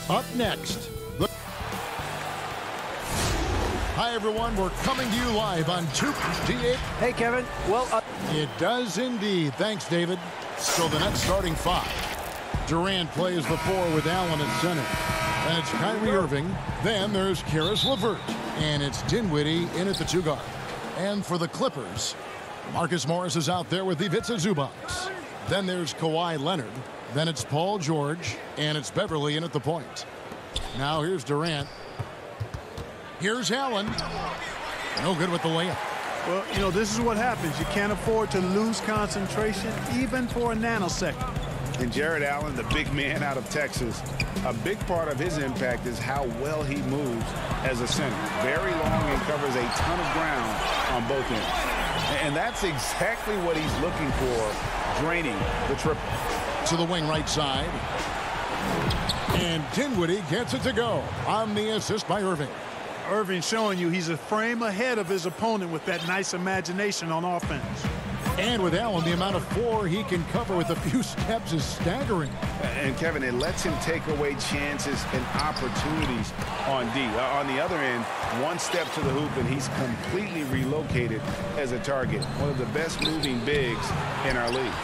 Up next. Hi, everyone. We're coming to you live on 2D8. Hey, Kevin. Well, It does indeed. Thanks, David. So the next starting five. Durant plays the 4 with Allen at center. That's Kyrie Irving. Then there's Karis LeVert. And it's Dinwiddie in at the 2 guard. And for the Clippers, Marcus Morris is out there with Ivica Zubac. Then there's Kawhi Leonard. Then it's Paul George. And it's Beverly in at the point. Now here's Durant. Here's Allen. No good with the layup. Well, you know, this is what happens. You can't afford to lose concentration even for a nanosecond. And Jared Allen, the big man out of Texas, a big part of his impact is how well he moves as a center. Very long and covers a ton of ground on both ends. And that's exactly what he's looking for, draining the triple. To the wing right side. And Dinwiddie gets it to go on the assist by Irving. Irving showing you he's a frame ahead of his opponent with that nice imagination on offense. And with Allen, the amount of floor he can cover with a few steps is staggering. And, Kevin, it lets him take away chances and opportunities on D. On the other end, one step to the hoop, and he's completely relocated as a target. One of the best moving bigs in our league.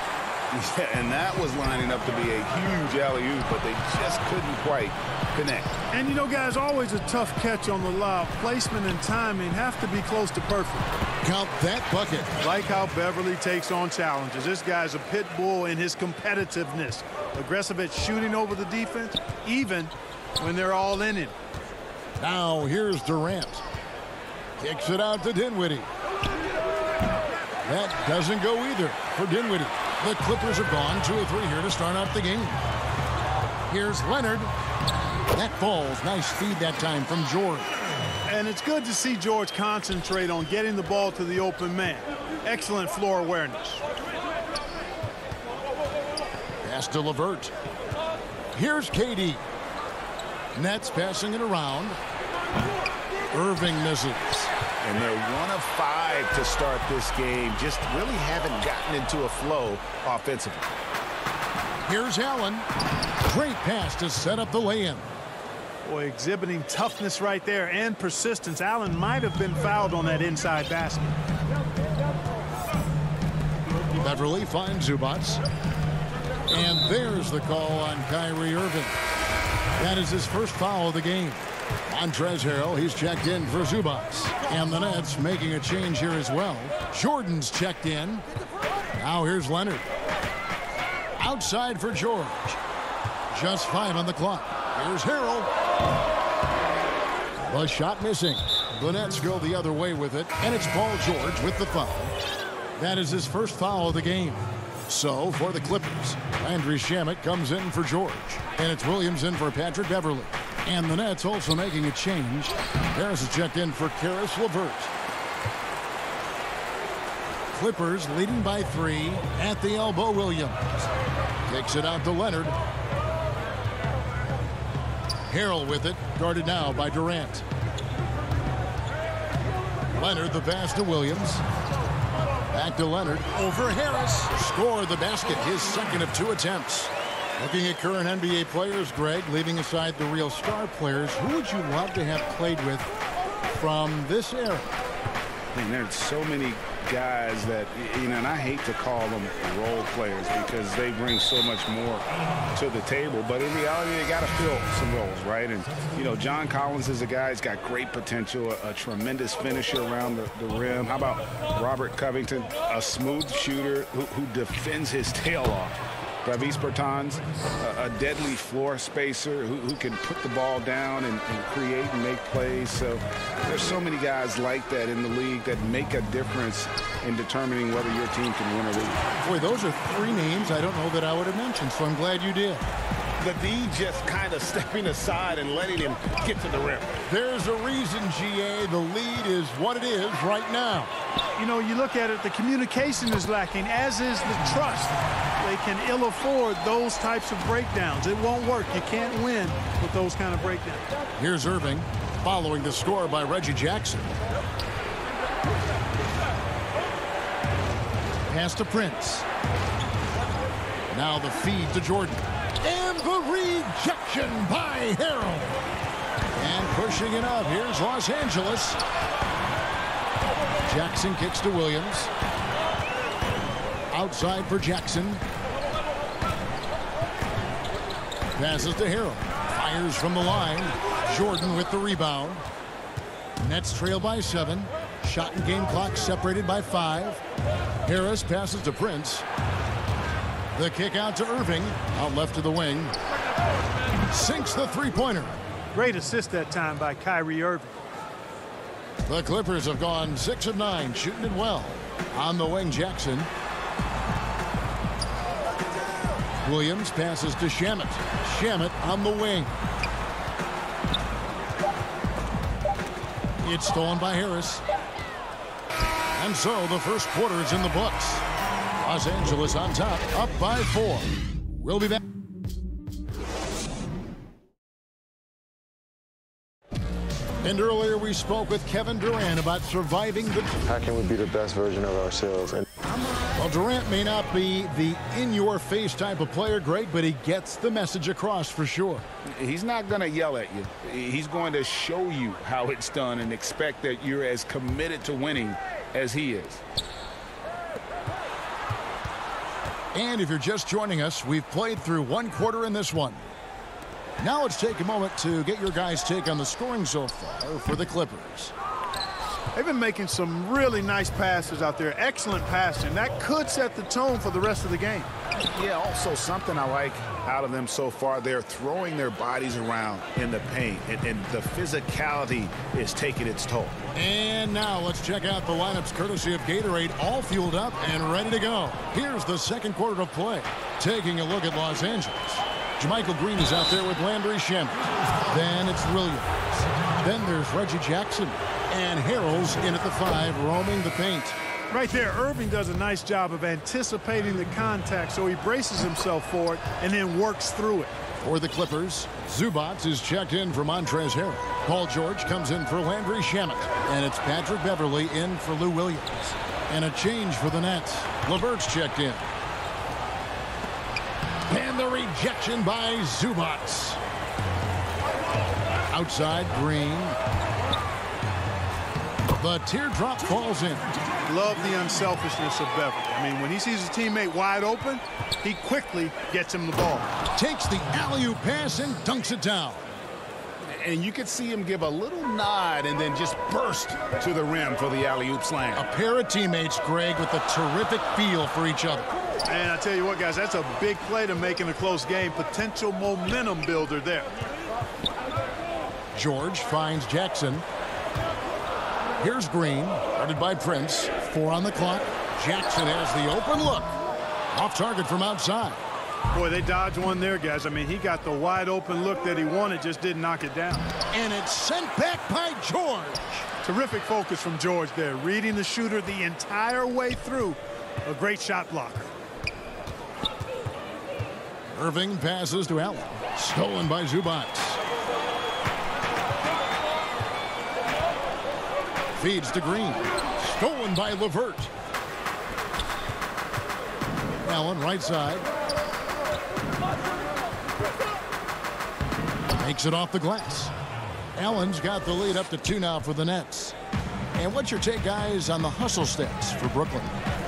And that was lining up to be a huge alley-oop, but they just couldn't quite connect. And, you know, guys, always a tough catch on the lob. Placement and timing have to be close to perfect. Count that bucket. Like how Beverly takes on challenges. This guy's a pit bull in his competitiveness. Aggressive at shooting over the defense, even when they're all in it. Now here's Durant. Kicks it out to Dinwiddie. That doesn't go either for Dinwiddie. The Clippers have gone 2 of 3 here to start out the game. Here's Leonard. That falls. Nice feed that time from George. And it's good to see George concentrate on getting the ball to the open man. Excellent floor awareness. Pass to LeVert. Here's KD. Nets passing it around. Irving misses. And they're 1 of 5 to start this game. Just really haven't gotten into a flow offensively. Here's Allen. Great pass to set up the lay-in. Boy, exhibiting toughness right there and persistence. Allen might have been fouled on that inside basket. Beverly finds Zubac. And there's the call on Kyrie Irving. That is his first foul of the game. Montrezl Harrell, he's checked in for Zubac. And the Nets making a change here as well. Jordan's checked in. Now here's Leonard. Outside for George. Just 5 on the clock. Here's Harrell. The shot missing. The Nets go the other way with it. And it's Paul George with the foul. That is his first foul of the game. So for the Clippers, Landry Shamet comes in for George. And it's Williams in for Patrick Beverly. And the Nets also making a change. Harris is checked in for Karis LeVert. Clippers leading by 3 at the elbow. Williams takes it out to Leonard. Harrell with it, guarded now by Durant. Leonard the pass to Williams. Back to Leonard over Harris. Scored the basket, his second of 2 attempts. Looking at current NBA players, Greg, leaving aside the real star players, who would you love to have played with from this era? And there's so many guys that, you know, and I hate to call them role players because they bring so much more to the table. But in reality, they got to fill some roles, right? And, you know, John Collins is a guy who's got great potential, a tremendous finisher around the rim. How about Robert Covington, a smooth shooter who defends his tail off? Davis Bertans, a deadly floor spacer who can put the ball down and create and make plays. So there's so many guys like that in the league that make a difference in determining whether your team can win or lose. Boy, those are 3 names I don't know that I would have mentioned, so I'm glad you did. The D just kind of stepping aside and letting him get to the rim. There's a reason, GA, the lead is what it is right now. You know, you look at it, the communication is lacking, as is the trust. They can ill afford those types of breakdowns. It won't work. You can't win with those kind of breakdowns. Here's Irving, following the score by Reggie Jackson. Pass to Prince. Now the feed to Jordan. And The rejection by Harrell. And pushing it up, here's Los Angeles. Jackson kicks to Williams. Outside for Jackson. Passes to Harrell. Fires from the line. Jordan with the rebound. Nets trail by 7. Shot and game clock separated by 5. Harris passes to Prince. The kick out to Irving. Out left to the wing. Sinks the three-pointer. Great assist that time by Kyrie Irving. The Clippers have gone 6 of 9, shooting it well. On the wing, Jackson. Williams passes to Shamet. Shamet on the wing. It's stolen by Harris. And so the first quarter is in the books. Los Angeles on top, up by 4. We'll be back. And earlier we spoke with Kevin Durant about surviving the... How can we be the best version of ourselves? Well, Durant may not be the in-your-face type of player, Greg, but he gets the message across for sure. He's not going to yell at you. He's going to show you how it's done and expect that you're as committed to winning as he is. And if you're just joining us, we've played through one quarter in this one. Now let's take a moment to get your guys' take on the scoring so far for the Clippers. They've been making some really nice passes out there. Excellent passing. That could set the tone for the rest of the game. Yeah, also something I like out of them so far, they're throwing their bodies around in the paint, and the physicality is taking its toll. And now let's check out the lineups courtesy of Gatorade, all fueled up and ready to go. Here's the second quarter of play. Taking a look at Los Angeles. Jermichael Green is out there with Landry Shamet. Then it's Williams. Then there's Reggie Jackson. And Harrell's in at the 5, roaming the paint. Right there, Irving does a nice job of anticipating the contact, so he braces himself for it and then works through it. For the Clippers, Zubac is checked in for Montrezl Harrell. Paul George comes in for Landry Shamet. And it's Patrick Beverley in for Lou Williams. And a change for the Nets. LeVert's checked in. And the rejection by Zubac. Outside, Green. The teardrop falls in. Love the unselfishness of Beverly. I mean, when he sees his teammate wide open, he quickly gets him the ball. Takes the alley-oop pass and dunks it down. And you could see him give a little nod and then just burst to the rim for the alley-oop slam. A pair of teammates, Greg, with a terrific feel for each other. And I tell you what, guys, that's a big play to make in a close game. Potential momentum builder there. George finds Jackson. Here's Green, guarded by Prince. 4 on the clock. Jackson has the open look. Off target from outside. Boy, they dodged one there, guys. I mean, he got the wide open look that he wanted, just didn't knock it down. And it's sent back by George. Terrific focus from George there, reading the shooter the entire way through. A great shot blocker. Irving passes to Allen. Stolen by Zubac. Feeds to Green. Stolen by LeVert. Allen right side. Makes it off the glass. Allen's got the lead up to 2 now for the Nets. And what's your take, guys, on the hustle stats for Brooklyn?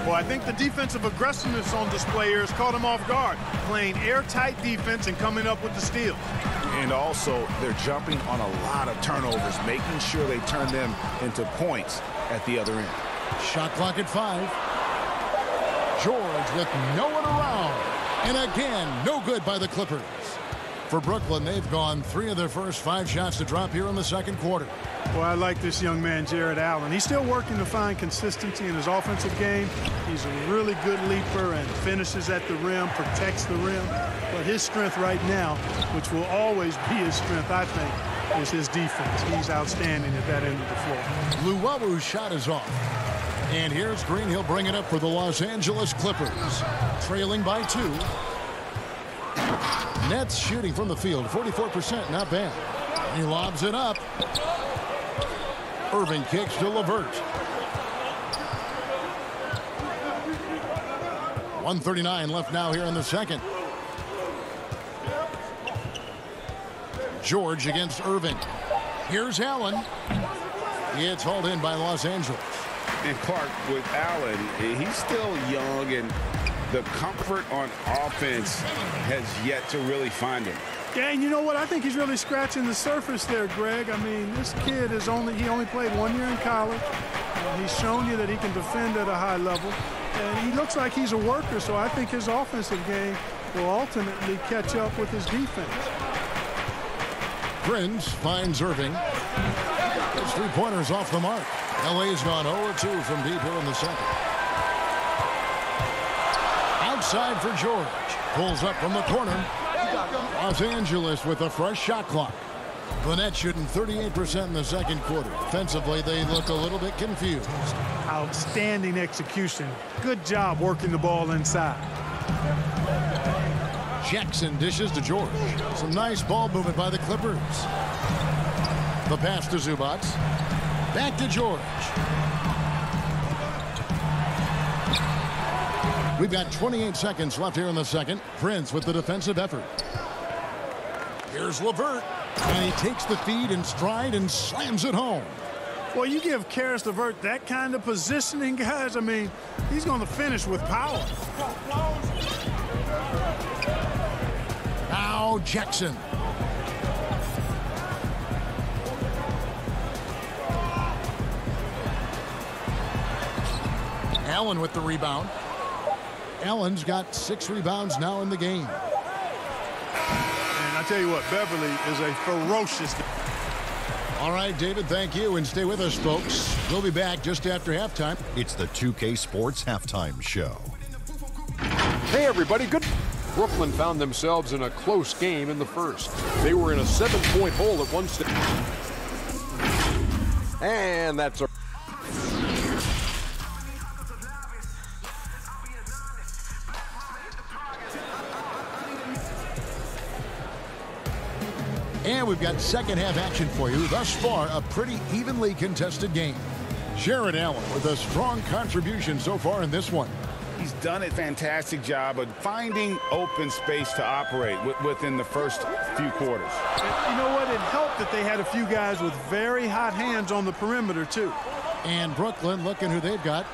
Well, I think the defensive aggressiveness on display here has caught him off guard, playing airtight defense and coming up with the steals. And also, they're jumping on a lot of turnovers, making sure they turn them into points at the other end. Shot clock at 5. George with no one around. And again, no good by the Clippers. For Brooklyn, they've gone 3 of their first 5 shots to drop here in the second quarter. Well, I like this young man, Jared Allen. He's still working to find consistency in his offensive game. He's a really good leaper and finishes at the rim, protects the rim. But his strength right now, which will always be his strength, I think, is his defense. He's outstanding at that end of the floor. Luwabu's shot is off. And here's Green. He'll bring it up for the Los Angeles Clippers. Trailing by 2. Nets shooting from the field, 44%, not bad. He lobs it up. Irving kicks to LeVert. 1:39 left now here in the second. George against Irving. Here's Allen. It's hauled in by Los Angeles. And Clark, with Allen, he's still young, and the comfort on offense has yet to really find him. Yeah, and you know what? I think he's really scratching the surface there, Greg. I mean, this kid is only played 1 year in college. He's shown you that he can defend at a high level. And he looks like he's a worker, so I think his offensive game will ultimately catch up with his defense. Prince finds Irving. His three-pointers off the mark. LA's gone 0-2 from deep here in the second. Outside for George. Pulls up from the corner. Los Angeles with a fresh shot clock. The Nets shooting 38% in the second quarter. Offensively, they look a little bit confused. Outstanding execution. Good job working the ball inside. Jackson dishes to George. Some nice ball movement by the Clippers. The pass to Zubac. Back to George. We've got 28 seconds left here in the second. Prince with the defensive effort. Here's LeVert. And he takes the feed in stride and slams it home. Well, you give Caris LeVert that kind of positioning, guys. I mean, he's going to finish with power. Now Jackson. Allen with the rebound. Allen's got 6 rebounds now in the game. And I tell you what, Beverly is a ferocious. All right, David, thank you. And stay with us, folks. We'll be back just after halftime. It's the 2K Sports Halftime Show. Hey, everybody. Good. Brooklyn found themselves in a close game in the first. They were in a 7-point hole at one stage. And that's a... And we've got second half action for you. Thus far, a pretty evenly contested game. Jared Allen with a strong contribution so far in this one. He's done a fantastic job of finding open space to operate within the first few quarters. And you know what? It helped that they had a few guys with very hot hands on the perimeter, too. And Brooklyn, looking who they've got.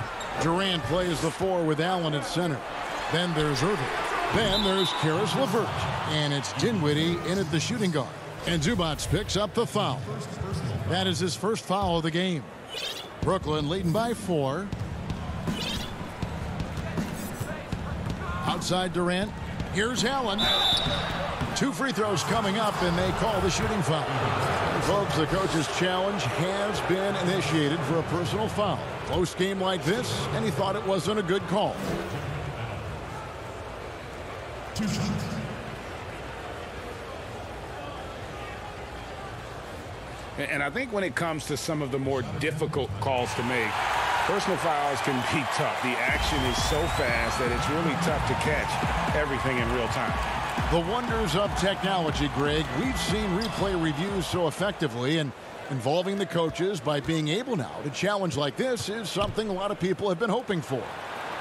Durant plays the 4 with Allen at center. Then there's Irving. Then there's Caris LeVert. And it's Dinwiddie in at the shooting guard. And Zubac picks up the foul. That is his first foul of the game. Brooklyn leading by 4. Outside Durant. Here's Allen. 2 free throws coming up, and they call the shooting foul. And folks, the coach's challenge has been initiated for a personal foul. Close game like this, and he thought it wasn't a good call. And I think when it comes to some of the more difficult calls to make, personal fouls can be tough. The action is so fast that it's really tough to catch everything in real time. The wonders of technology, Greg. We've seen replay reviews so effectively, and involving the coaches by being able now to challenge like this is something a lot of people have been hoping for.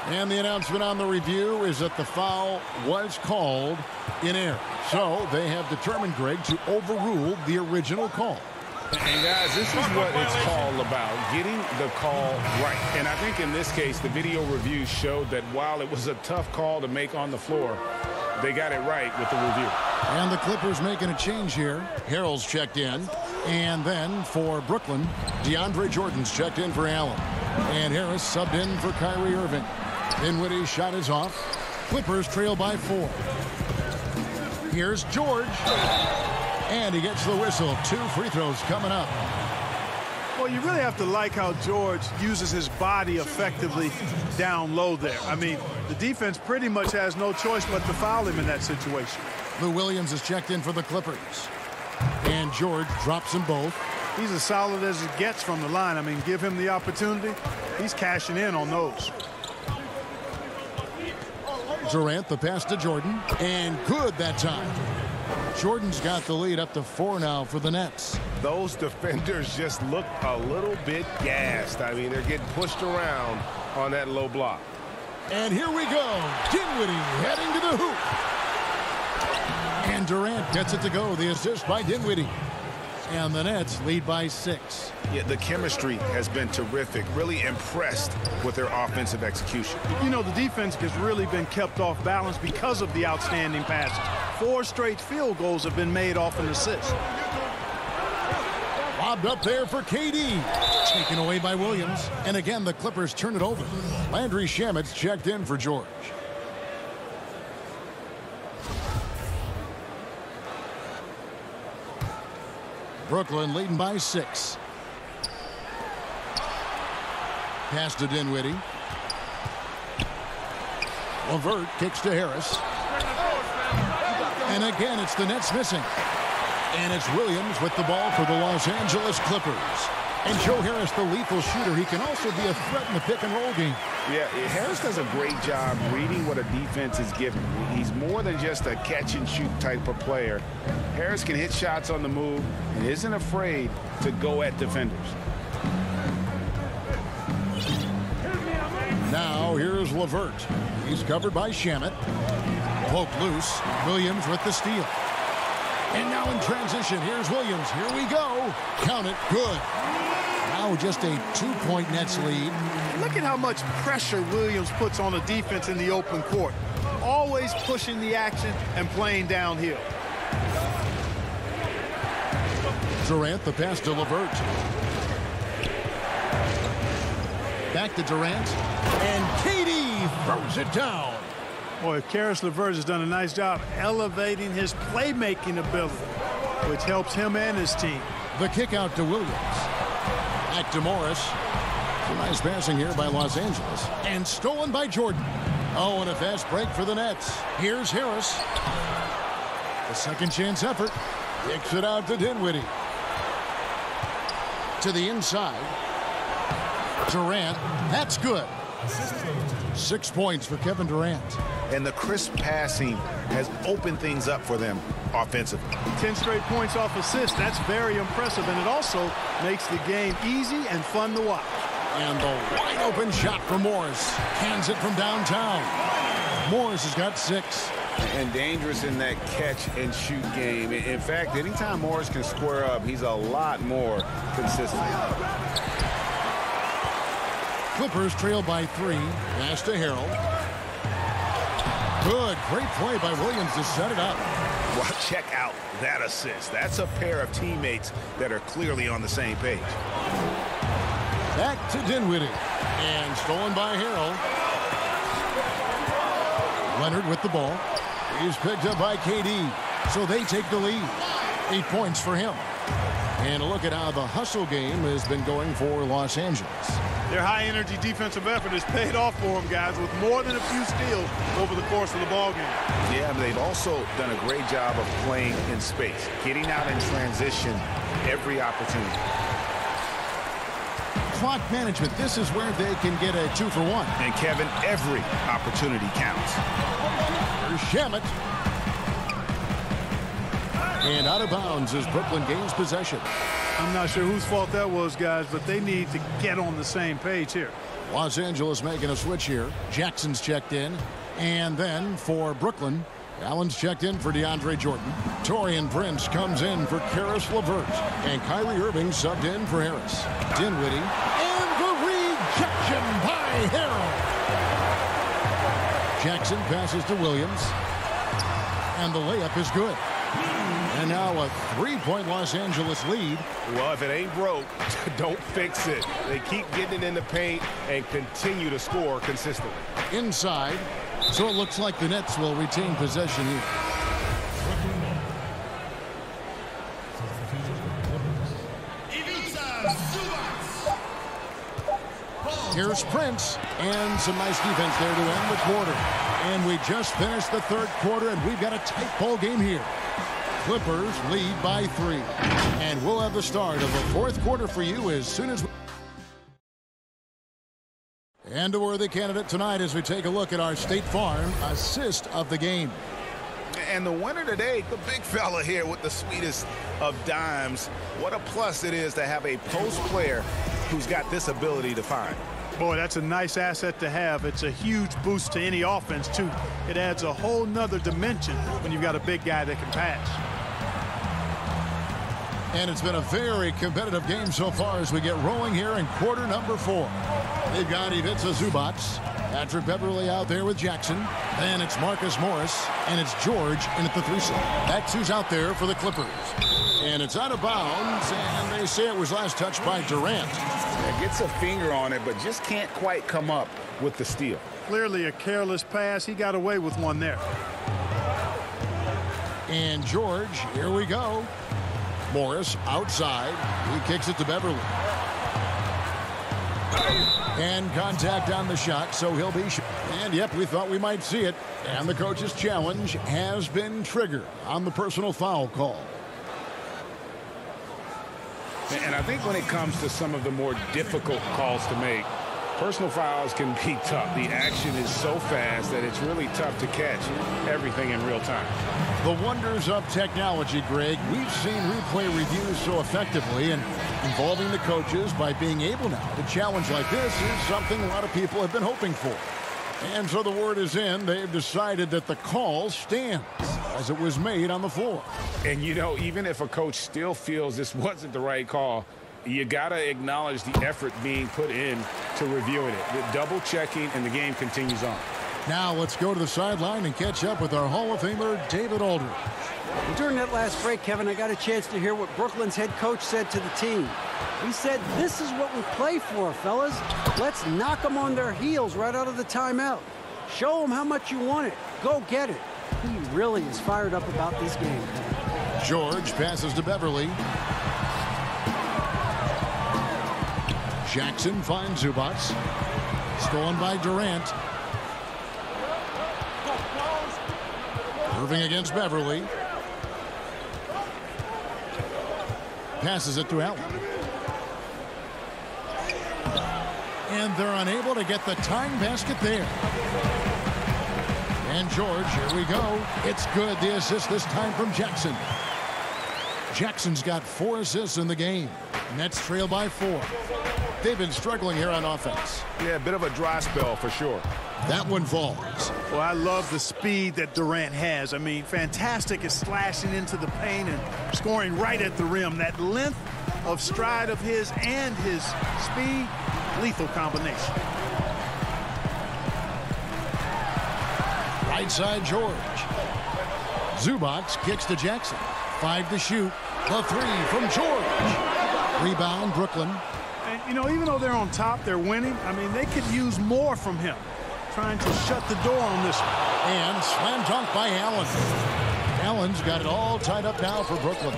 And the announcement on the review is that the foul was called in error. So they have determined, Greg, to overrule the original call. And guys, this is what it's all about, getting the call right. And I think in this case, the video review showed that while it was a tough call to make on the floor, they got it right with the review. And the Clippers making a change here. Harrell's checked in. And then for Brooklyn, DeAndre Jordan's checked in for Allen. And Harris subbed in for Kyrie Irving. Dinwiddie's shot is off. Clippers trail by 4. Here's George. And he gets the whistle. 2 free throws coming up. Well, you really have to like how George uses his body effectively down low there. I mean, the defense pretty much has no choice but to foul him in that situation. Lou Williams is checked in for the Clippers. And George drops them both. He's as solid as it gets from the line. I mean, give him the opportunity. He's cashing in on those. Durant, the pass to Jordan. And good that time. Jordan's got the lead up to 4 now for the Nets. Those defenders just look a little bit gassed. I mean, they're getting pushed around on that low block. And here we go. Dinwiddie heading to the hoop. And And Durant gets it to go. The assist by Dinwiddie. And the Nets lead by 6. Yeah, the chemistry has been terrific. Really impressed with their offensive execution. You know, the defense has really been kept off balance because of the outstanding passes. 4 straight field goals have been made off an assist. Lobbed up there for KD. Taken away by Williams. And again, the Clippers turn it over. Landry Shamet's checked in for George. Brooklyn leading by 6. Pass to Dinwiddie. LeVert kicks to Harris. And again, it's the Nets missing. And it's Williams with the ball for the Los Angeles Clippers. And Joe Harris, the lethal shooter, he can also be a threat in the pick-and-roll game. Yeah, Harris does a great job reading what a defense is giving. He's more than just a catch-and-shoot type of player. Harris can hit shots on the move and isn't afraid to go at defenders. Now, here's LeVert. He's covered by Shamet. Poked loose. Williams with the steal. And now in transition, here's Williams. Here we go. Count it. Good. Now just a 2-point Nets lead. Look at how much pressure Williams puts on the defense in the open court. Always pushing the action and playing downhill. Durant, the pass to LeVert. Back to Durant. And KD throws it down. Boy, Caris LeVert has done a nice job elevating his playmaking ability, which helps him and his team. The kick out to Williams. Back to Morris. Some nice passing here by Los Angeles. And stolen by Jordan. Oh, and a fast break for the Nets. Here's Harris. The second chance effort. Kicks it out to Dinwiddie. To the inside. Durant. That's good. 6 points for Kevin Durant. And the crisp passing has opened things up for them offensively. 10 straight points off assists. That's very impressive, and it also makes the game easy and fun to watch. And the wide open shot for Morris. Hands it from downtown. Morris has got 6. And dangerous in that catch and shoot game. In fact, anytime Morris can square up, he's a lot more consistent. Clippers trail by 3. Pass to Harrell. Good. Great play by Williams to set it up. Well, check out that assist. That's a pair of teammates that are clearly on the same page. Back to Dinwiddie. And stolen by Harrell. Leonard with the ball. He's picked up by KD. So they take the lead. 8 points for him. And a look at how the hustle game has been going for Los Angeles. Their high-energy defensive effort has paid off for them, guys, with more than a few steals over the course of the ballgame. Yeah, but they've also done a great job of playing in space, getting out in transition every opportunity. Clock management, this is where they can get a 2-for-1. And, Kevin, every opportunity counts. Here's Shamet. And out of bounds as Brooklyn gains possession. I'm not sure whose fault that was, guys, but they need to get on the same page here. Los Angeles making a switch here. Jackson's checked in. And then for Brooklyn, Allen's checked in for DeAndre Jordan. Taurean Prince comes in for Caris LeVert. And Kyrie Irving subbed in for Harris. Dinwiddie. And the rejection by Harrell. Jackson passes to Williams. And the layup is good. And now a 3-point Los Angeles lead. Well, if it ain't broke, don't fix it. They keep getting it in the paint and continue to score consistently. Inside. So it looks like the Nets will retain possession here. Here's Prince. And some nice defense there to end the quarter. And we just finished the third quarter, and we've got a tight ball game here. Clippers lead by 3. And we'll have the start of the fourth quarter for you as soon as we... And a worthy candidate tonight as we take a look at our State Farm assist of the game. And the winner today, the big fella here with the sweetest of dimes. What a plus it is to have a post player who's got this ability to find. Boy, that's a nice asset to have. It's a huge boost to any offense, too. It adds a whole nother dimension when you've got a big guy that can pass. And it's been a very competitive game so far as we get rolling here in quarter number 4. They've got Ivica Zubac, Patrick Beverley out there with Jackson. Then it's Marcus Morris, and it's George in at the 3 slot. That's who's out there for the Clippers. And it's out of bounds, and they say it was last touched by Durant. Yeah, gets a finger on it, but just can't quite come up with the steal. Clearly a careless pass. He got away with one there. And George, here we go. Morris outside. He kicks it to Beverley. And contact on the shot, so he'll be... And, yep, we thought we might see it. And the coach's challenge has been triggered on the personal foul call. And I think when it comes to some of the more difficult calls to make, personal fouls can be tough. The action is so fast that it's really tough to catch everything in real time. The wonders of technology, Greg. We've seen replay reviews so effectively, and involving the coaches by being able now to challenge like this is something a lot of people have been hoping for. And so the word is in. They've decided that the call stands as it was made on the floor. And, you know, even if a coach still feels this wasn't the right call, you got to acknowledge the effort being put in to reviewing it. The double checking, and the game continues on. Now let's go to the sideline and catch up with our Hall of Famer, David Aldridge. During that last break, Kevin, I got a chance to hear what Brooklyn's head coach said to the team. He said, "This is what we play for, fellas. Let's knock them on their heels right out of the timeout. Show them how much you want it. Go get it." He really is fired up about this game. George passes to Beverley. Jackson finds Zubac. Stolen by Durant. Irving against Beverley. Passes it to Allen. And they're unable to get the tying basket there. And George, here we go. It's good. The assist this time from Jackson. Jackson's got 4 assists in the game. Nets trail by 4. They've been struggling here on offense. Yeah, a bit of a dry spell for sure. That one falls. Well, I love the speed that Durant has. I mean, fantastic at slashing into the paint and scoring right at the rim. That length of stride of his and his speed, lethal combination. Right side, George. Zubac kicks to Jackson. 5 to shoot. The 3 from George. Rebound, Brooklyn. And, you know, even though they're on top, they're winning. I mean, they could use more from him. Trying to shut the door on this one. And slam dunk by Allen. Allen's got it all tied up now for Brooklyn.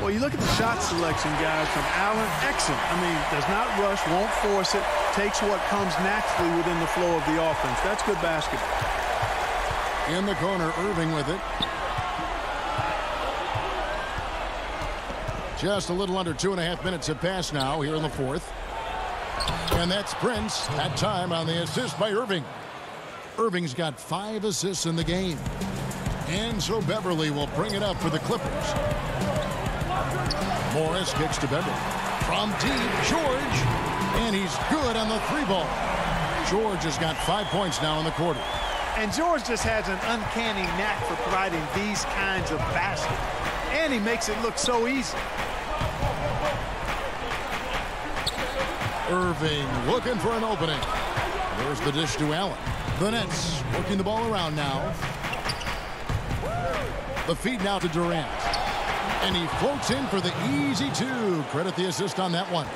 Well, you look at the shot selection, guys, from Allen. Excellent. I mean, does not rush, won't force it. Takes what comes naturally within the flow of the offense. That's good basketball. In the corner, Irving with it. Just a little under 2.5 minutes have passed now here in the 4th. And that's Prince, that time on the assist by Irving. Irving's got 5 assists in the game. And so Beverley will bring it up for the Clippers. Morris kicks to Beverley. From deep, George. And he's good on the 3-ball. George has got 5 points now in the quarter. And George just has an uncanny knack for providing these kinds of baskets. And he makes it look so easy. Irving looking for an opening. There's the dish to Allen. The Nets working the ball around now. The feed now to Durant. And he floats in for the easy 2. Credit the assist on that one.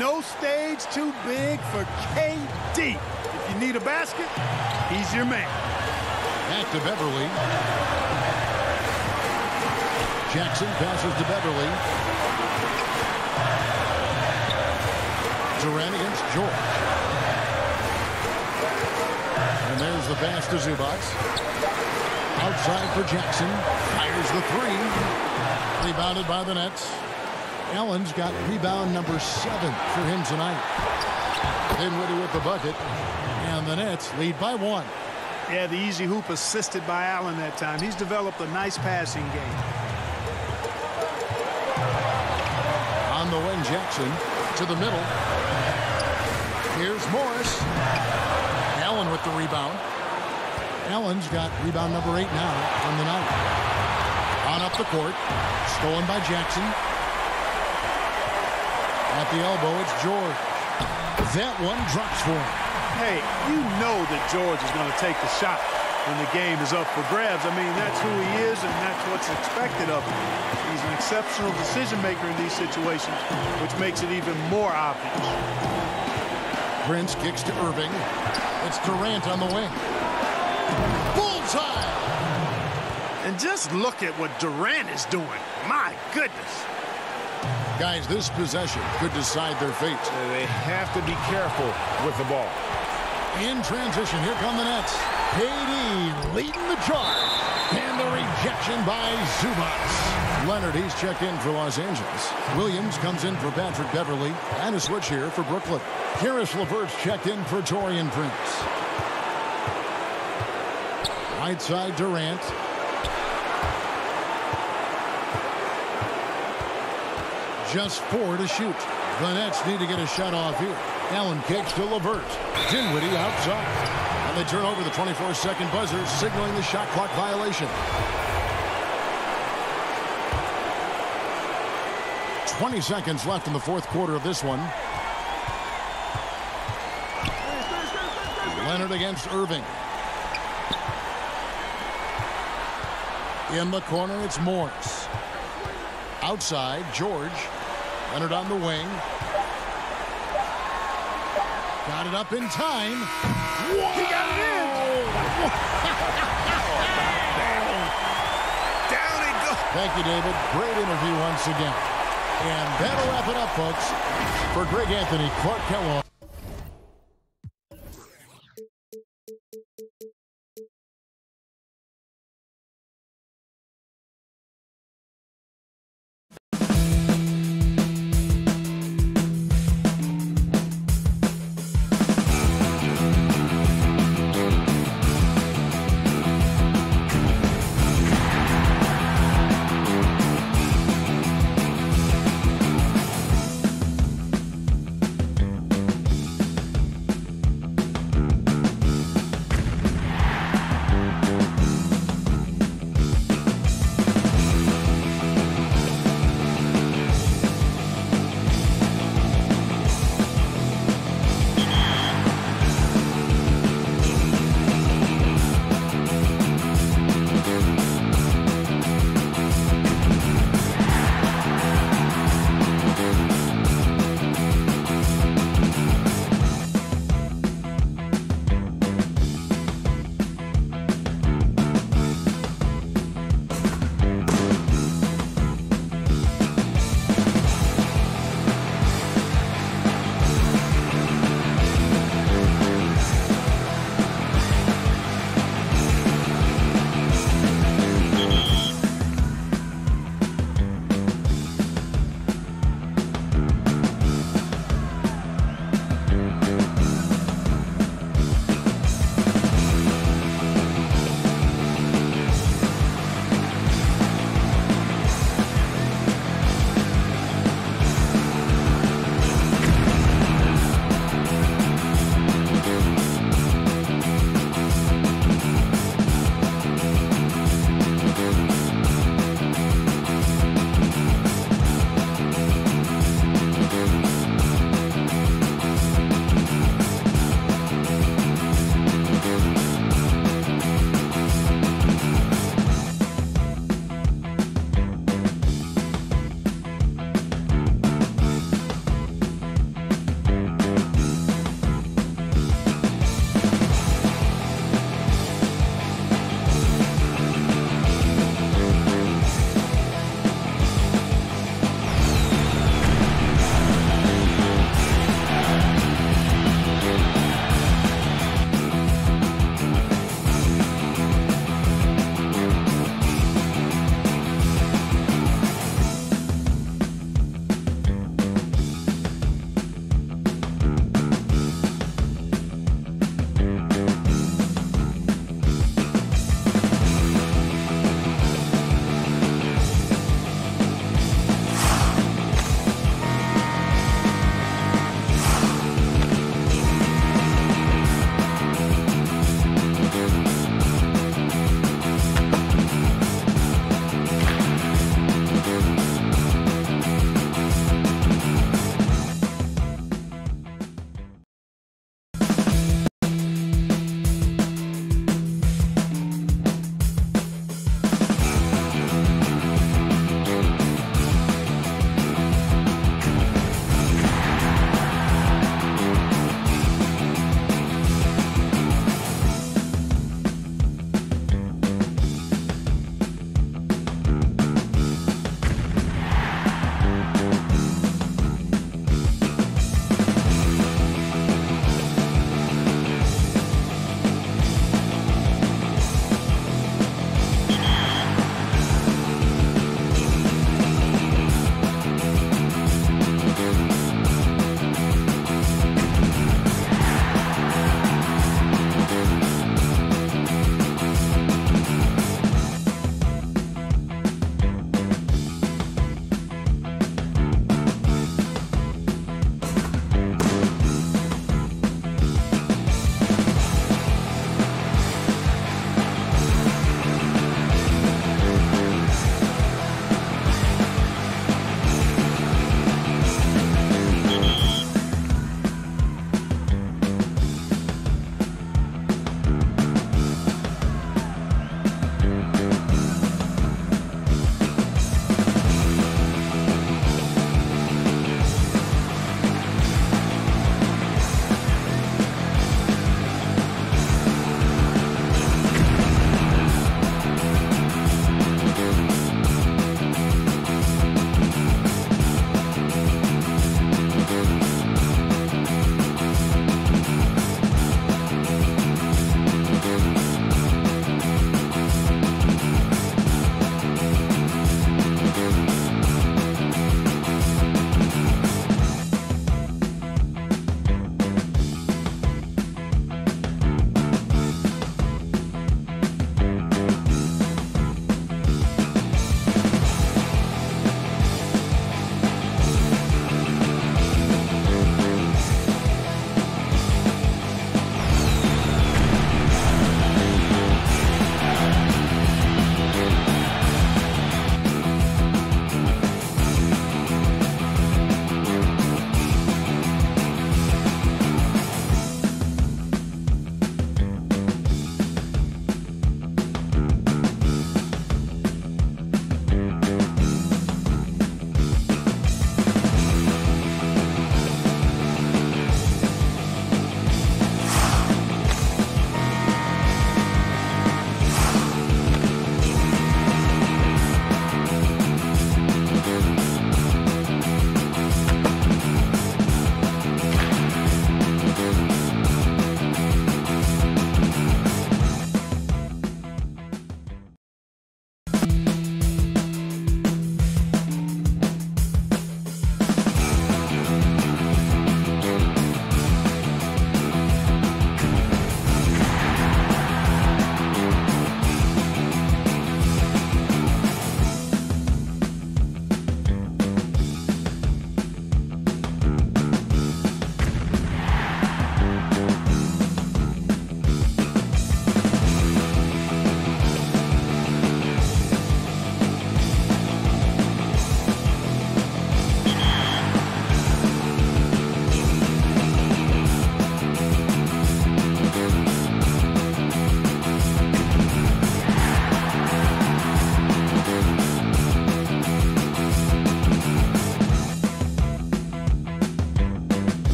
No stage too big for KD. If you need a basket, he's your man. Back to Beverley. Jackson passes to Beverley. Durant against George. And there's the pass to Zubac. Outside for Jackson. Fires the 3. Rebounded by the Nets. Allen's got rebound number 7 for him tonight. Dinwiddie with the bucket. And the Nets lead by 1. Yeah, the easy hoop assisted by Allen that time. He's developed a nice passing game. On the wing, Jackson to the middle. Here's Morris. Allen with the rebound. Allen's got rebound number 8 now from the night. On up the court. Stolen by Jackson. At the elbow, it's George. That one drops for him. Hey, you know that George is going to take the shot when the game is up for grabs. I mean, that's who he is, and that's what's expected of him. He's an exceptional decision maker in these situations, which makes it even more obvious. Prince kicks to Irving. It's Durant on the wing. Bullseye! And just look at what Durant is doing. My goodness. Guys, this possession could decide their fate. They have to be careful with the ball. In transition, here come the Nets. KD leading the charge. And the rejection by Zubats. Leonard, he's checked in for Los Angeles. Williams comes in for Patrick Beverly. And a switch here for Brooklyn. Karis LeVert's checked in for Taurean Prince. Right side, Durant. Just 4 to shoot. The Nets need to get a shot off here. Allen kicks to LeVert. Dinwiddie outside. And they turn over the 24-second buzzer, signaling the shot clock violation. 20 seconds left in the fourth quarter of this one. Leonard against Irving. In the corner, it's Morris. Outside, George. Leonard on the wing. Got it up in time. Whoa! He got it in. Down it goes. Thank you, David. Great interview once again. And that'll wrap it up, folks. For Greg Anthony, Clark Kellogg.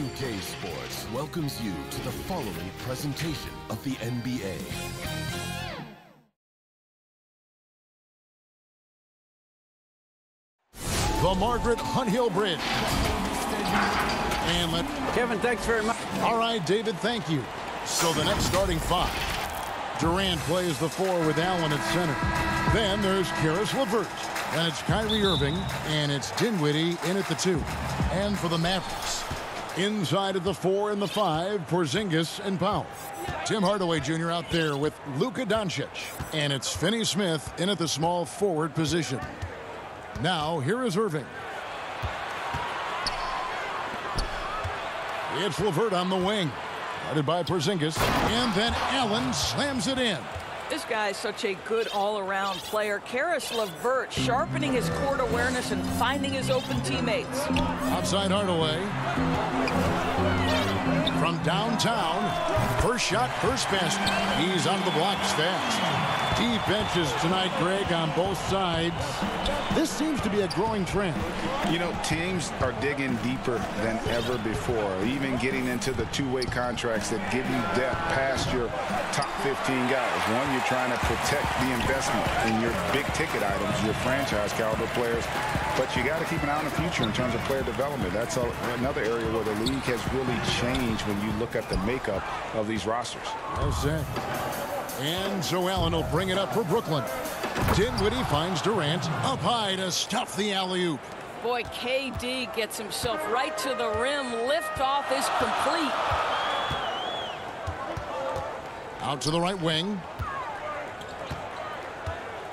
2K Sports welcomes you to the following presentation of the NBA. The Margaret Hunt Hill Bridge. And Kevin, thanks very much. All right, David, thank you. So the next starting five. Durant plays the 4 with Allen at center. Then there's Caris LeVert. And it's Kyrie Irving. And it's Dinwiddie in at the 2. And for the Mavericks, inside of the 4 and the 5, Porzingis and Powell. Tim Hardaway Jr. out there with Luka Doncic. And it's Finney Smith in at the small forward position. Now, here is Irving. It's LeVert on the wing. Guarded by Porzingis. And then Allen slams it in. This guy is such a good all-around player. Caris LeVert sharpening his court awareness and finding his open teammates. Outside Hardaway. From downtown. First shot, first basket. He's on the blocks fast. Deep benches tonight, Greg, on both sides. This seems to be a growing trend. You know, teams are digging deeper than ever before, even getting into the two-way contracts that give you depth past your top 15 guys. One, you're trying to protect the investment in your big-ticket items, your franchise-caliber players, but you got to keep an eye on the future in terms of player development. That's another area where the league has really changed when you look at the makeup of these rosters. Well said. And so Allen will bring it up for Brooklyn. Dinwiddie finds Durant up high to stuff the alley-oop. Boy, KD gets himself right to the rim. Liftoff is complete. Out to the right wing.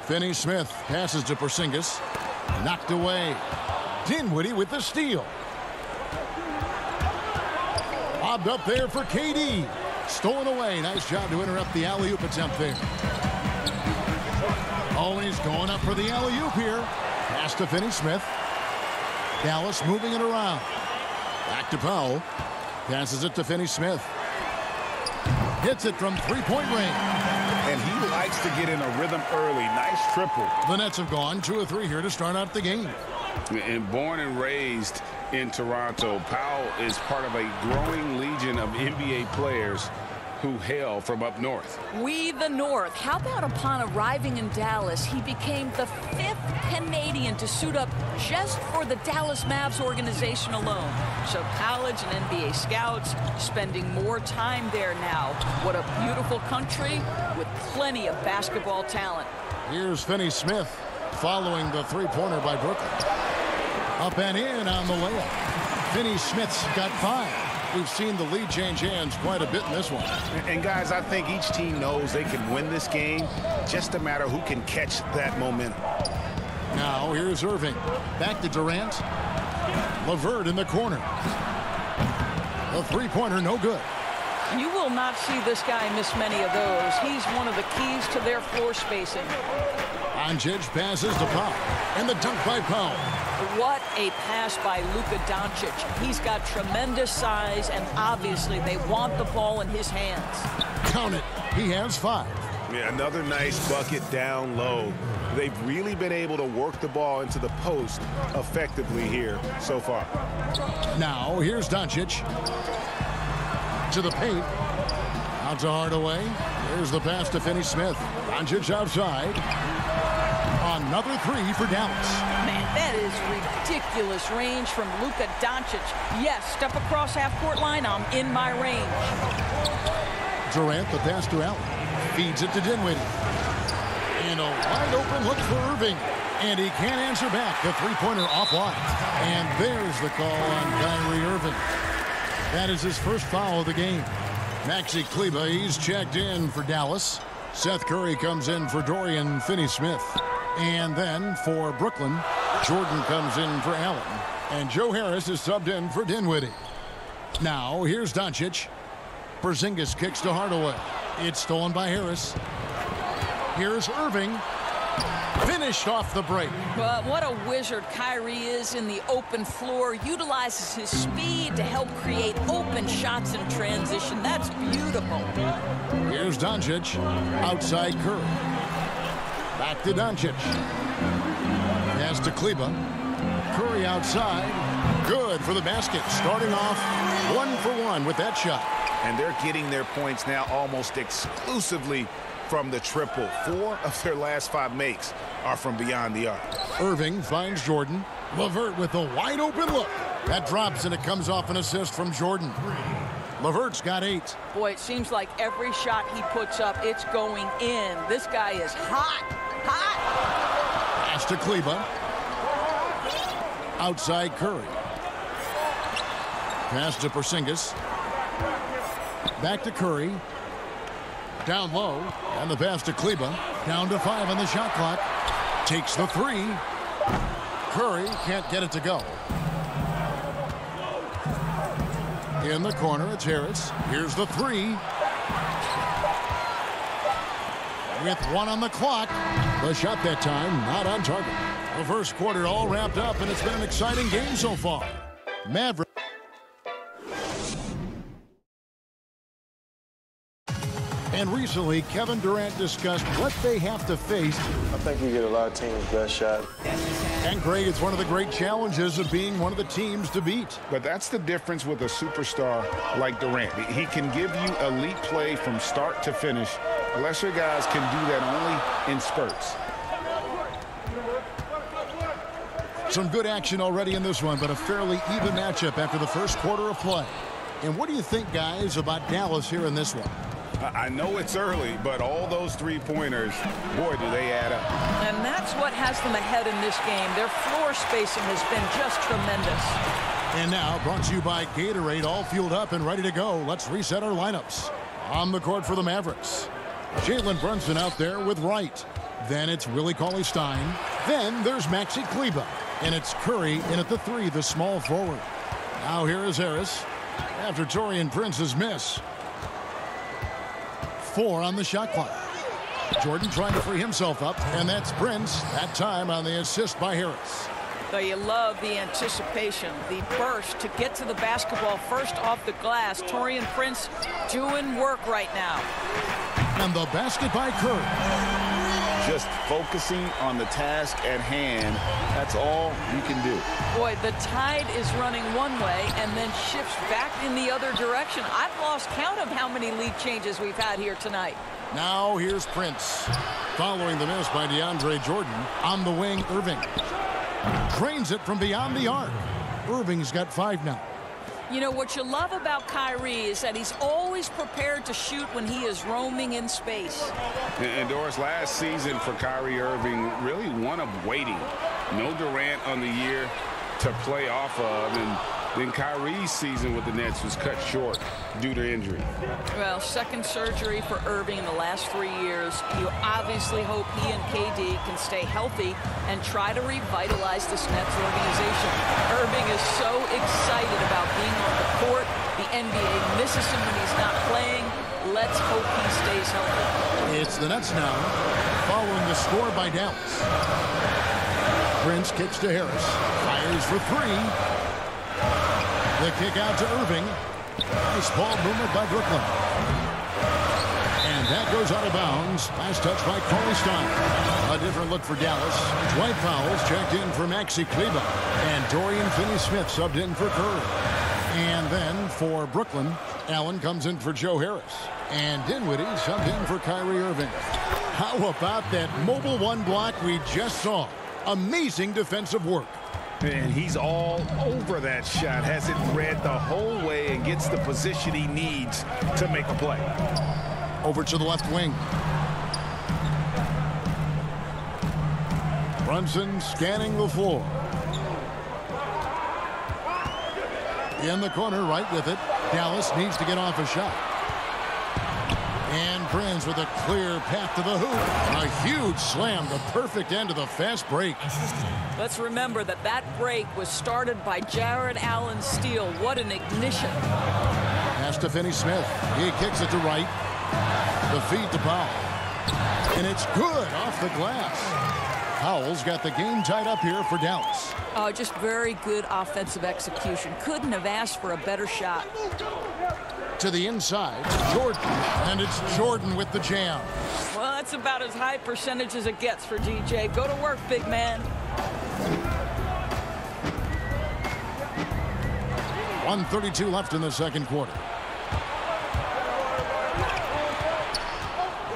Finney Smith passes to Porzingis. Knocked away. Dinwiddie with the steal. Bobbed up there for KD. Stolen away. Nice job to interrupt the alley-oop attempt there. Oh, and he's going up for the alley-oop here. Pass to Finney Smith. Dallas moving it around. Back to Powell. Passes it to Finney Smith. Hits it from three-point range. And he likes to get in a rhythm early. Nice triple. The Nets have gone 2 of 3 here to start out the game. And born and raised in Toronto, Powell is part of a growing legion of NBA players who hail from up north. We the North. How about upon arriving in Dallas, he became the 5th Canadian to suit up just for the Dallas Mavs organization alone. So college and NBA scouts spending more time there now. What a beautiful country with plenty of basketball talent. Here's Finney Smith following the three-pointer by Brooklyn. Up and in on the layup. Finney Smith's got 5. We've seen the lead change hands quite a bit in this one. And guys, I think each team knows they can win this game. Just a matter who can catch that momentum. Now here's Irving. Back to Durant. LeVert in the corner. The three-pointer no good. You will not see this guy miss many of those. He's one of the keys to their floor spacing. Doncic passes to Powell. And the dunk by Powell. What a pass by Luka Doncic. He's got tremendous size, and obviously they want the ball in his hands. Count it. He has 5. Yeah, another nice bucket down low. They've really been able to work the ball into the post effectively here so far. Now here's Doncic. To the paint. Out to Hardaway. There's the pass to Finney Smith. Doncic outside. Another 3 for Dallas. Man, that is ridiculous range from Luka Doncic. Yes, step across half-court line, I'm in my range. Durant, the pass to Allen. Feeds it to Dinwiddie. And a wide open look for Irving. And he can't answer back. The three-pointer offline. And there's the call on Kyrie Irving. That is his first foul of the game. Maxi Kleber, he's checked in for Dallas. Seth Curry comes in for Dorian Finney-Smith. And then for Brooklyn, Jordan comes in for Allen. And Joe Harris is subbed in for Dinwiddie. Now, here's Doncic. Porzingis kicks to Hardaway. It's stolen by Harris. Here's Irving. Finished off the break. But what a wizard Kyrie is in the open floor. Utilizes his speed to help create open shots in transition. That's beautiful. Here's Doncic. Outside Curry. Back to Doncic. Pass to Kleber. Curry outside. Good for the basket. Starting off 1 for 1 with that shot. And they're getting their points now almost exclusively from the triple. 4 of their last 5 makes are from beyond the arc. Irving finds Jordan. LeVert with a wide open look. That drops, and it comes off an assist from Jordan. LeVert's got 8. Boy, it seems like every shot he puts up, it's going in. This guy is hot. Hot. Pass to Kleba. Outside Curry. Pass to Porzingis. Back to Curry. Down low. And the pass to Kleba. Down to 5 on the shot clock. Takes the 3. Curry can't get it to go. In the corner, it's Harris. Here's the 3. With 1 on the clock. The shot that time not on target. The first quarter all wrapped up, and it's been an exciting game so far. Maverick. And recently, Kevin Durant discussed what they have to face. I think you get a lot of teams' best shot. And Greg, it's one of the great challenges of being one of the teams to beat. But that's the difference with a superstar like Durant. He can give you elite play from start to finish. Lesser guys can do that only in spurts. Some good action already in this one, but a fairly even matchup after the first quarter of play. And what do you think, guys, about Dallas here in this one? I know it's early, but all those three-pointers, boy, do they add up. And that's what has them ahead in this game. Their floor spacing has been just tremendous. And now, brought to you by Gatorade, all fueled up and ready to go. Let's reset our lineups. On the court for the Mavericks, Jalen Brunson out there with Wright. Then it's Willie Cauley-Stein. Then there's Maxi Kleba. And it's Curry in at the 3, the small forward. Now here is Harris after Taurean Prince's miss. 4 on the shot clock. Jordan trying to free himself up, and that's Prince, that time on the assist by Harris. So you love the anticipation, the burst to get to the basketball first off the glass. Taurean Prince doing work right now. And the basket by Curry. Just focusing on the task at hand, that's all you can do. Boy, the tide is running one way and then shifts back in the other direction. I've lost count of how many lead changes we've had here tonight. Now here's Prince. Following the miss by DeAndre Jordan. On the wing, Irving. Drains it from beyond the arc. Irving's got 5 now. You know, what you love about Kyrie is that he's always prepared to shoot when he is roaming in space. And Doris, last season for Kyrie Irving, really one of waiting. No Durant on the year to play off of. And then Kyrie's season with the Nets was cut short due to injury. Well, second surgery for Irving in the last 3 years. You obviously hope he and KD can stay healthy and try to revitalize this Nets organization. Irving is so excited about being on the court. The NBA misses him when he's not playing. Let's hope he stays healthy. It's the Nets now, following the score by Dallas. Prince kicks to Harris. Fires for 3. The kick out to Irving. Nice ball movement by Brooklyn. And that goes out of bounds. Last touch by Cauley-Stein. A different look for Dallas. Dwight Powell's checked in for Maxi Kleba. And Dorian Finney-Smith subbed in for Curry. And then for Brooklyn, Allen comes in for Joe Harris. And Dinwiddie subbed in for Kyrie Irving. How about that mobile 1 block we just saw? Amazing defensive work. And he's all over that shot, has it read the whole way and gets the position he needs to make a play. Over to the left wing. Brunson scanning the floor. In the corner, right with it. Dallas needs to get off a shot. And Prince with a clear path to the hoop. A huge slam, the perfect end of the fast break. Let's remember that that break was started by Jared Allen's steal. What an ignition. Pass to Finney-Smith. He kicks it to Wright. The feed to Powell. And it's good off the glass. Powell's got the game tied up here for Dallas. Oh, just very good offensive execution. Couldn't have asked for a better shot. To the inside, Jordan, and it's Jordan with the jam. Well, that's about as high percentage as it gets for DJ. Go to work, big man. 1:32 left in the second quarter.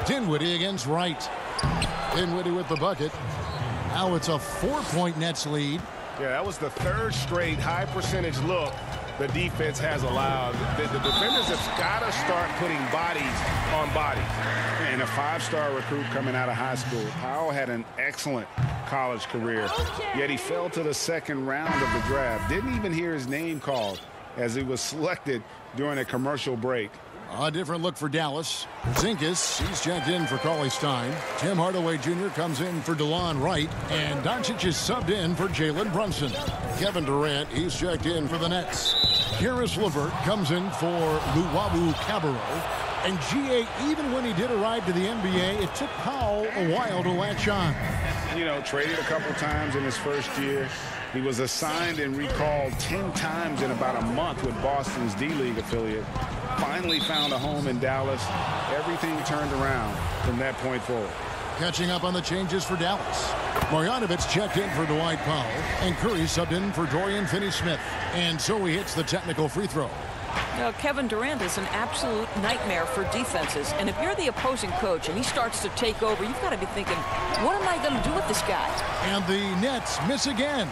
Dinwiddie against Wright. Dinwiddie with the bucket. Now it's a 4-point Nets lead. Yeah, that was the third straight high percentage look the defense has allowed. The defenders have got to start putting bodies on bodies. And a 5-star recruit coming out of high school. Powell had an excellent college career, yet he fell to the second round of the draft. Didn't even hear his name called as he was selected during a commercial break. A different look for Dallas. Zinkis, he's checked in for Cauley Stein. Tim Hardaway Jr. comes in for DeLon Wright. And Doncic is subbed in for Jalen Brunson. Kevin Durant, he's checked in for the Nets. Karis LeVert comes in for Luwawu Cabarro. And G.A., even when he did arrive to the NBA, it took Powell a while to latch on. You know, traded a couple times in his first year. He was assigned and recalled 10 times in about a month with Boston's D-League affiliate. Finally found a home in Dallas. Everything turned around from that point forward. Catching up on the changes for Dallas. Marjanovic checked in for Dwight Powell. And Curry subbed in for Dorian Finney-Smith. And so he hits the technical free throw. Now, Kevin Durant is an absolute nightmare for defenses. And if you're the opposing coach and he starts to take over, you've got to be thinking, what am I going to do with this guy? And the Nets miss again.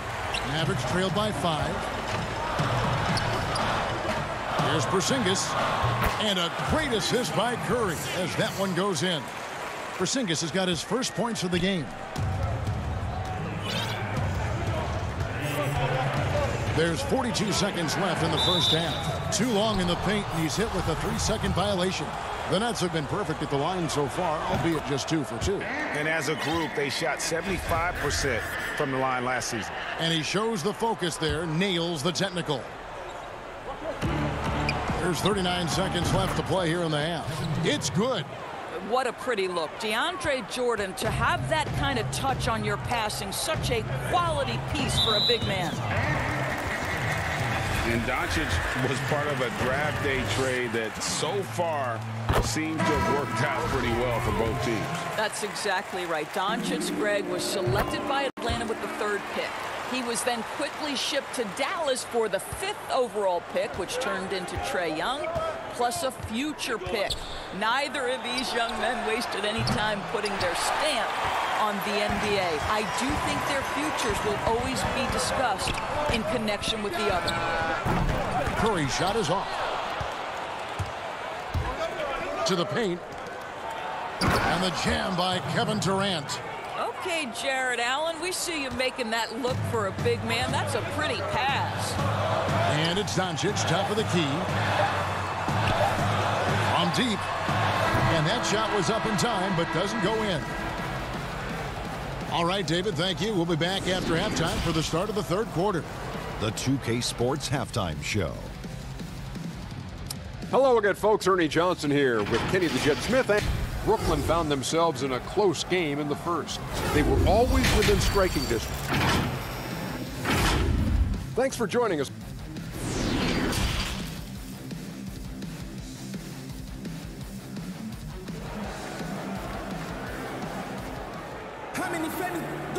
Mavericks trailed by 5. Here's Porzingis. And a great assist by Curry as that one goes in. Porzingis has got his first points of the game. There's 42 seconds left in the first half. Too long in the paint, and he's hit with a 3-second violation. The Nets have been perfect at the line so far, albeit just 2 for 2. And as a group, they shot 75% from the line last season. And he shows the focus there, nails the technical. There's 39 seconds left to play here in the half. It's good. What a pretty look. DeAndre Jordan, to have that kind of touch on your passing, such a quality piece for a big man. And Doncic was part of a draft day trade that so far seems to have worked out pretty well for both teams. That's exactly right. Doncic, Greg, was selected by Atlanta with the 3rd pick. He was then quickly shipped to Dallas for the 5th overall pick, which turned into Trae Young, plus a future pick. Neither of these young men wasted any time putting their stamp on the NBA. I do think their futures will always be discussed in connection with the other. Curry shot is off. To the paint. And the jam by Kevin Durant. Okay, Jared Allen, we see you making that look for a big man. That's a pretty pass. And it's Doncic, top of the key. From deep. And that shot was up in time, but doesn't go in. All right, David, thank you. We'll be back after halftime for the start of the 3rd quarter. The 2K Sports Halftime Show. Hello again, folks. Ernie Johnson here with Kenny the Jet Smith. Brooklyn found themselves in a close game in the first. They were always within striking distance. Thanks for joining us.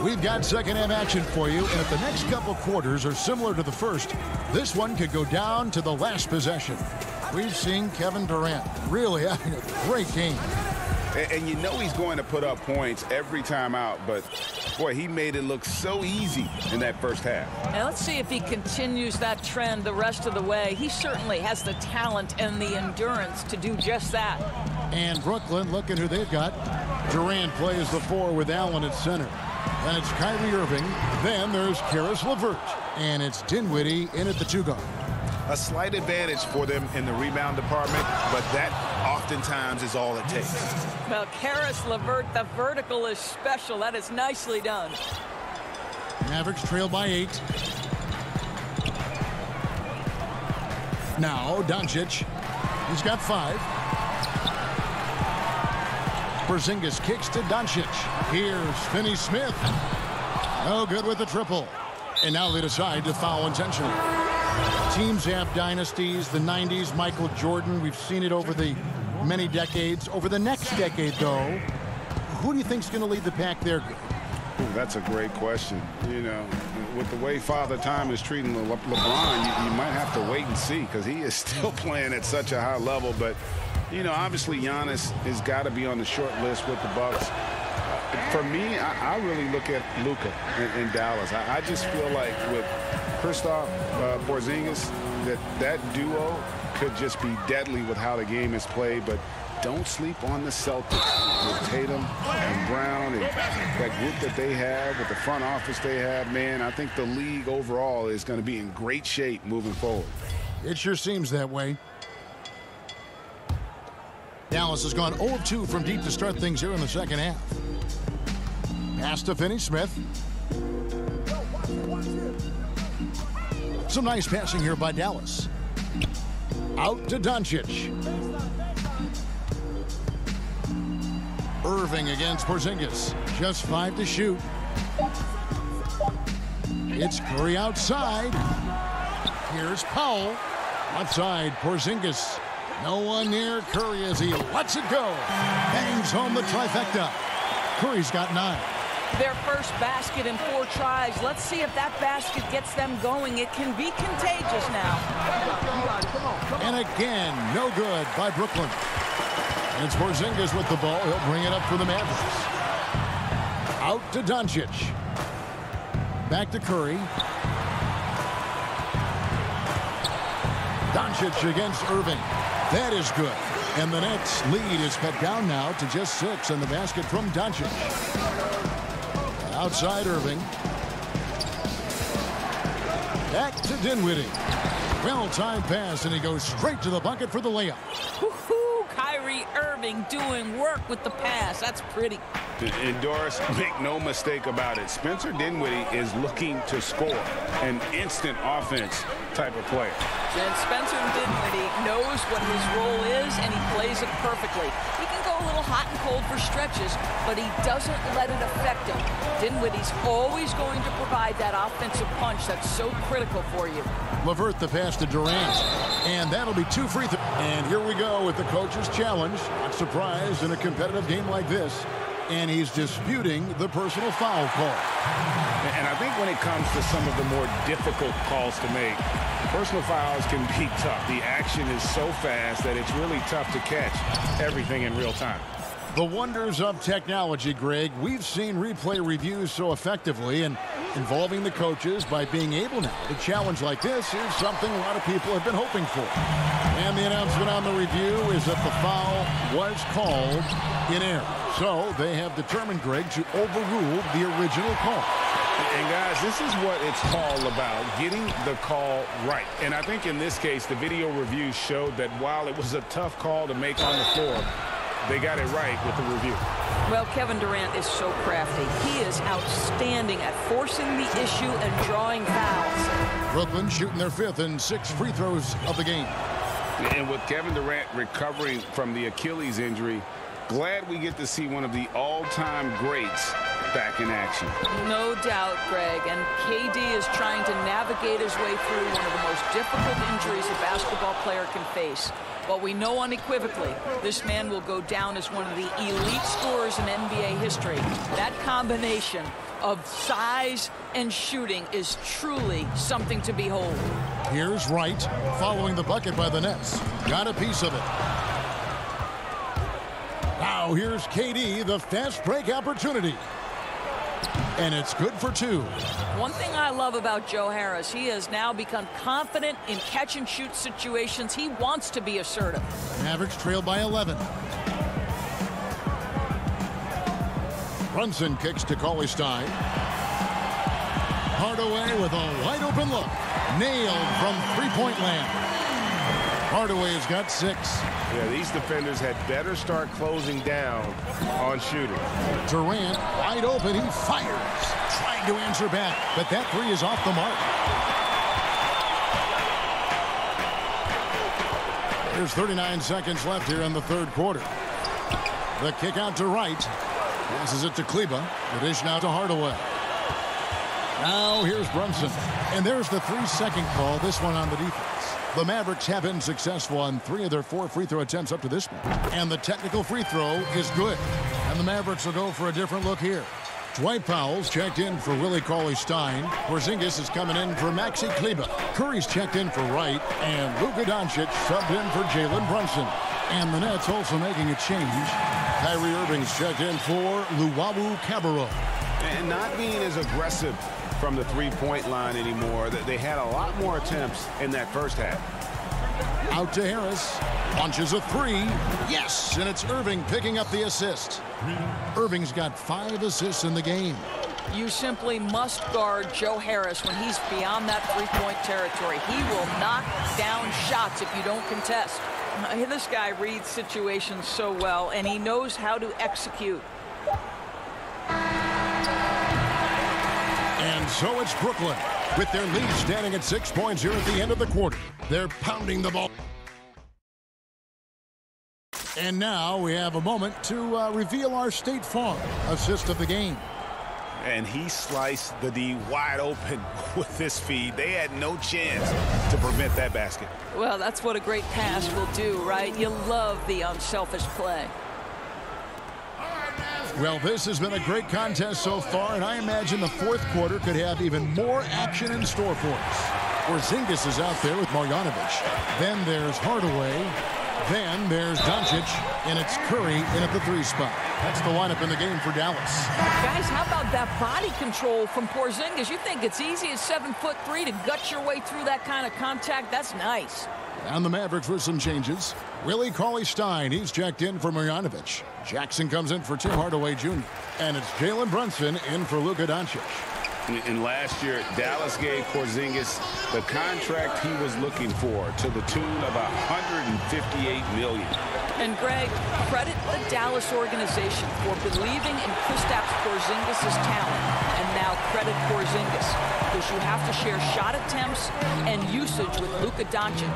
We've got second half action for you, and if the next couple quarters are similar to the first, this one could go down to the last possession. We've seen Kevin Durant really having a great game. And you know he's going to put up points every time out, but boy, he made it look so easy in that first half. Now let's see if he continues that trend the rest of the way. He certainly has the talent and the endurance to do just that. And Brooklyn, look at who they've got. Durant plays the 4 with Allen at center. And it's Kyrie Irving. Then there's Karis LeVert. And it's Dinwiddie in at the 2 guard. A slight advantage for them in the rebound department, but that oftentimes is all it takes. Well, Karis LeVert, the vertical is special. That is nicely done. Mavericks trail by 8. Now Doncic. He's got 5. Porzingis kicks to Doncic. Here's Finney-Smith. No good with the triple. And now they decide to foul intentionally. Teams have dynasties. The 90s, Michael Jordan. We've seen it over the many decades. Over the next decade, though, who do you think is going to lead the pack there? Ooh, that's a great question. You know, with the way Father Time is treating LeBron, you might have to wait and see, because he is still playing at such a high level. But, you know, obviously Giannis has got to be on the short list with the Bucks. For me, I really look at Luka in Dallas. I just feel like with Kristaps Porzingis, that duo could just be deadly with how the game is played. But don't sleep on the Celtics with Tatum and Brown and that group that they have, with the front office they have. Man, I think the league overall is going to be in great shape moving forward. It sure seems that way. Dallas has gone 0 of 2 from deep to start things here in the second half. Pass to Finney-Smith. Some nice passing here by Dallas. Out to Doncic. Irving against Porzingis. Just 5 to shoot. It's Curry outside. Here's Powell. Left side, Porzingis. No one near Curry as he lets it go. Bangs home the trifecta. Curry's got 9. Their first basket in 4 tries. Let's see if that basket gets them going. It can be contagious now. And again, no good by Brooklyn. And it's Porzingis with the ball. He'll bring it up for the Mavericks. Out to Doncic. Back to Curry. Doncic against Irving. That is good. And the Nets lead is cut down now to just 6 on the basket from Doncic. Outside Irving. Back to Dinwiddie. Well-timed pass, and he goes straight to the bucket for the layup. Woohoo! Kyrie Irving doing work with the pass. That's pretty. And Doris, make no mistake about it, Spencer Dinwiddie is looking to score, an instant offense type of player. And Spencer Dinwiddie knows what his role is, and he plays it perfectly. He can go a little hot and cold for stretches, but he doesn't let it affect him. Dinwiddie's always going to provide that offensive punch that's so critical for you. LeVert the pass to Durant, and that'll be 2 free throws. And here we go with the coach's challenge. Not surprised in a competitive game like this. And he's disputing the personal foul call. And I think when it comes to some of the more difficult calls to make, personal fouls can be tough. The action is so fast that it's really tough to catch everything in real time. The wonders of technology, Greg. We've seen replay reviews so effectively, and involving the coaches by being able now to challenge like this is something a lot of people have been hoping for. And the announcement on the review is that the foul was called in error. So they have determined, Greg, to overrule the original call. And guys, this is what it's all about, getting the call right. And I think in this case, the video review showed that while it was a tough call to make on the floor, they got it right with the review. Well, Kevin Durant is so crafty. He is outstanding at forcing the issue and drawing fouls. Brooklyn shooting their 5th and 6 free throws of the game. And with Kevin Durant recovering from the Achilles injury, glad we get to see one of the all-time greats back in action. No doubt, Greg. And KD is trying to navigate his way through one of the most difficult injuries a basketball player can face. But we know unequivocally this man will go down as one of the elite scorers in NBA history. That combination of size and shooting is truly something to behold. Here's Wright following the bucket by the Nets. Got a piece of it. Now here's KD, the fast break opportunity. And it's good for 2. One thing I love about Joe Harris, he has now become confident in catch-and-shoot situations. He wants to be assertive. Mavericks trailed by 11. Brunson kicks to Cauley-Stein. Hardaway with a wide-open look. Nailed from three-point land. Hardaway's got 6. Yeah, these defenders had better start closing down on shooting. Durant wide open. He fires. Trying to answer back, but that 3 is off the mark. There's 39 seconds left here in the 3rd quarter. The kick out to Wright. Passes it to Kleba. The dish now to Hardaway. Now here's Brunson. And there's the 3-second call. This one on the defense. The Mavericks have been successful on 3 of their 4 free throw attempts up to this point. And the technical free throw is good. And the Mavericks will go for a different look here. Dwight Powell's checked in for Willie Cauley-Stein. Porzingis is coming in for Maxi Kleber. Curry's checked in for Wright. And Luka Doncic subbed in for Jalen Brunson. And the Nets also making a change. Kyrie Irving's checked in for Luwawu Cabarrot. And not being as aggressive from the three-point line anymore. They had a lot more attempts in that first half. Out to Harris. Launches a three. Yes, and it's Irving picking up the assist. Irving's got 5 assists in the game. You simply must guard Joe Harris when he's beyond that three-point territory. He will knock down shots if you don't contest. This guy reads situations so well, and he knows how to execute. And so it's Brooklyn with their lead standing at 6 points here at the end of the quarter. They're pounding the ball. And now we have a moment to reveal our State Farm assist of the game. And he sliced the D wide open with this feed. They had no chance to prevent that basket. Well, that's what a great pass will do, right? You love the unselfish play. Well, this has been a great contest so far, and I imagine the fourth quarter could have even more action in store for us. Porzingis is out there with Marjanovic. Then there's Hardaway. Then there's Doncic, and it's Curry in at the 3 spot. That's the lineup in the game for Dallas. Guys, how about that body control from Porzingis? You think it's easy as 7'3" to gut your way through that kind of contact? That's nice. And the Mavericks for some changes. Willie Cauley-Stein, he's checked in for Marjanovic. Jackson comes in for Tim Hardaway Jr. And it's Jalen Brunson in for Luka Doncic. And last year, Dallas gave Porzingis the contract he was looking for to the tune of $158 million. And Greg, credit the Dallas organization for believing in Kristaps Porzingis' talent. And now credit Porzingis, because you have to share shot attempts and usage with Luka Doncic.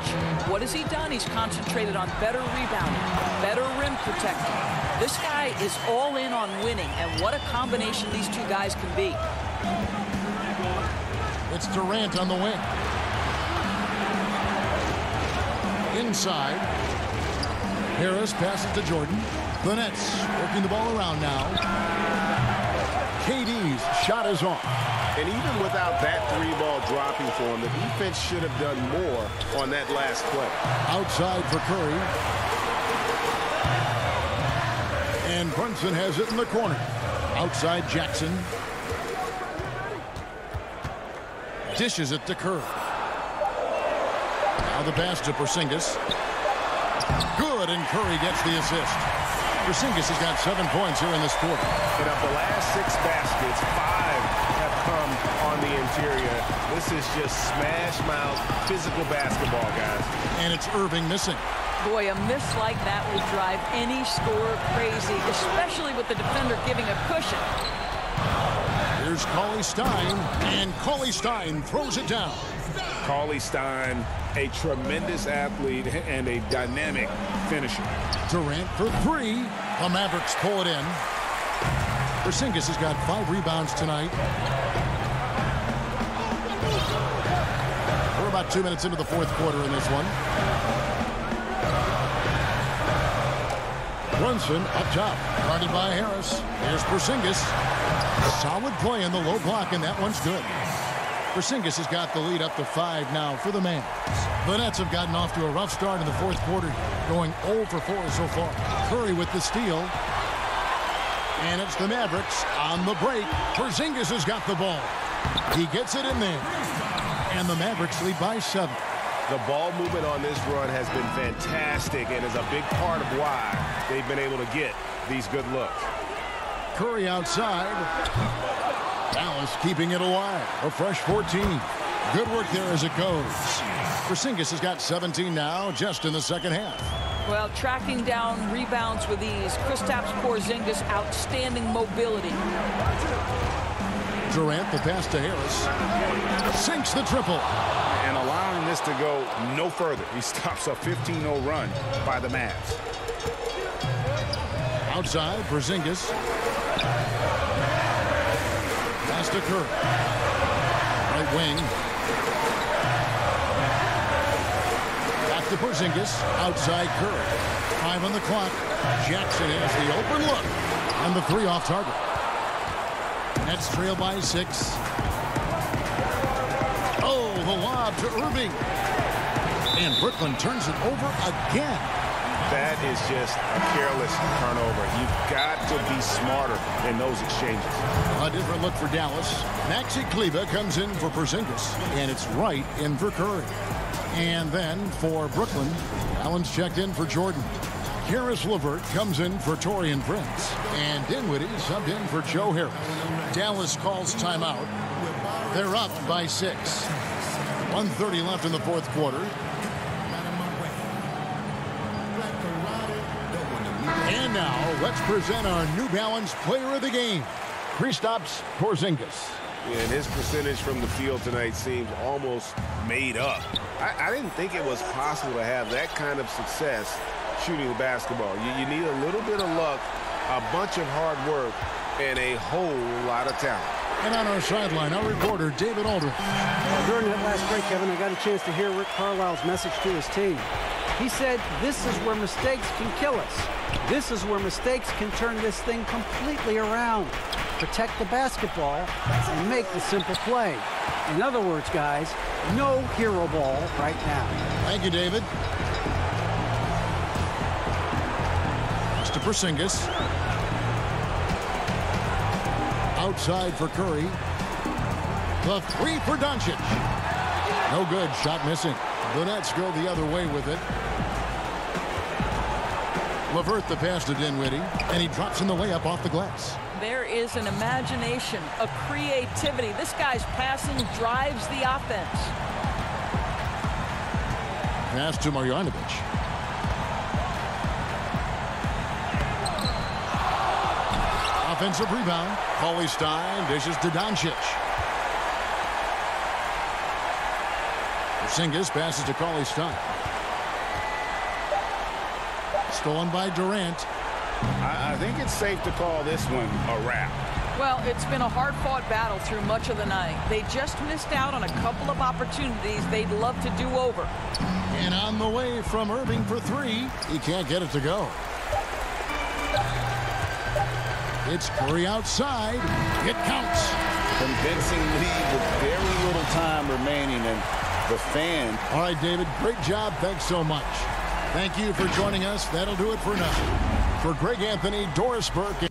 What has he done? He's concentrated on better rebounding, better rim protecting. This guy is all in on winning, and what a combination these two guys can be. It's Durant on the wing. Inside. Harris passes to Jordan. The Nets working the ball around now. KD's shot is off. And even without that 3-ball dropping for him, the defense should have done more on that last play. Outside for Curry. And Brunson has it in the corner. Outside Jackson. Dishes it to Curry. Now the pass to Porzingis. Good, and Curry gets the assist. Porzingis has got 7 points here in this quarter. And of the last 6 baskets, 5 have come on the interior. This is just smash mouth physical basketball, guys. And it's Irving missing. Boy, a miss like that will drive any scorer crazy, especially with the defender giving a cushion. Here's Cauley-Stein, and Cauley-Stein throws it down. Cauley-Stein, a tremendous athlete and a dynamic finisher. Durant for 3. The Mavericks pull it in. Porzingis has got 5 rebounds tonight. We're about 2 minutes into the fourth quarter in this one. Brunson up top, guarded by Harris. Here's Porzingis. Solid play in the low block, and that one's good. Porzingis has got the lead up to 5 now for the Mavs. The Nets have gotten off to a rough start in the fourth quarter, going 0 for 4 so far. Curry with the steal. And it's the Mavericks on the break. Porzingis has got the ball. He gets it in there. And the Mavericks lead by 7. The ball movement on this run has been fantastic and is a big part of why they've been able to get these good looks. Curry outside. Dallas keeping it alive. A fresh 14. Good work there as it goes. Porzingis has got 17 now, just in the second half. Well, tracking down rebounds with ease. Kristaps Porzingis, outstanding mobility. Durant, the pass to Harris. Sinks the triple. And allowing this to go no further. He stops a 15-0 run by the Mavs. Outside, Porzingis. Pass to Curry. Right wing. Back to Porzingis. Outside Curry. 5 on the clock. Jackson has the open look. And the 3 off target. Nets trail by 6. Oh, the lob to Irving. And Brooklyn turns it over again. That is just a careless turnover. You've got to be smarter in those exchanges. A different look for Dallas. Maxi Kleber comes in for Porzingis, and it's right in for Curry. And then for Brooklyn, Allen's checked in for Jordan. Karis LeVert comes in for Taurean Prince. And Dinwiddie subbed in for Joe Harris. Dallas calls timeout. They're up by 6. 1:30 left in the fourth quarter. And now, let's present our New Balance Player of the Game, Kristaps Porzingis. And his percentage from the field tonight seems almost made up. I didn't think it was possible to have that kind of success shooting the basketball. You need a little bit of luck, a bunch of hard work, and a whole lot of talent. And on our sideline, our reporter, David Aldridge. During that last break, Kevin, I got a chance to hear Rick Carlisle's message to his team. He said, this is where mistakes can kill us. This is where mistakes can turn this thing completely around. Protect the basketball and make the simple play. In other words, guys, no hero ball right now. Thank you, David. Mr. Porzingis. Outside for Curry. The 3 for Doncic. No good. Shot missing. The Nets go the other way with it. LeVert the pass to Dinwiddie, and he drops in the layup off the glass. There is an imagination, a creativity. This guy's passing drives the offense. Pass to Marjanovic. Offensive rebound. Cauley Stein dishes to Doncic. Porzingis passes to Cauley Stein. Stolen by Durant. I think it's safe to call this one a wrap. Well, it's been a hard-fought battle through much of the night. They just missed out on a couple of opportunities they'd love to do over. And on the way from Irving for 3. He can't get it to go. It's Curry outside. It counts. Convincing lead with very little time remaining, and the fan. All right, David, great job. Thanks so much. Thank you for joining us. That'll do it for now. For Greg Anthony, Doris Burke.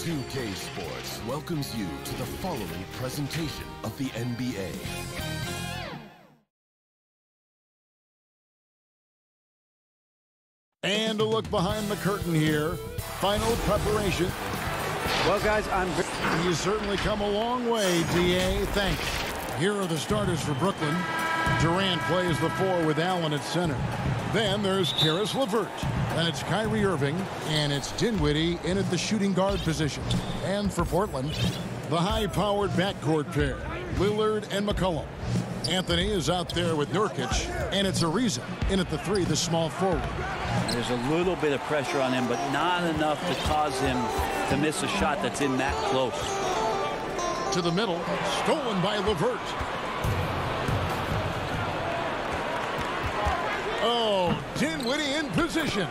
2K Sports welcomes you to the following presentation of the NBA. And a look behind the curtain here. Final preparation. Well, guys, You certainly come a long way, D.A. Thanks. Here are the starters for Brooklyn. Durant plays the 4 with Allen at center. Then there's Caris LeVert. And it's Kyrie Irving. And it's Dinwiddie in at the shooting guard position. And for Portland, the high-powered backcourt pair, Lillard and McCollum. Anthony is out there with Nurkic. And it's Ariza in at the 3, the small forward. There's a little bit of pressure on him, but not enough to cause him to miss a shot that's in that close. To the middle, stolen by LeVert. Oh, Dinwiddie in position.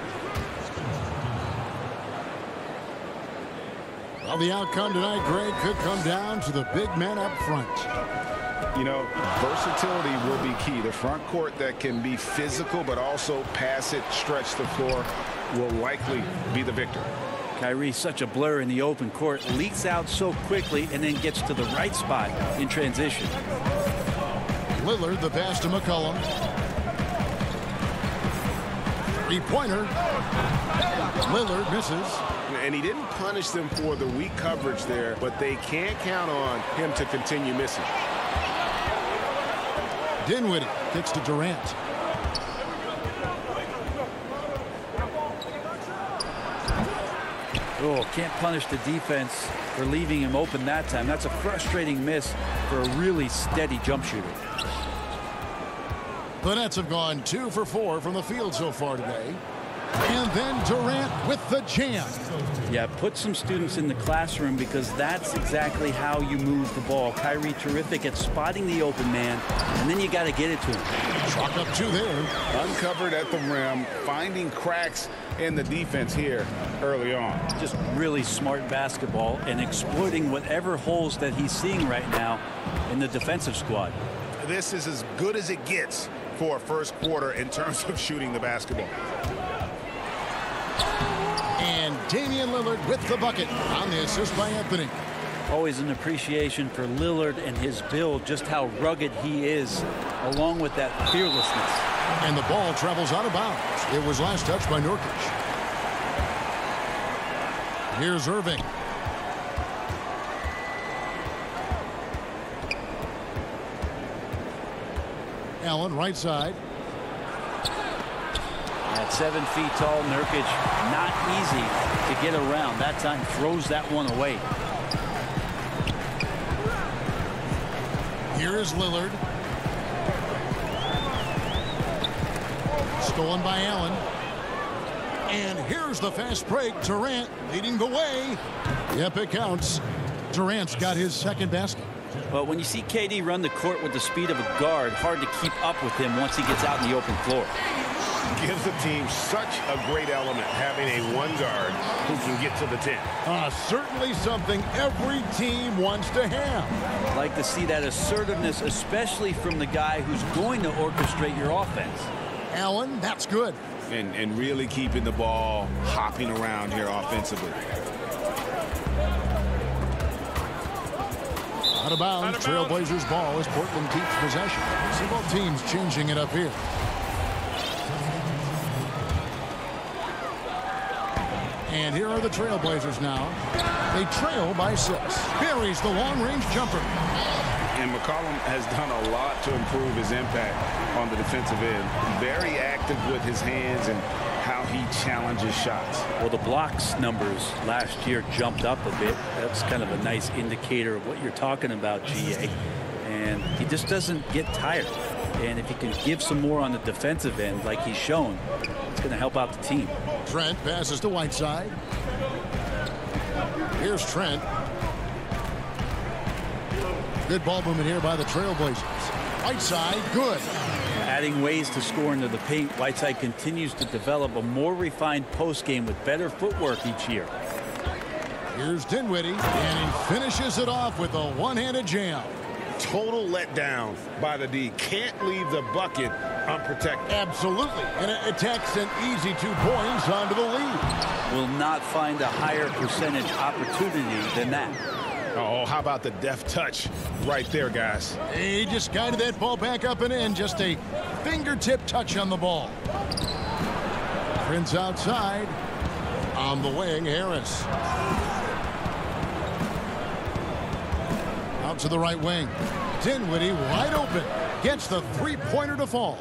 Well, the outcome tonight, Greg, could come down to the big man up front. You know, versatility will be key. The front court that can be physical but also pass it, stretch the floor, will likely be the victor. Kyrie's such a blur in the open court, leaks out so quickly and then gets to the right spot in transition. Lillard, the pass to McCollum. Three-pointer. Lillard misses. And he didn't punish them for the weak coverage there, but they can't count on him to continue missing. Dinwiddie kicks to Durant. Oh, can't punish the defense for leaving him open that time. That's a frustrating miss for a really steady jump shooter. The Nets have gone 2 for 4 from the field so far today. And then Durant with the jam. Yeah, put some students in the classroom because that's exactly how you move the ball. Kyrie terrific at spotting the open man, and then you got to get it to him. Chalk up 2 there. Uncovered at the rim, finding cracks in the defense here early on. Just really smart basketball and exploiting whatever holes that he's seeing right now in the defensive squad. This is as good as it gets for a first quarter in terms of shooting the basketball. And Damian Lillard with the bucket on the assist by Anthony. Always an appreciation for Lillard and his build, just how rugged he is, along with that fearlessness. And the ball travels out of bounds. It was last touched by Nurkic. Here's Irving. Allen, right side. At 7 feet tall, Nurkic, not easy to get around. That time throws that one away. Here is Lillard. Stolen by Allen. And here's the fast break. Durant leading the way. Yep, it counts. Durant's got his second basket. But when you see KD run the court with the speed of a guard, hard to keep up with him once he gets out in the open floor. Gives the team such a great element, having a one guard who can get to the 10. Certainly something every team wants to have. Like to see that assertiveness, especially from the guy who's going to orchestrate your offense. Allen, that's good. And really keeping the ball hopping around here offensively. Out of bounds, Trailblazers ball as Portland keeps possession. See both teams changing it up here. And here are the Trailblazers now. They trail by 6. Buries the long-range jumper. And McCollum has done a lot to improve his impact on the defensive end. Very active with his hands and how he challenges shots. Well, the blocks numbers last year jumped up a bit. That's kind of a nice indicator of what you're talking about, GA. And he just doesn't get tired. And if he can give some more on the defensive end like he's shown, it's going to help out the team. Trent passes to Whiteside. Here's Trent. Good ball movement here by the Trailblazers. Whiteside, good. Adding ways to score into the paint, Whiteside continues to develop a more refined post game with better footwork each year. Here's Dinwiddie, and he finishes it off with a one-handed jam. total letdown by the D. Can't leave the bucket unprotected. Absolutely. And it attacks an easy 2 points onto the lead. Will not find a higher percentage opportunity than that. Oh, how about the deft touch right there, guys? He just guided that ball back up and in. Just a fingertip touch on the ball. Prince outside. On the wing, Harris. Out to the right wing. Dinwiddie wide open. Gets the three-pointer to fall.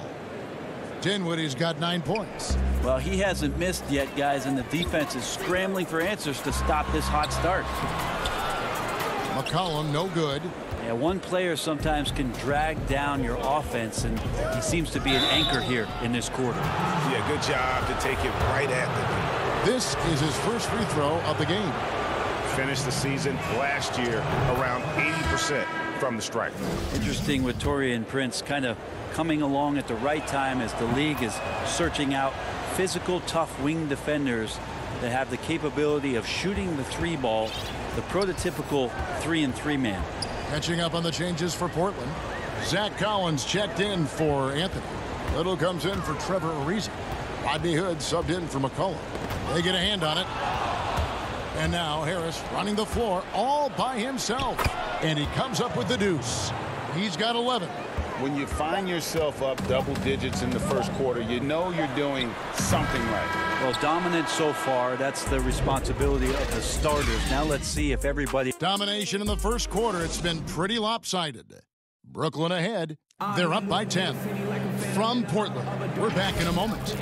Dinwiddie's got 9 points. Well, he hasn't missed yet, guys, and the defense is scrambling for answers to stop this hot start. McCollum, no good. Yeah, one player sometimes can drag down your offense, and he seems to be an anchor here in this quarter. Yeah, good job to take it right at the. This is his first free throw of the game. Finished the season last year around 80% from the stripe. Interesting with Taurean Prince kind of coming along at the right time as the league is searching out physical, tough wing defenders that have the capability of shooting the 3-ball, the prototypical 3-and-3 man. Catching up on the changes for Portland. Zach Collins checked in for Anthony. Little comes in for Trevor Ariza. Rodney Hood subbed in for McCollum. They get a hand on it. And now Harris running the floor all by himself. And he comes up with the deuce. He's got 11. When you find yourself up double digits in the first quarter, you know you're doing something right. Well, dominant so far. That's the responsibility of the starters. Now let's see if everybody... Domination in the first quarter. It's been pretty lopsided. Brooklyn ahead. They're up by 10. From Portland, we're back in a moment.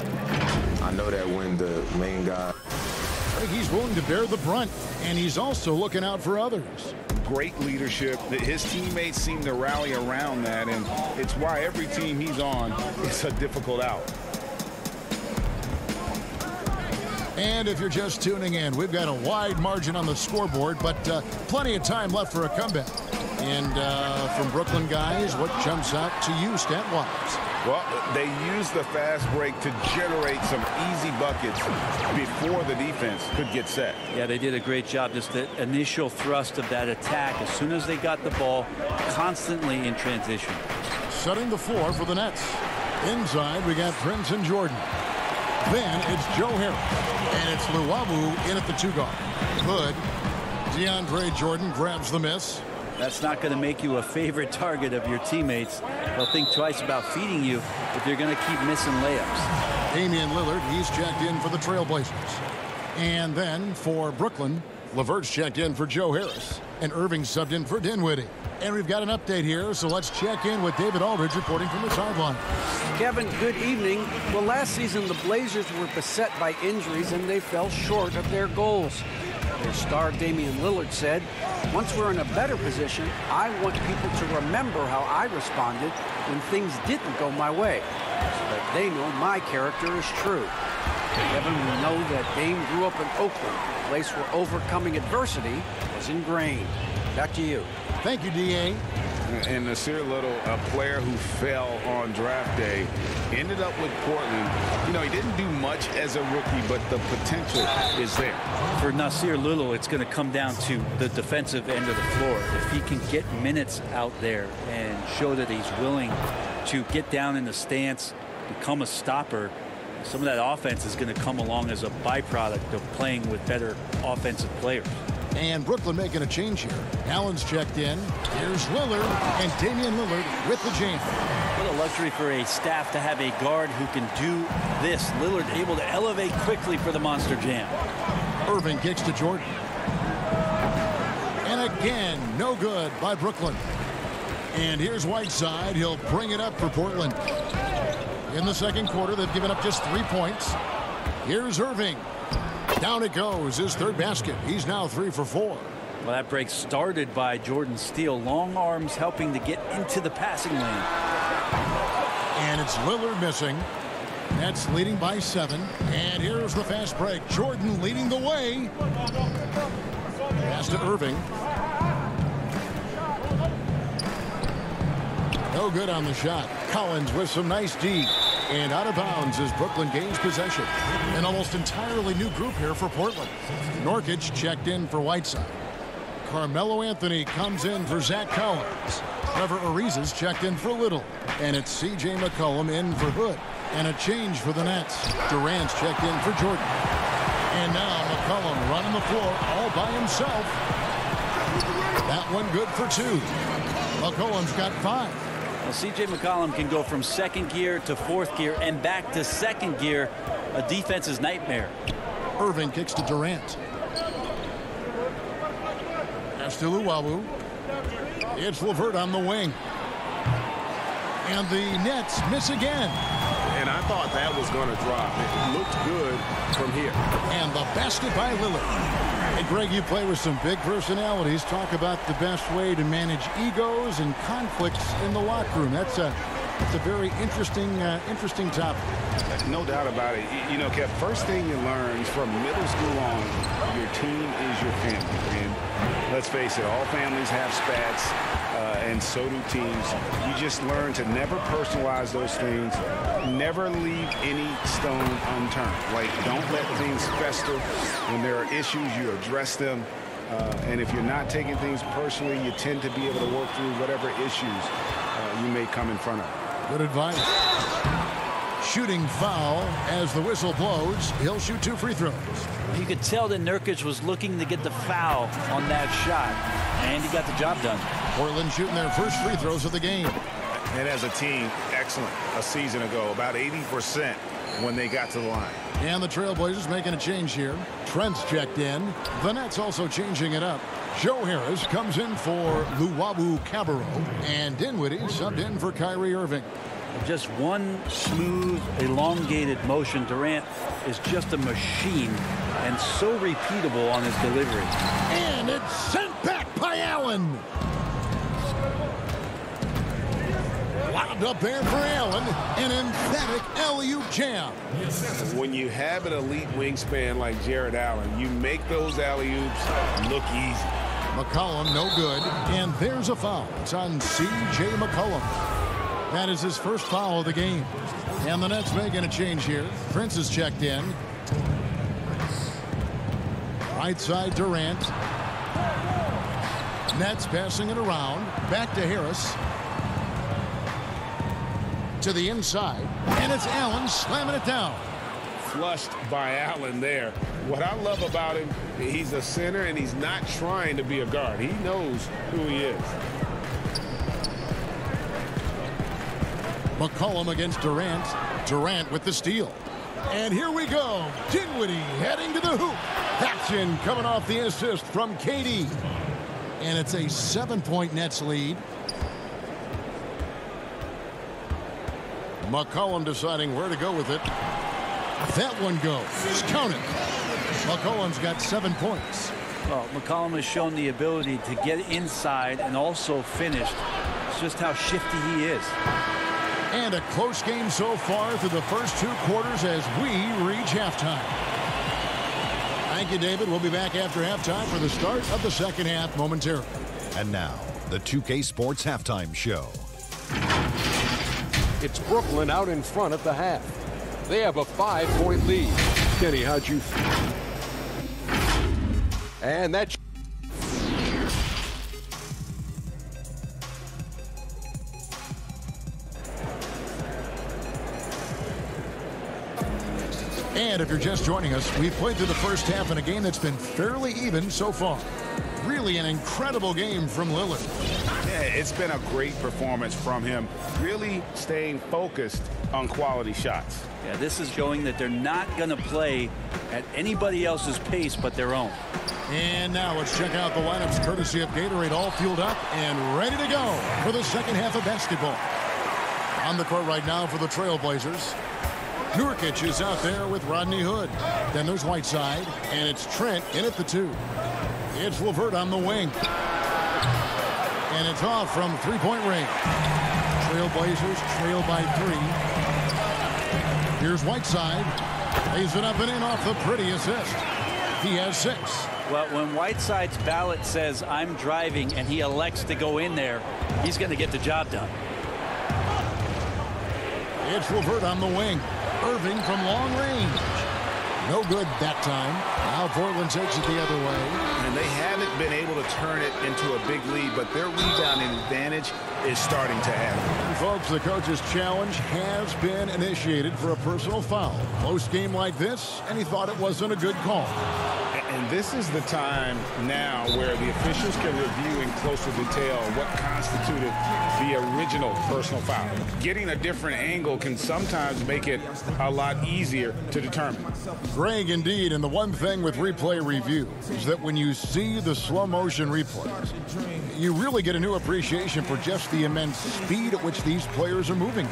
I know that when the main guy... I think he's willing to bear the brunt, and he's also looking out for others. Great leadership. His teammates seem to rally around that, and it's why every team he's on is a difficult out. And if you're just tuning in, we've got a wide margin on the scoreboard, but plenty of time left for a comeback. And from Brooklyn guys, what jumps out to you stat-wise? Well, they used the fast break to generate some easy buckets before the defense could get set. Yeah, they did a great job. Just the initial thrust of that attack, as soon as they got the ball, constantly in transition. Setting the floor for the Nets. Inside, we got Prince and Jordan. Then it's Joe Harris. And it's Luwawu in at the 2-guard. Good. DeAndre Jordan grabs the miss. That's not going to make you a favorite target of your teammates. They'll think twice about feeding you if you're going to keep missing layups. Damian Lillard, he's checked in for the Trailblazers. And then for Brooklyn, LeVert's checked in for Joe Harris. And Irving subbed in for Dinwiddie. And we've got an update here, so let's check in with David Aldridge reporting from the sideline. Kevin, good evening. Well, last season the Blazers were beset by injuries and they fell short of their goals. Their star Damian Lillard said, "Once we're in a better position, I want people to remember how I responded when things didn't go my way, so that they know my character is true." Kevin, we know that Dame grew up in Oakland, a place where overcoming adversity was ingrained. Back to you. Thank you, D.A. And Nasir Little, a player who fell on draft day, ended up with Portland. You know, he didn't do much as a rookie, but the potential is there. For Nasir Little, it's going to come down to the defensive end of the floor. If he can get minutes out there and show that he's willing to get down in the stance, become a stopper, some of that offense is going to come along as a byproduct of playing with better offensive players. And Brooklyn making a change here. Allen's checked in. Here's Lillard, and Damian Lillard with the jam. What a luxury for a staff to have a guard who can do this. Lillard able to elevate quickly for the monster jam. Irving kicks to Jordan. And again, no good by Brooklyn. And here's Whiteside. He'll bring it up for Portland. In the second quarter, they've given up just 3 points. Here's Irving. Down it goes, his third basket. He's now 3 for 4. Well, that break started by Jordan Steele. Long arms helping to get into the passing lane. And it's Lillard missing. Nets leading by 7. And here's the fast break. Jordan leading the way. Pass to Irving. No good on the shot. Collins with some nice D. And out of bounds as Brooklyn gains possession. An almost entirely new group here for Portland. Nurkic checked in for Whiteside. Carmelo Anthony comes in for Zach Collins. Trevor Ariza's checked in for Little. And it's C.J. McCollum in for Hood. And a change for the Nets. Durant's checked in for Jordan. And now McCollum running the floor all by himself. That one good for 2. McCollum's got 5. Well, C.J. McCollum can go from second gear to fourth gear and back to second gear. A defense's nightmare. Irving kicks to Durant. Pass to Luwawu. It's LeVert on the wing. And the Nets miss again. And I thought that was going to drop. It looked good from here. And the basket by Lillard. Hey, Greg, you play with some big personalities. Talk about the best way to manage egos and conflicts in the locker room. That's a very interesting topic. No doubt about it. You know, Kev, first thing you learn from middle school on, your team is your family. And let's face it, all families have spats, and so do teams. You just learn to never personalize those things. Never leave any stone unturned. Like, don't let things fester. When there are issues, you address them. And if you're not taking things personally, you tend to be able to work through whatever issues you may come in front of. Good advice. Shooting foul as the whistle blows. He'll shoot 2 free throws. You could tell that Nurkic was looking to get the foul on that shot, and he got the job done. Portland shooting their first free throws of the game. And as a team, excellent a season ago. About 80% when they got to the line. And the Trailblazers making a change here. Trent's checked in. The Nets also changing it up. Joe Harris comes in for Luwawu Cabarro. And Dinwiddie subbed in for Kyrie Irving. Just one smooth, elongated motion. Durant is just a machine and so repeatable on his delivery. And it's sent back by Allen. Lobbed up there for Allen. An emphatic alley-oop jam. When you have an elite wingspan like Jared Allen, you make those alley-oops look easy. McCollum no good. And there's a foul. It's on C.J. McCollum. That is his first foul of the game. And the Nets making a change here. Prince is checked in. Right side Durant. Nets passing it around. Back to Harris. To the inside. And it's Allen slamming it down. Flushed by Allen there. What I love about him, he's a center and he's not trying to be a guard. He knows who he is. McCollum against Durant. Durant with the steal. And here we go. Dinwiddie heading to the hoop. That's in, coming off the assist from KD. And it's a 7-point Nets lead. McCollum deciding where to go with it. That one goes. Count it. McCollum's got 7 points. Well, McCollum has shown the ability to get inside and also finish. It's just how shifty he is. And a close game so far through the first 2 quarters as we reach halftime. Thank you, David. We'll be back after halftime for the start of the second half momentarily. And now, the 2K Sports Halftime Show. It's Brooklyn out in front at the half. They have a 5-point lead. Kenny, how'd you feel? And that's... And if you're just joining us, we've played through the first half in a game that's been fairly even so far. Really an incredible game from Lillard. Yeah, it's been a great performance from him. Really staying focused on quality shots. Yeah, this is showing that they're not going to play at anybody else's pace but their own. And now let's check out the lineups courtesy of Gatorade, all fueled up and ready to go for the second half of basketball. On the court right now for the Trailblazers. Nurkic is out there with Rodney Hood. Then there's Whiteside, and it's Trent in at the 2. It's LeVert on the wing. And it's off from three-point range. Trailblazers trail by 3. Here's Whiteside. Lays it up and in off the pretty assist. He has 6. Well, when Whiteside's ballot says, I'm driving, and he elects to go in there, he's going to get the job done. It's LeVert on the wing. Irving from long range. No good that time. Now Portland takes it the other way. And they haven't been able to turn it into a big lead, but their rebounding advantage is starting to happen. Folks, the coach's challenge has been initiated for a personal foul. Close game like this, and he thought it wasn't a good call. And this is the time now where the officials can review in closer detail what constituted the original personal foul. Getting a different angle can sometimes make it a lot easier to determine. Greg, indeed, and the one thing with replay review is that when you see the slow motion replays, you really get a new appreciation for just the immense speed at which these players are moving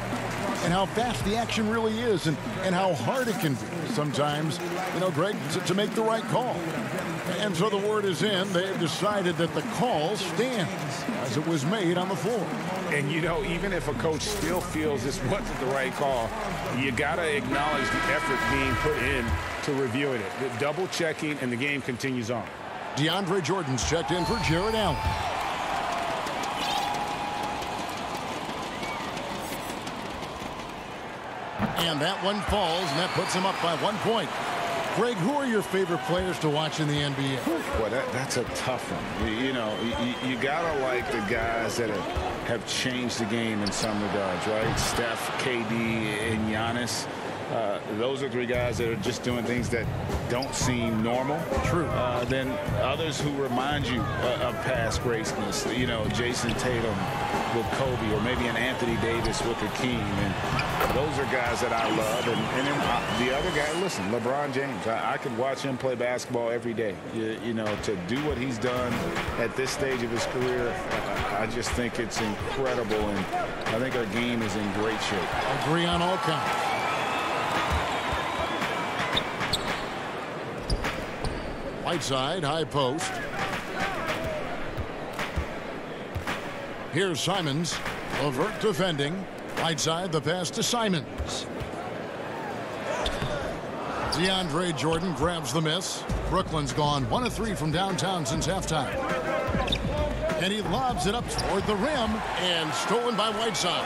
and how fast the action really is and how hard it can be sometimes, you know, Greg, to make the right call. And so the word is in. They've decided that the call stands as it was made on the floor. And, you know, even if a coach still feels this wasn't the right call, you got to acknowledge the effort being put in to reviewing it. The double checking, and the game continues on. DeAndre Jordan's checked in for Jared Allen. And that one falls, and that puts him up by 1 point. Greg, who are your favorite players to watch in the NBA? Well, that's a tough one. You know, you gotta like the guys that have changed the game in some regards, right? Steph, KD, and Giannis. Those are three guys that are just doing things that don't seem normal. True. Then others who remind you of past greatness. You know, Jason Tatum with Kobe, or maybe an Anthony Davis with Hakeem. And those are guys that I love. And then the other guy, listen, LeBron James. I could watch him play basketball every day. You know, to do what he's done at this stage of his career, I just think it's incredible. And I think our game is in great shape. Agree on all counts. Whiteside, high post. Here's Simons. Levert defending. Whiteside, the pass to Simons. DeAndre Jordan grabs the miss. Brooklyn's gone 1 of 3 from downtown since halftime. And he lobs it up toward the rim, and stolen by Whiteside.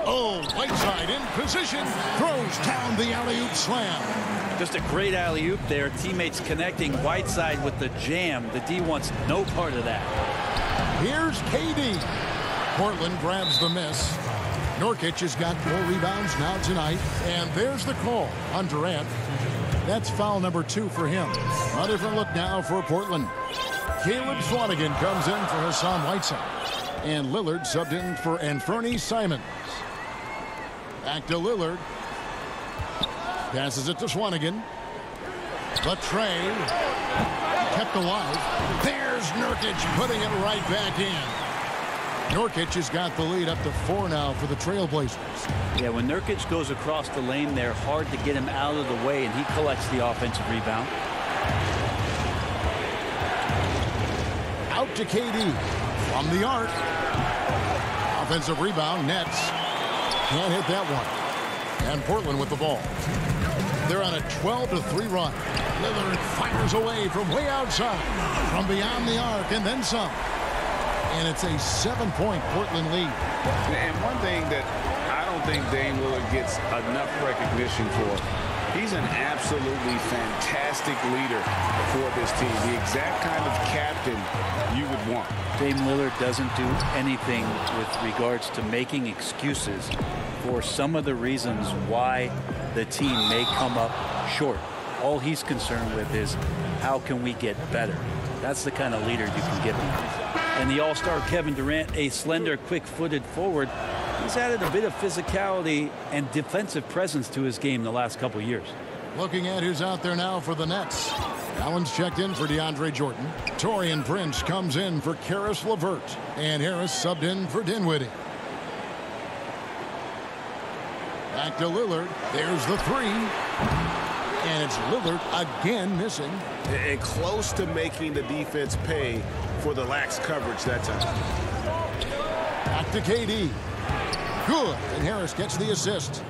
Oh, Whiteside in position, throws down the alley-oop slam. Just a great alley-oop there. Teammates connecting. Whiteside with the jam. The D wants no part of that. Here's KD. Portland grabs the miss. Nurkic has got 4 rebounds now tonight. And there's the call on Durant. That's foul number 2 for him. A different look now for Portland. Caleb Swanigan comes in for Hassan Whiteside. And Lillard subbed in for Anthony Simons. Back to Lillard. Passes it to Swanigan. The tray. Kept alive. There's Nurkic putting it right back in. Nurkic has got the lead up to 4 now for the Trailblazers. Yeah, when Nurkic goes across the lane, they're hard to get him out of the way, and he collects the offensive rebound. Out to KD. From the arc. Offensive rebound, Nets. Can't hit that one. And Portland with the ball. They're on a 12-3 run. Lillard fires away from way outside. From beyond the arc, and then some. And it's a 7-point Portland lead. And one thing that I don't think Dame Lillard gets enough recognition for, he's an absolutely fantastic leader for this team. The exact kind of captain you would want. Dame Lillard doesn't do anything with regards to making excuses for some of the reasons why the team may come up short. All he's concerned with is how can we get better. That's the kind of leader you can give him. And the all-star Kevin Durant, a slender, quick-footed forward, he's added a bit of physicality and defensive presence to his game the last couple years. Looking at who's out there now for the Nets. Allen's checked in for DeAndre Jordan. Taurean Prince comes in for Caris LeVert. And Harris subbed in for Dinwiddie. Back to Lillard. There's the 3. And it's Lillard again missing. And close to making the defense pay for the lax coverage that time. Back to KD. Good. And Harris gets the assist.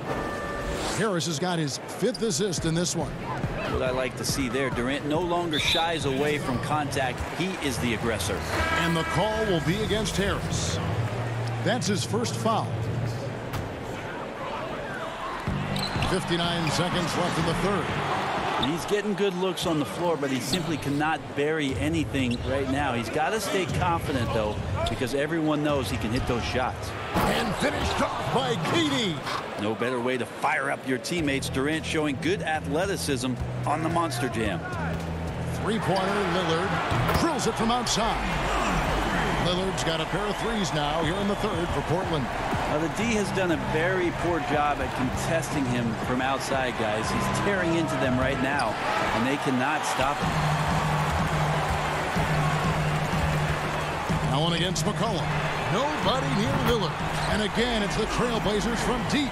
Harris has got his 5th assist in this one. What I like to see there, Durant no longer shies away from contact. He is the aggressor. And the call will be against Harris. That's his first foul. 59 seconds left in the third. He's getting good looks on the floor, but he simply cannot bury anything right now. He's got to stay confident, though, because everyone knows he can hit those shots. And finished off by Katie. No better way to fire up your teammates. Durant showing good athleticism on the Monster Jam. Three-pointer, Lillard drills it from outside. Lillard's got a pair of threes now here in the third for Portland. Now, the D has done a very poor job at contesting him from outside, guys. He's tearing into them right now, and they cannot stop him. Allen against McCollum. Nobody near Lillard. And again, it's the Trailblazers from deep.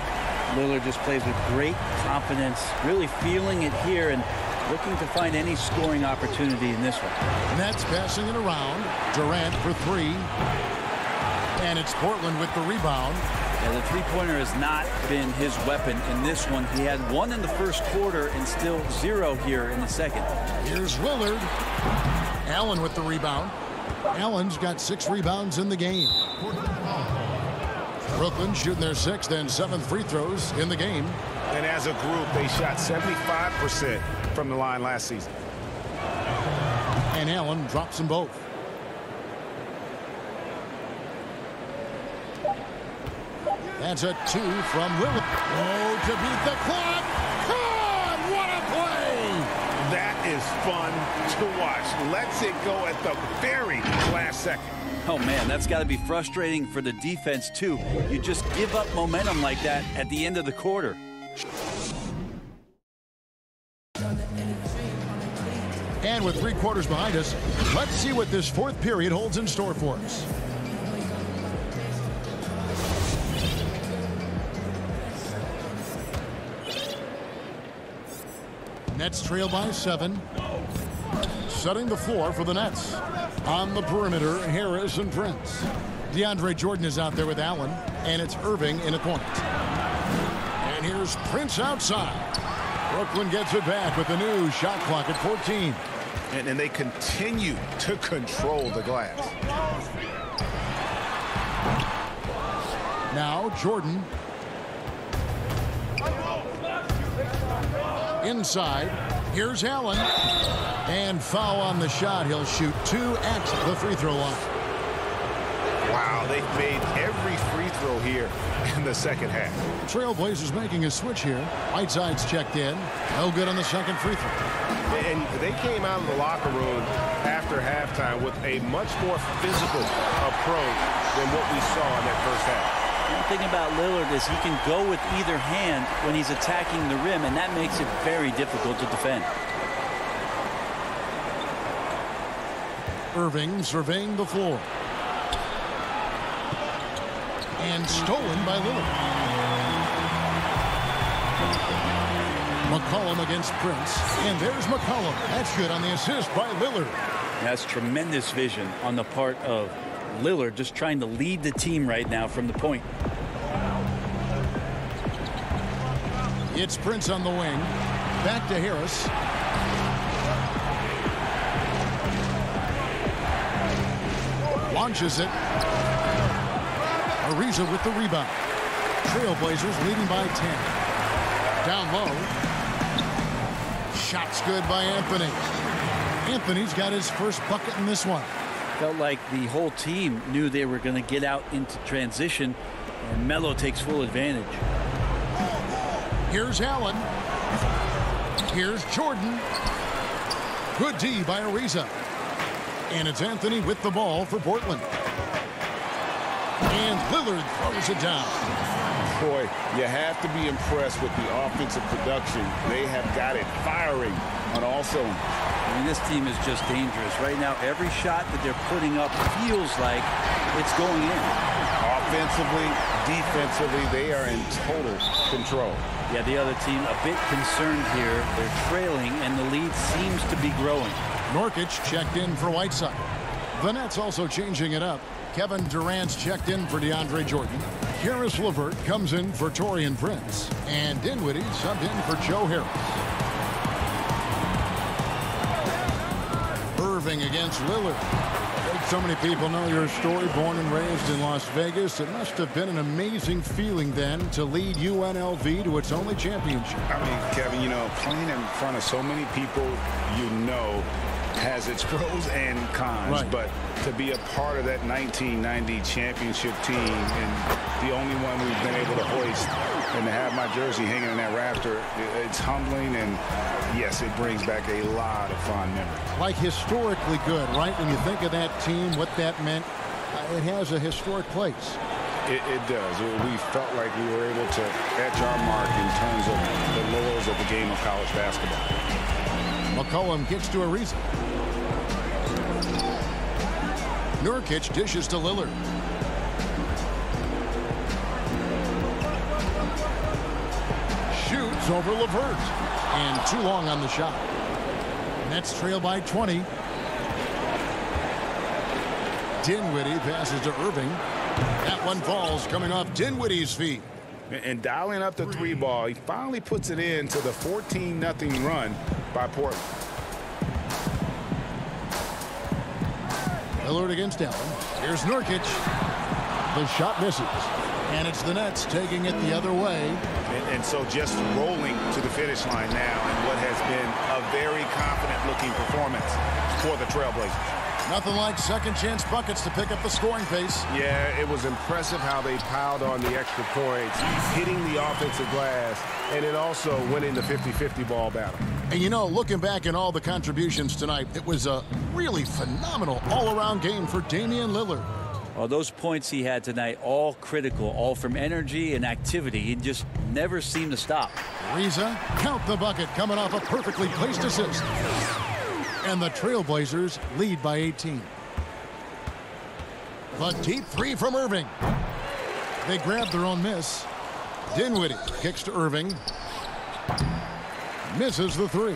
Lillard just plays with great confidence, really feeling it here and looking to find any scoring opportunity in this one. Nets passing it around. Durant for three. And it's Portland with the rebound. Yeah, the three-pointer has not been his weapon in this one. He had one in the first quarter and still zero here in the second. Here's Lillard. Allen with the rebound. Allen's got 6 rebounds in the game. Brooklyn shooting their 6th and 7th free throws in the game. And as a group, they shot 75% from the line last season. And Allen drops them both. That's a 2 from Lillard. Oh, to beat the clock. God, what a play! That is fun to watch. Lets it go at the very last second. Oh, man, that's got to be frustrating for the defense, too. You just give up momentum like that at the end of the quarter. And with 3 quarters behind us, let's see what this 4th period holds in store for us. Nets trail by 7. Setting the floor for the Nets. On the perimeter, Harris and Prince. DeAndre Jordan is out there with Allen, and it's Irving in a corner. And here's Prince outside. Brooklyn gets it back with the new shot clock at 14. And they continue to control the glass. Now Jordan. Inside. Here's Allen. And foul on the shot. He'll shoot 2 at the free throw line. Wow, they've made every free throw here in the second half. Trailblazers making a switch here. Whiteside's checked in. No good on the second free throw. And they came out of the locker room after halftime with a much more physical approach than what we saw in that first half. One thing about Lillard is he can go with either hand when he's attacking the rim, and that makes it very difficult to defend. Irving surveying the floor. And stolen by Lillard. McCollum against Prince. And there's McCollum. That's good on the assist by Lillard. That's tremendous vision on the part of Lillard, just trying to lead the team right now from the point. It's Prince on the wing. Back to Harris. Launches it. Ariza with the rebound. Trailblazers leading by 10. Down low. Shot's good by Anthony. Anthony's got his first bucket in this one. Felt like the whole team knew they were going to get out into transition, and Melo takes full advantage. Here's Allen. Here's Jordan. Good D by Ariza. And it's Anthony with the ball for Portland. And Lillard throws it down. Boy, you have to be impressed with the offensive production. They have got it firing on all cylinders. I mean, this team is just dangerous. Right now, every shot that they're putting up feels like it's going in. Offensively, defensively, they are in total control. Yeah, the other team a bit concerned here. They're trailing, and the lead seems to be growing. Norkic checked in for Whiteside. The Nets also changing it up. Kevin Durant's checked in for DeAndre Jordan. Caris LeVert comes in for Taurean Prince. And Dinwiddie subbed in for Joe Harris. Irving against Lillard. Takes So many people know your story, born and raised in Las Vegas. It must have been an amazing feeling then to lead UNLV to its only championship. I mean, Kevin, you know, playing in front of so many people you know has its pros and cons. Right. But to be a part of that 1990 championship team and the only one we've been able to hoist and to have my jersey hanging in that rafter, it's humbling, and yes, it brings back a lot of fond memories. Like historically good, right? When you think of that team, what that meant, it has a historic place. It does. We felt like we were able to etch our mark in terms of the laurels of the game of college basketball. McCollum gets to Ariza. Nurkic dishes to Lillard. Shoots over LeVert. And too long on the shot. Nets trail by 20. Dinwiddie passes to Irving. That one falls coming off Dinwiddie's feet. And dialing up the three ball, he finally puts it into the 14-0 run by Portland. Lillard against Allen. Here's Nurkic. The shot misses. And it's the Nets taking it the other way. And so just rolling to the finish line now in what has been a very confident-looking performance for the Trailblazers. Nothing like second chance buckets to pick up the scoring pace. Yeah, it was impressive how they piled on the extra points, hitting the offensive glass, and then also winning the 50-50 ball battle. And you know, looking back at all the contributions tonight, it was a really phenomenal all-around game for Damian Lillard. Oh, those points he had tonight, all critical, all from energy and activity. He just never seemed to stop. Ariza, count the bucket, coming off a perfectly placed assist. And the Trailblazers lead by 18. The deep three from Irving. They grab their own miss. Dinwiddie kicks to Irving. Misses the three.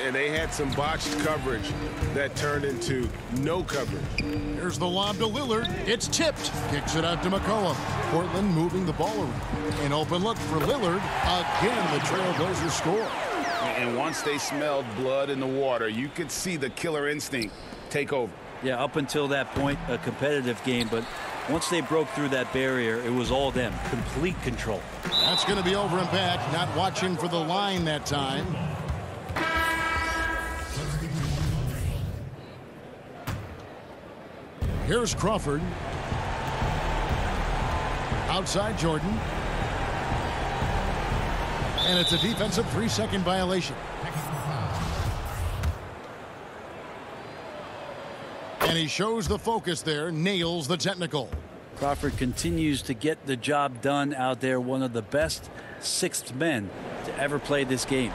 And they had some botched coverage that turned into no coverage. Here's the lob to Lillard. It's tipped. Kicks it out to McCollum. Portland moving the ball around. An open look for Lillard. Again, the Trailblazers score. And once they smelled blood in the water, you could see the killer instinct take over. Yeah, up until that point, a competitive game, but once they broke through that barrier, it was all them. Complete control. That's going to be over and back. Not watching for the line that time. Here's Crawford. Outside Jordan. And it's a defensive 3-second violation. And he shows the focus there, nails the technical. Crawford continues to get the job done out there. One of the best sixth men to ever play this game.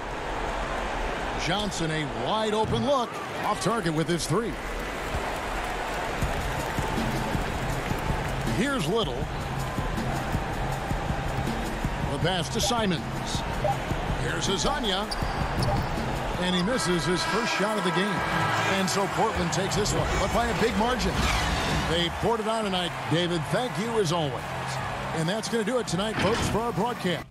Johnson, a wide open look. Off target with his three. Here's Little. The pass to Simons. Here's Azania. And he misses his first shot of the game. And so Portland takes this one, but by a big margin. They poured it on tonight. David, thank you as always. And that's going to do it tonight, folks, for our broadcast.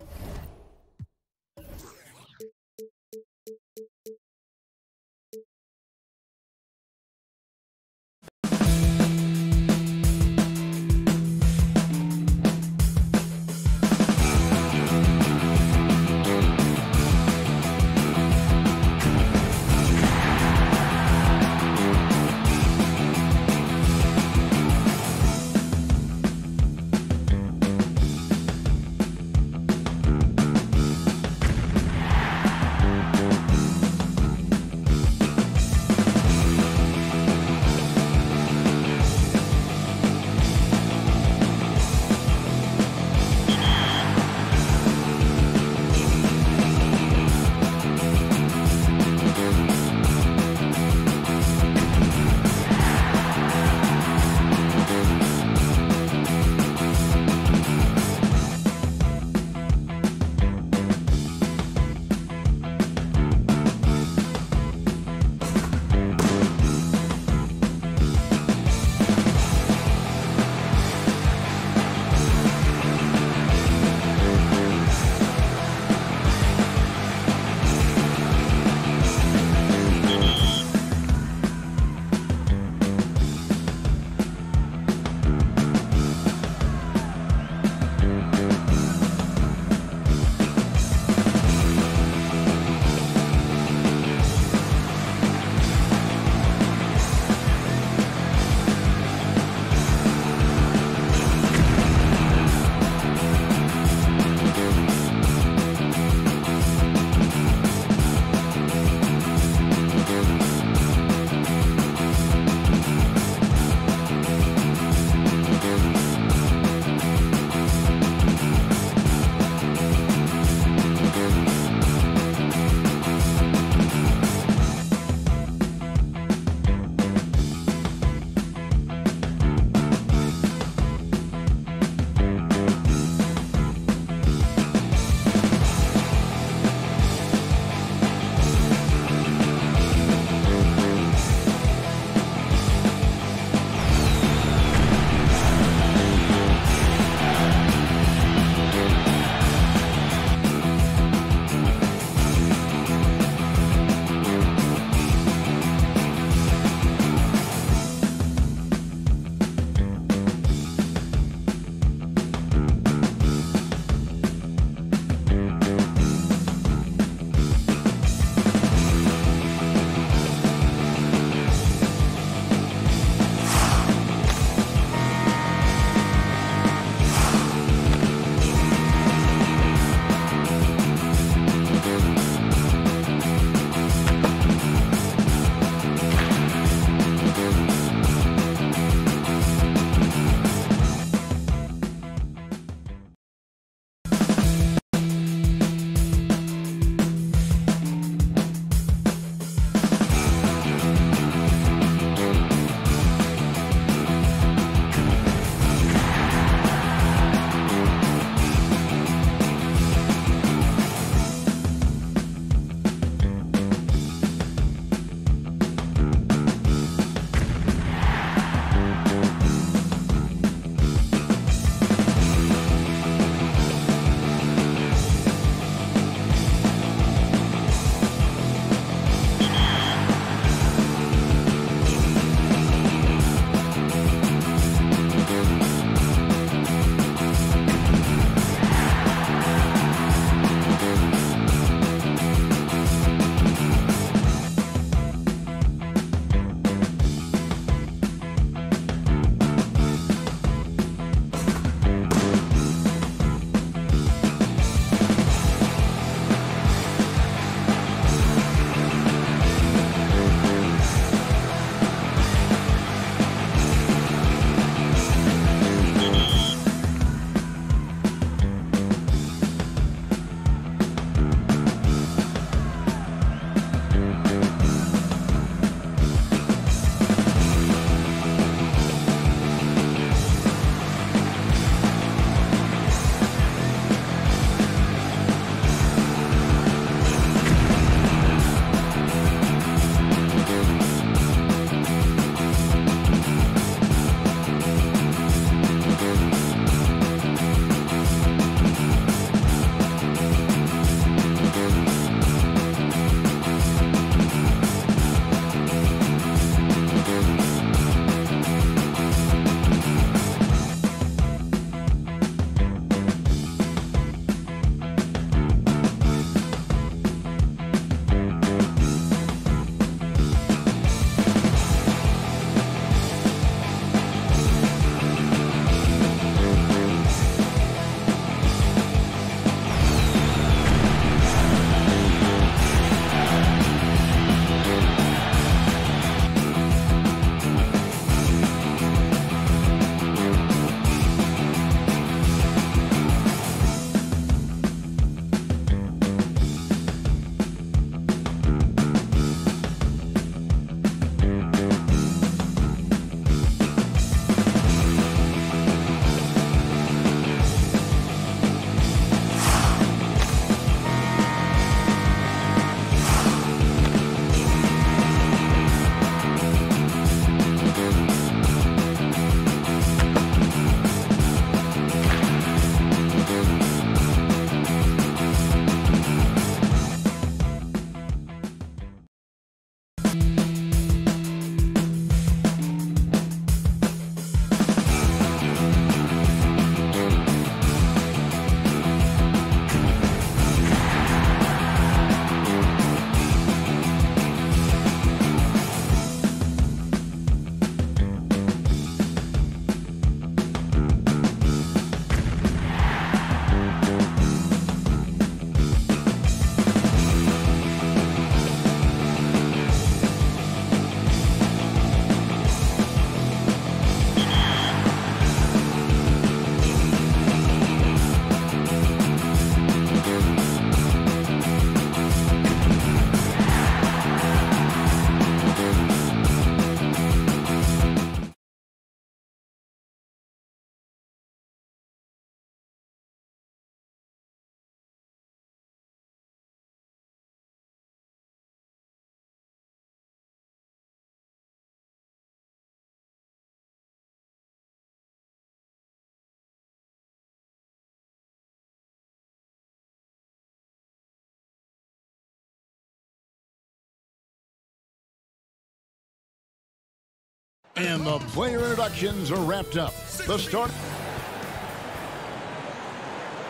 And the player introductions are wrapped up. The start.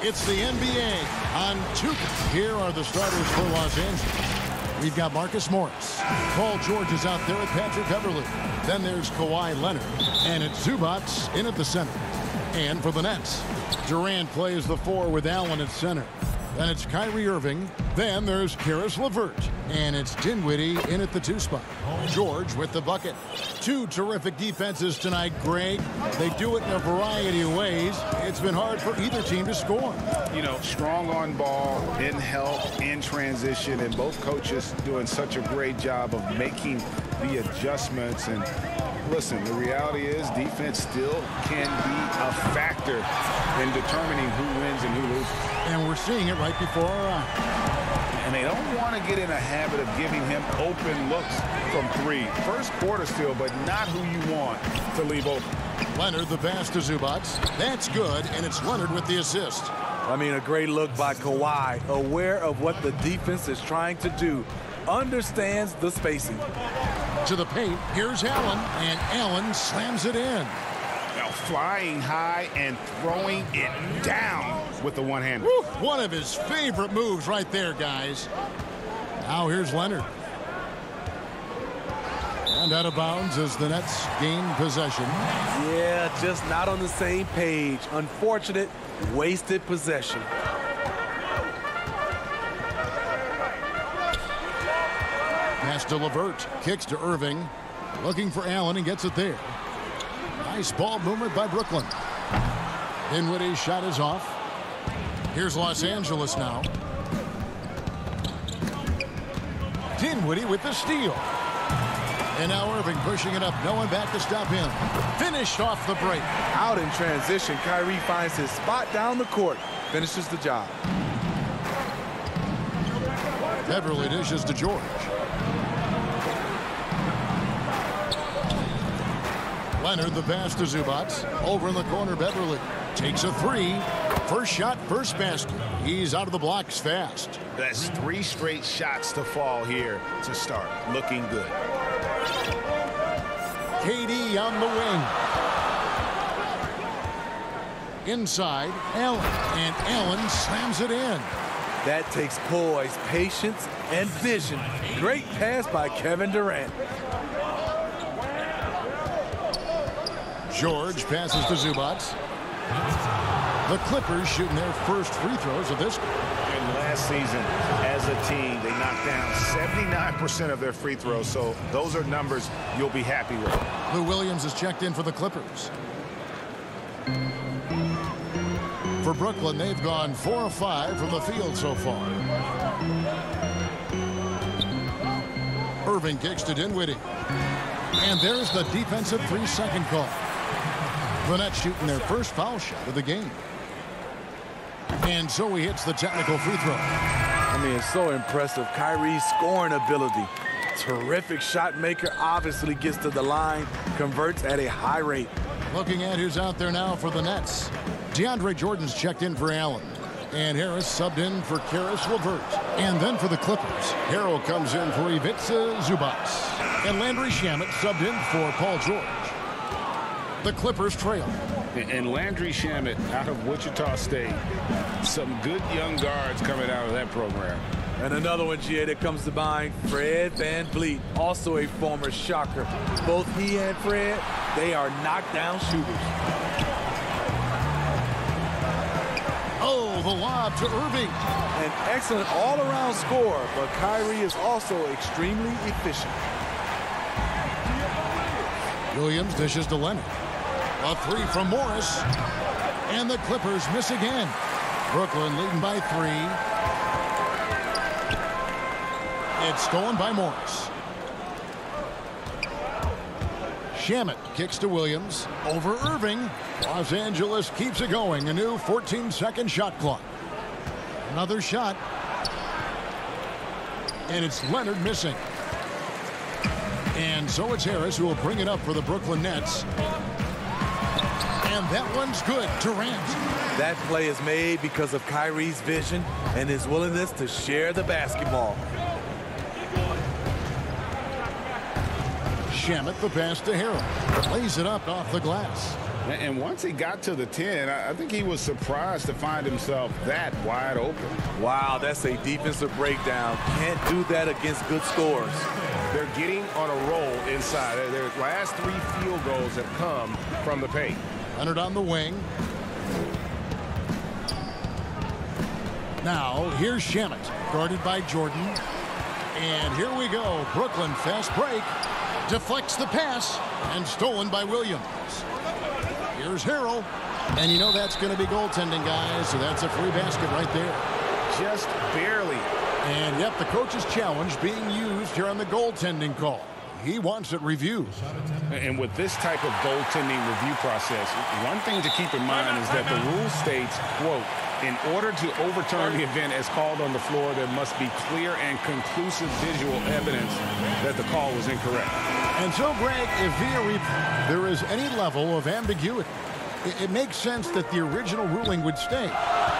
It's the NBA on 2K. Here are the starters for Los Angeles. We've got Marcus Morris. Paul George is out there with Patrick Beverley. Then there's Kawhi Leonard. And it's Zubats in at the center. And for the Nets, Durant plays the 4 with Allen at center. Then it's Kyrie Irving. Then there's Karis LeVert. And it's Dinwiddie in at the 2 spot. George with the bucket. 2 terrific defenses tonight, Greg. They do it in a variety of ways. It's been hard for either team to score. You know, strong on ball, in help, in transition, and both coaches doing such a great job of making the adjustments. And listen, the reality is defense still can be a factor in determining who wins and who loses. And we're seeing it right before our eyes. And they don't want to get in a habit of giving him open looks from 3. First quarter still, but not who you want to leave open. Leonard, the pass to Zubats. That's good, and it's Leonard with the assist. I mean, a great look by Kawhi, aware of what the defense is trying to do, understands the spacing. To the paint, here's Allen, and Allen slams it in. Now flying high and throwing it down with the one-hander. One of his favorite moves right there, guys. Now here's Leonard. And out of bounds as the Nets gain possession. Yeah, just not on the same page. Unfortunate, wasted possession. Pass to LeVert. Kicks to Irving. Looking for Allen and gets it there. Nice ball movement by Brooklyn. Dinwiddie's shot is off. Here's Los Angeles now. Dinwiddie with the steal. And now Irving pushing it up. No one back to stop him. Finished off the break. Out in transition, Kyrie finds his spot down the court. Finishes the job. Beverley dishes to George. Leonard, the pass to Zubats. Over in the corner, Beverley takes a 3. First shot, first basket. He's out of the blocks fast. That's 3 straight shots to fall here to start. Looking good. KD on the wing. Inside, Allen. And Allen slams it in. That takes poise, patience, and vision. Great pass by Kevin Durant. George passes to Zubats. The Clippers shooting their first free throws of this. And last season, as a team, they knocked down 79% of their free throws, so those are numbers you'll be happy with. Lou Williams is checked in for the Clippers. For Brooklyn, they've gone 4 of 5 from the field so far. Irving kicks to Dinwiddie. And there's the defensive 3-second call. The Nets shooting their first foul shot of the game. And so he hits the technical free throw. I mean, it's so impressive. Kyrie's scoring ability. Terrific shot maker. Obviously gets to the line. Converts at a high rate. Looking at who's out there now for the Nets. DeAndre Jordan's checked in for Allen. And Harris subbed in for Karis LeVert. And then for the Clippers, Harrell comes in for Ivica Zubats. And Landry Shamet subbed in for Paul George. The Clippers trail. And Landry Shamet out of Wichita State. Some good young guards coming out of that program. And another one, GA, that comes to mind, Fred VanVleet, also a former Shocker. Both he and Fred, they are knockdown shooters. Oh, the lob to Irving. An excellent all-around score, but Kyrie is also extremely efficient. Williams dishes to Leonard. A 3 from Morris. And the Clippers miss again. Brooklyn leading by 3. It's stolen by Morris. Shamet kicks to Williams. Over Irving. Los Angeles keeps it going. A new 14-second shot clock. Another shot. And it's Leonard missing. And so it's Harris who will bring it up for the Brooklyn Nets. And that one's good. Durant. That play is made because of Kyrie's vision and his willingness to share the basketball. Shamet, the pass to Harrell. Lays it up off the glass. And once he got to the 10, I think he was surprised to find himself that wide open. Wow, that's a defensive breakdown. Can't do that against good scores. They're getting on a roll inside. Their last 3 field goals have come from the paint. Leonard on the wing. Now, here's Shamet, guarded by Jordan. And here we go. Brooklyn, fast break. Deflects the pass, and stolen by Williams. Here's Harrell. And you know that's going to be goaltending, guys, so that's a free basket right there. Just barely. And, yep, the coach's challenge being used here on the goaltending call. He wants it reviewed. And with this type of goaltending review process, one thing to keep in mind is that the rule states, quote, in order to overturn the event as called on the floor, there must be clear and conclusive visual evidence that the call was incorrect. And so, Greg, if there is any level of ambiguity, it makes sense that the original ruling would stay.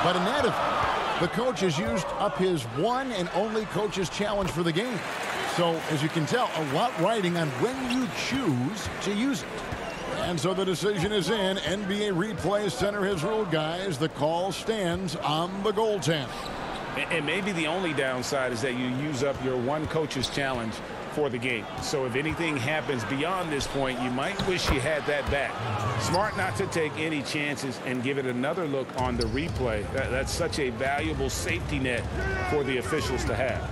But in that event, the coach has used up his one and only coach's challenge for the game. So, as you can tell, a lot riding on when you choose to use it. And so the decision is in. NBA Replay Center has ruled, guys. The call stands on the goaltender. And maybe the only downside is that you use up your one coach's challenge for the game. So if anything happens beyond this point, you might wish you had that back. Smart not to take any chances and give it another look on the replay. That's such a valuable safety net for the officials to have.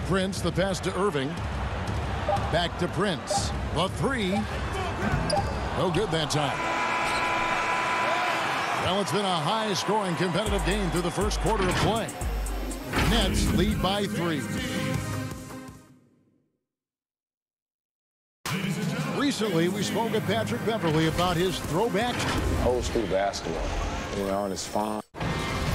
Prince, the pass to Irving. Back to Prince. The 3. No good that time. Well, it's been a high-scoring competitive game through the first quarter of play. Nets lead by 3. Recently, we spoke with Patrick Beverley about his throwback. Old school basketball, you know, and it's fun.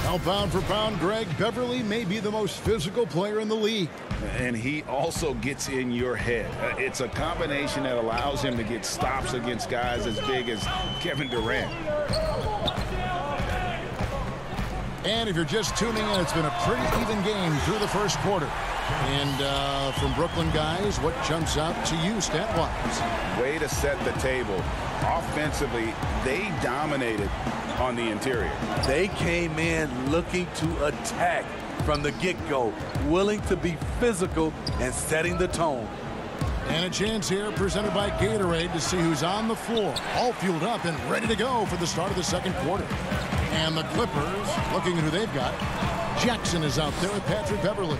Now, pound for pound, Greg, Beverley may be the most physical player in the league. And he also gets in your head. It's a combination that allows him to get stops against guys as big as Kevin Durant. And if you're just tuning in, it's been a pretty even game through the first quarter. And from Brooklyn, guys, what jumps out to you stat-wise? Way to set the table. Offensively, they dominated on the interior. They came in looking to attack from the get-go, willing to be physical and setting the tone. And a chance here presented by Gatorade to see who's on the floor, all fueled up and ready to go for the start of the second quarter. And the Clippers, looking at who they've got, Jackson is out there with Patrick Beverley.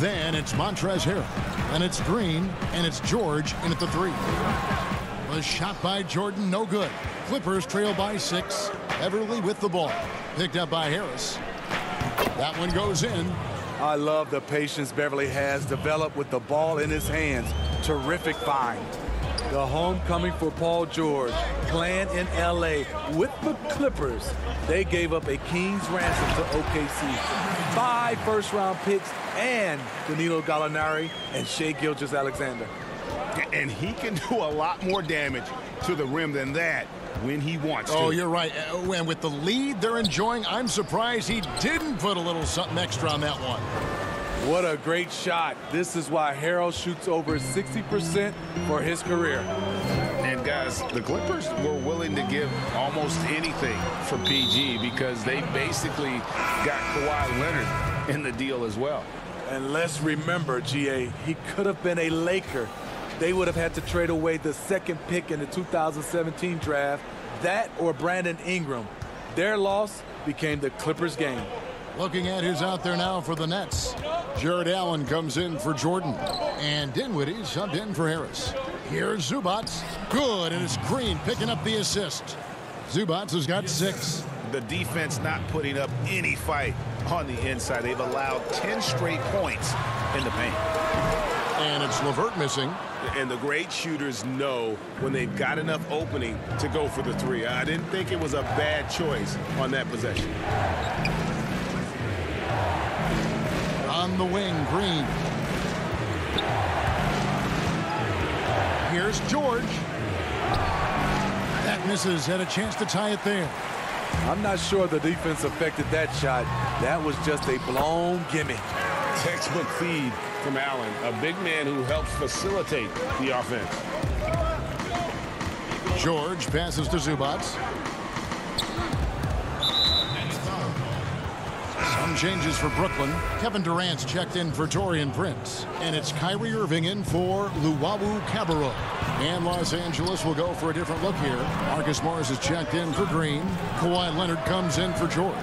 Then it's Montrezl Harrell, and it's Green, and it's George in at the 3. The shot by Jordan, no good. Clippers trail by 6. Beverley with the ball. Picked up by Harris. That one goes in. I love the patience Beverley has developed with the ball in his hands. Terrific find. The homecoming for Paul George, playing in L.A. with the Clippers. They gave up a king's ransom to OKC. 5 first-round picks and Danilo Gallinari and Shai Gilgeous-Alexander. And he can do a lot more damage to the rim than that when he wants to. Oh, you're right. And with the lead they're enjoying, I'm surprised he didn't put a little something extra on that one. What a great shot. This is why Harrell shoots over 60% for his career. And guys, the Clippers were willing to give almost anything for PG because they basically got Kawhi Leonard in the deal as well. And let's remember, GA, he could have been a Laker. They would have had to trade away the 2nd pick in the 2017 draft, that or Brandon Ingram. Their loss became the Clippers' game. Looking at who's out there now for the Nets. Jared Allen comes in for Jordan. And Dinwiddie subbed in for Harris. Here's Zubac. Good, and it's Green picking up the assist. Zubac has got 6. The defense not putting up any fight on the inside. They've allowed 10 straight points in the paint. And it's LeVert missing. And the great shooters know when they've got enough opening to go for the 3. I didn't think it was a bad choice on that possession. On the wing, Green. Here's George. That misses. Had a chance to tie it there. I'm not sure the defense affected that shot. That was just a blown gimme. Textbook feed from Allen, a big man who helps facilitate the offense. George passes to Zubac. Some changes for Brooklyn. Kevin Durant's checked in for Taurean Prince. And it's Kyrie Irving in for Luwawu Cabarrot. And Los Angeles will go for a different look here. Marcus Morris is checked in for Green. Kawhi Leonard comes in for George.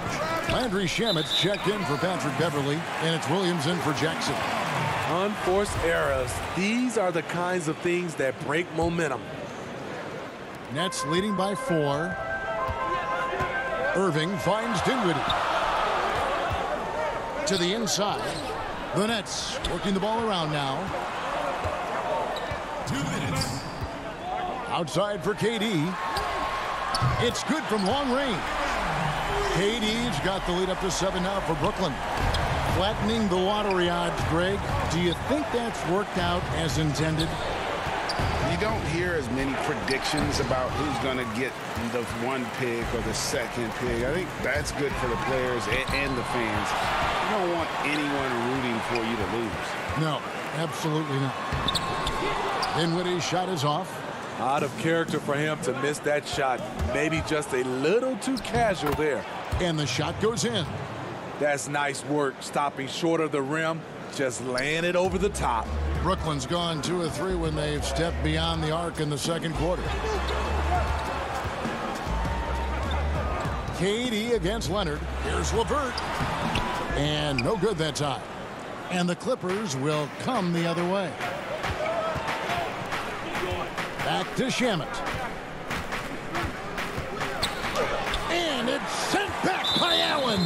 Landry Shamet's checked in for Patrick Beverly. And it's Williams in for Jackson. Unforced errors. These are the kinds of things that break momentum. Nets leading by 4. Irving finds Dinwiddie. To the inside. The Nets working the ball around now. 2 minutes. Outside for KD. It's good from long range. KD's got the lead up to 7 now for Brooklyn. Flattening the lottery odds, Greg. Do you think that's worked out as intended? You don't hear as many predictions about who's going to get the 1 pick or the 2nd pick. I think that's good for the players and the fans. You don't want anyone rooting for you to lose. No, absolutely not. Dinwiddie's shot is off. Out of character for him to miss that shot. Maybe just a little too casual there. And the shot goes in. That's nice work, stopping short of the rim, just laying it over the top. Brooklyn's gone 2 of 3 when they've stepped beyond the arc in the 2nd quarter. KD against Leonard. Here's LeVert. And no good that time. And the Clippers will come the other way. Back to Shamet. And it's sent back by Allen.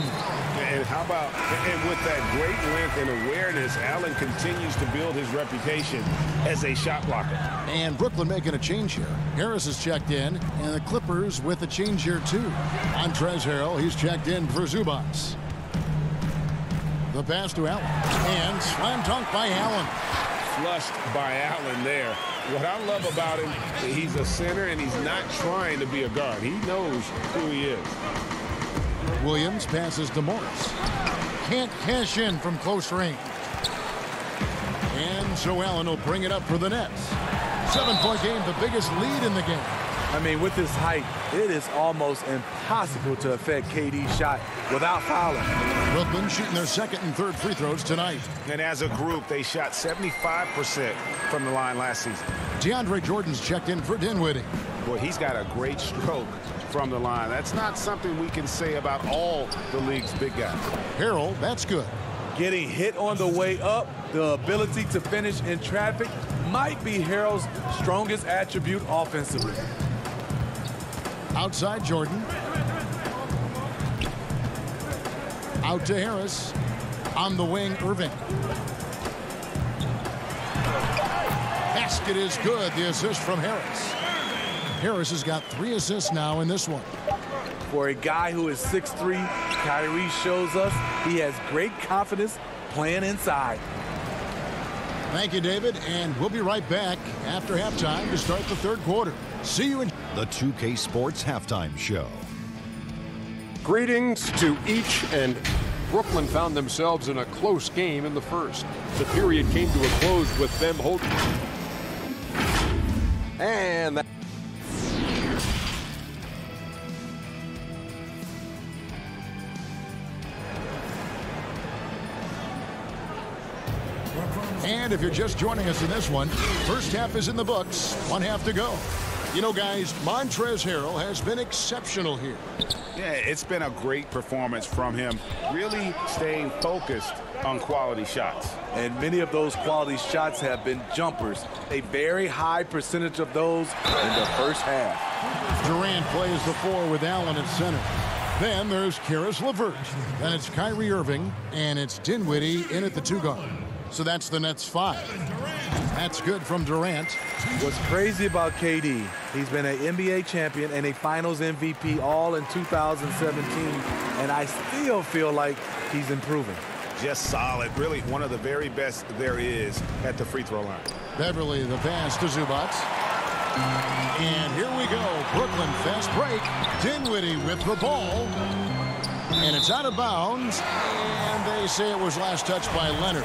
And how about, and with that great length and awareness, Allen continues to build his reputation as a shot blocker. And Brooklyn making a change here. Harris is checked in, and the Clippers with a change here too. Montrezl Harrell, he's checked in for Zubac. The pass to Allen, and slam dunk by Allen. Flushed by Allen there. What I love about him, he's a center and he's not trying to be a guard. He knows who he is. Williams passes to Morris. Can't cash in from close range. And so Allen will bring it up for the Nets. 7-point game, the biggest lead in the game. I mean, with his height, it is almost impossible to affect KD's shot without fouling. Brooklyn shooting their 2nd and 3rd free throws tonight. And as a group, they shot 75% from the line last season. DeAndre Jordan's checked in for Dinwiddie. Boy, he's got a great stroke from the line. That's not something we can say about all the league's big guys. Harrell, that's good. Getting hit on the way up, the ability to finish in traffic might be Harrell's strongest attribute offensively. Outside Jordan. Out to Harris. On the wing, Irving. Basket is good. The assist from Harris. Harris has got 3 assists now in this one. For a guy who is 6'3", Kyrie shows us he has great confidence playing inside. Thank you, David, and we'll be right back after halftime to start the 3rd quarter. See you in the 2K Sports Halftime Show. Greetings to each, and Brooklyn found themselves in a close game in the first. The period came to a close with them holding. And that And if you're just joining us in this one, first half is in the books, 1 half to go. You know, guys, Montrezl Harrell has been exceptional here. Yeah, it's been a great performance from him, really staying focused on quality shots. And many of those quality shots have been jumpers. A very high percentage of those in the first half. Durant plays the 4 with Allen at center. Then there's Caris LeVert. Then it's Kyrie Irving, and it's Dinwiddie in at the 2 guard. So that's the Nets 5. That's good from Durant. What's crazy about KD, he's been an NBA champion and a Finals MVP all in 2017, and I still feel like he's improving. Just solid, really one of the very best there is at the free throw line. Beverly, the pass to Zubac. And here we go, Brooklyn fast break. Dinwiddie with the ball. And it's out of bounds, and they say it was last touched by Leonard.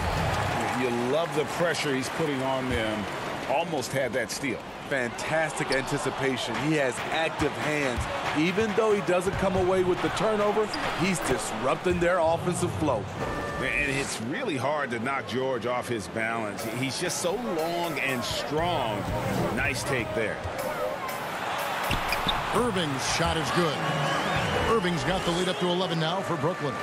You love the pressure he's putting on them. Almost had that steal. Fantastic anticipation. He has active hands. Even though he doesn't come away with the turnover, he's disrupting their offensive flow. And it's really hard to knock George off his balance. He's just so long and strong. Nice take there. Irving's shot is good. Irving's got the lead up to 11 now for Brooklyn.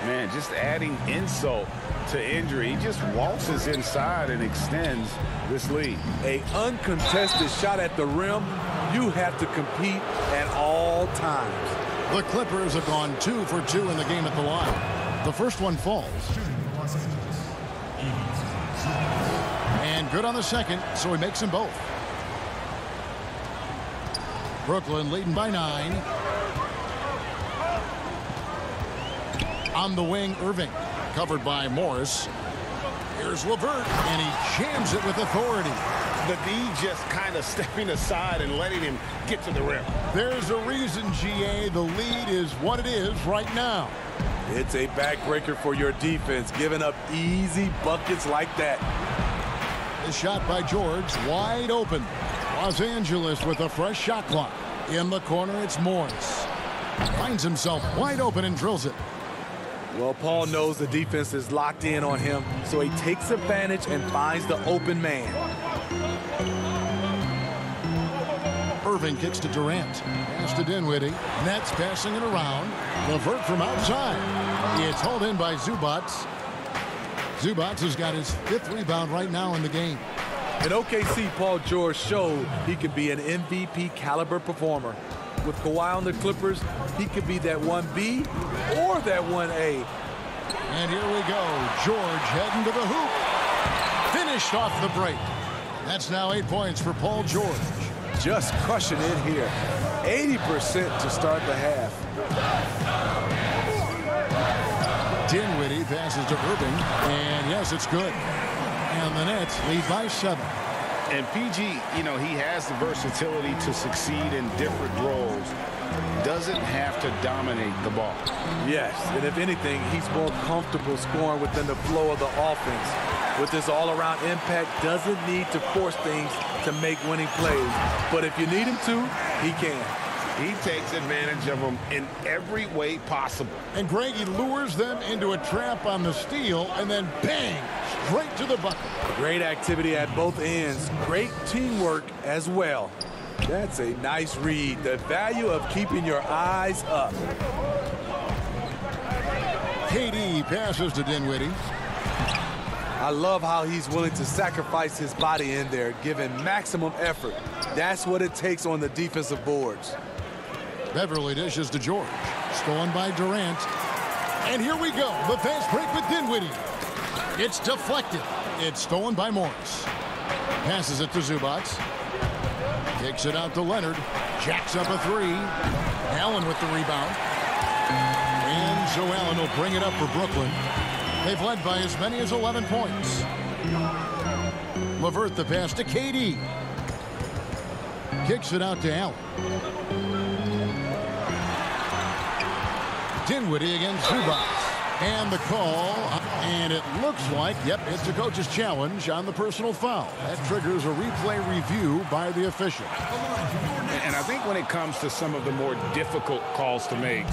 Man, just adding insult to injury. He just waltzes inside and extends this lead. An uncontested shot at the rim, you have to compete at all times. The Clippers have gone 2 for 2 in the game at the line. The first one falls. And good on the second, so he makes them both. Brooklyn leading by 9. On the wing, Irving. Covered by Morris. Here's LeVert, and he jams it with authority. The D just kind of stepping aside and letting him get to the rim. There's a reason, GA, the lead is what it is right now. It's a backbreaker for your defense, giving up easy buckets like that. The shot by George, wide open. Los Angeles with a fresh shot clock. In the corner, it's Morris. Finds himself wide open and drills it. Well, Paul knows the defense is locked in on him, so he takes advantage and finds the open man. Irving kicks to Durant. Pass to Dinwiddie. Nets passing it around. LeVert from outside. It's hauled in by Zubac. Zubac has got his 5th rebound right now in the game. In OKC, Paul George showed he could be an MVP caliber performer. With Kawhi on the Clippers, he could be that 1B or that 1A. And here we go. George heading to the hoop. Finished off the break. That's now 8 points for Paul George. Just crushing it here. 80% to start the half. Dinwiddie passes to Irving. And yes, it's good. And the Nets lead by 7. And PG, you know, he has the versatility to succeed in different roles. Doesn't have to dominate the ball. Yes, and if anything, he's more comfortable scoring within the flow of the offense. With his all-around impact, doesn't need to force things to make winning plays. But if you need him to, he can. He takes advantage of them in every way possible. And Greg, he lures them into a trap on the steal, and then bang, straight to the bucket. Great activity at both ends. Great teamwork as well. That's a nice read. The value of keeping your eyes up. KD passes to Dinwiddie. I love how he's willing to sacrifice his body in there, giving maximum effort. That's what it takes on the defensive boards. Beverly dishes to George. Stolen by Durant. And here we go. The fast break with Dinwiddie. It's deflected. It's stolen by Morris. Passes it to Zubac. Kicks it out to Leonard. Jacks up a 3. Allen with the rebound. And so Allen will bring it up for Brooklyn. They've led by as many as 11 points. LeVert the pass to KD. Kicks it out to Allen. Dinwiddie against Zubac. And the call, and it looks like, yep, it's a coach's challenge on the personal foul. That triggers a replay review by the official. And I think when it comes to some of the more difficult calls to make,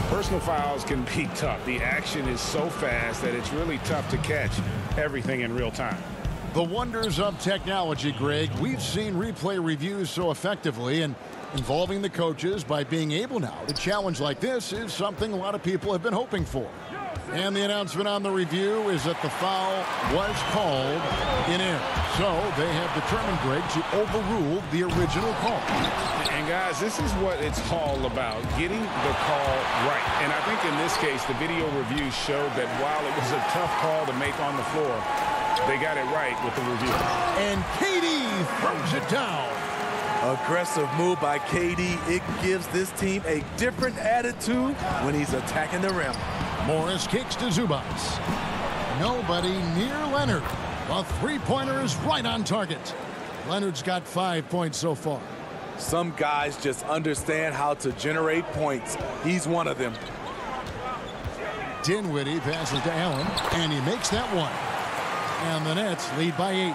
personal fouls can be tough. The action is so fast that it's really tough to catch everything in real time. The wonders of technology, Greg. We've seen replay reviews so effectively, and involving the coaches by being able now to challenge like this is something a lot of people have been hoping for. And the announcement on the review is that the foul was called in error. So they have determined, Greg, to overrule the original call. And guys, this is what it's all about, getting the call right. And I think in this case, the video review showed that while it was a tough call to make on the floor, they got it right with the review. And KD throws it down. Aggressive move by KD. It gives this team a different attitude when he's attacking the rim. Morris kicks to Zubac. Nobody near Leonard. A three-pointer is right on target. Leonard's got 5 points so far. Some guys just understand how to generate points. He's one of them. Dinwiddie passes to Allen, and he makes that one. And the Nets lead by 8.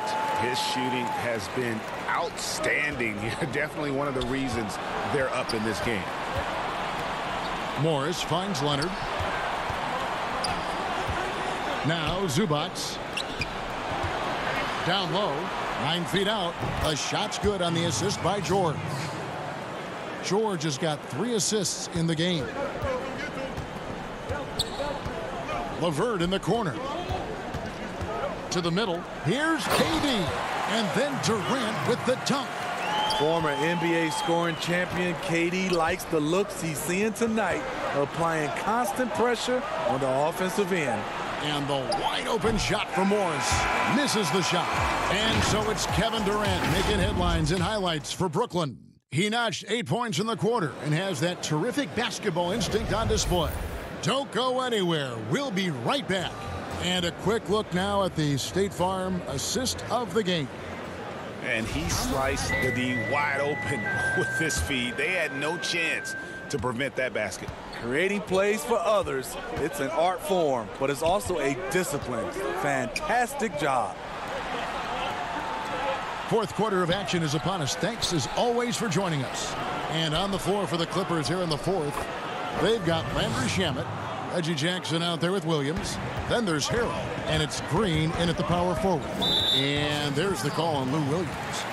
His shooting has been outstanding. Definitely one of the reasons they're up in this game. Morris finds Leonard. Now Zubats. Down low. 9 feet out. A shot's good on the assist by George. George has got 3 assists in the game. LeVert in the corner. To the middle. Here's KD. And then Durant with the dunk. Former NBA scoring champion KD likes the looks he's seeing tonight, applying constant pressure on the offensive end. And the wide open shot for Morris. Misses the shot. And so it's Kevin Durant making headlines and highlights for Brooklyn. He notched 8 points in the quarter and has that terrific basketball instinct on display. Don't go anywhere. We'll be right back. And a quick look now at the State Farm assist of the game. And he sliced the D wide open with this feed. They had no chance to prevent that basket. Creating plays for others, it's an art form, but it's also a discipline. Fantastic job. Fourth quarter of action is upon us. Thanks as always for joining us. And on the floor for the Clippers here in the fourth, they've got Landry Shamet, Reggie Jackson out there with Williams. Then there's Harrell, and it's Green in at the power forward. And there's the call on Lou Williams.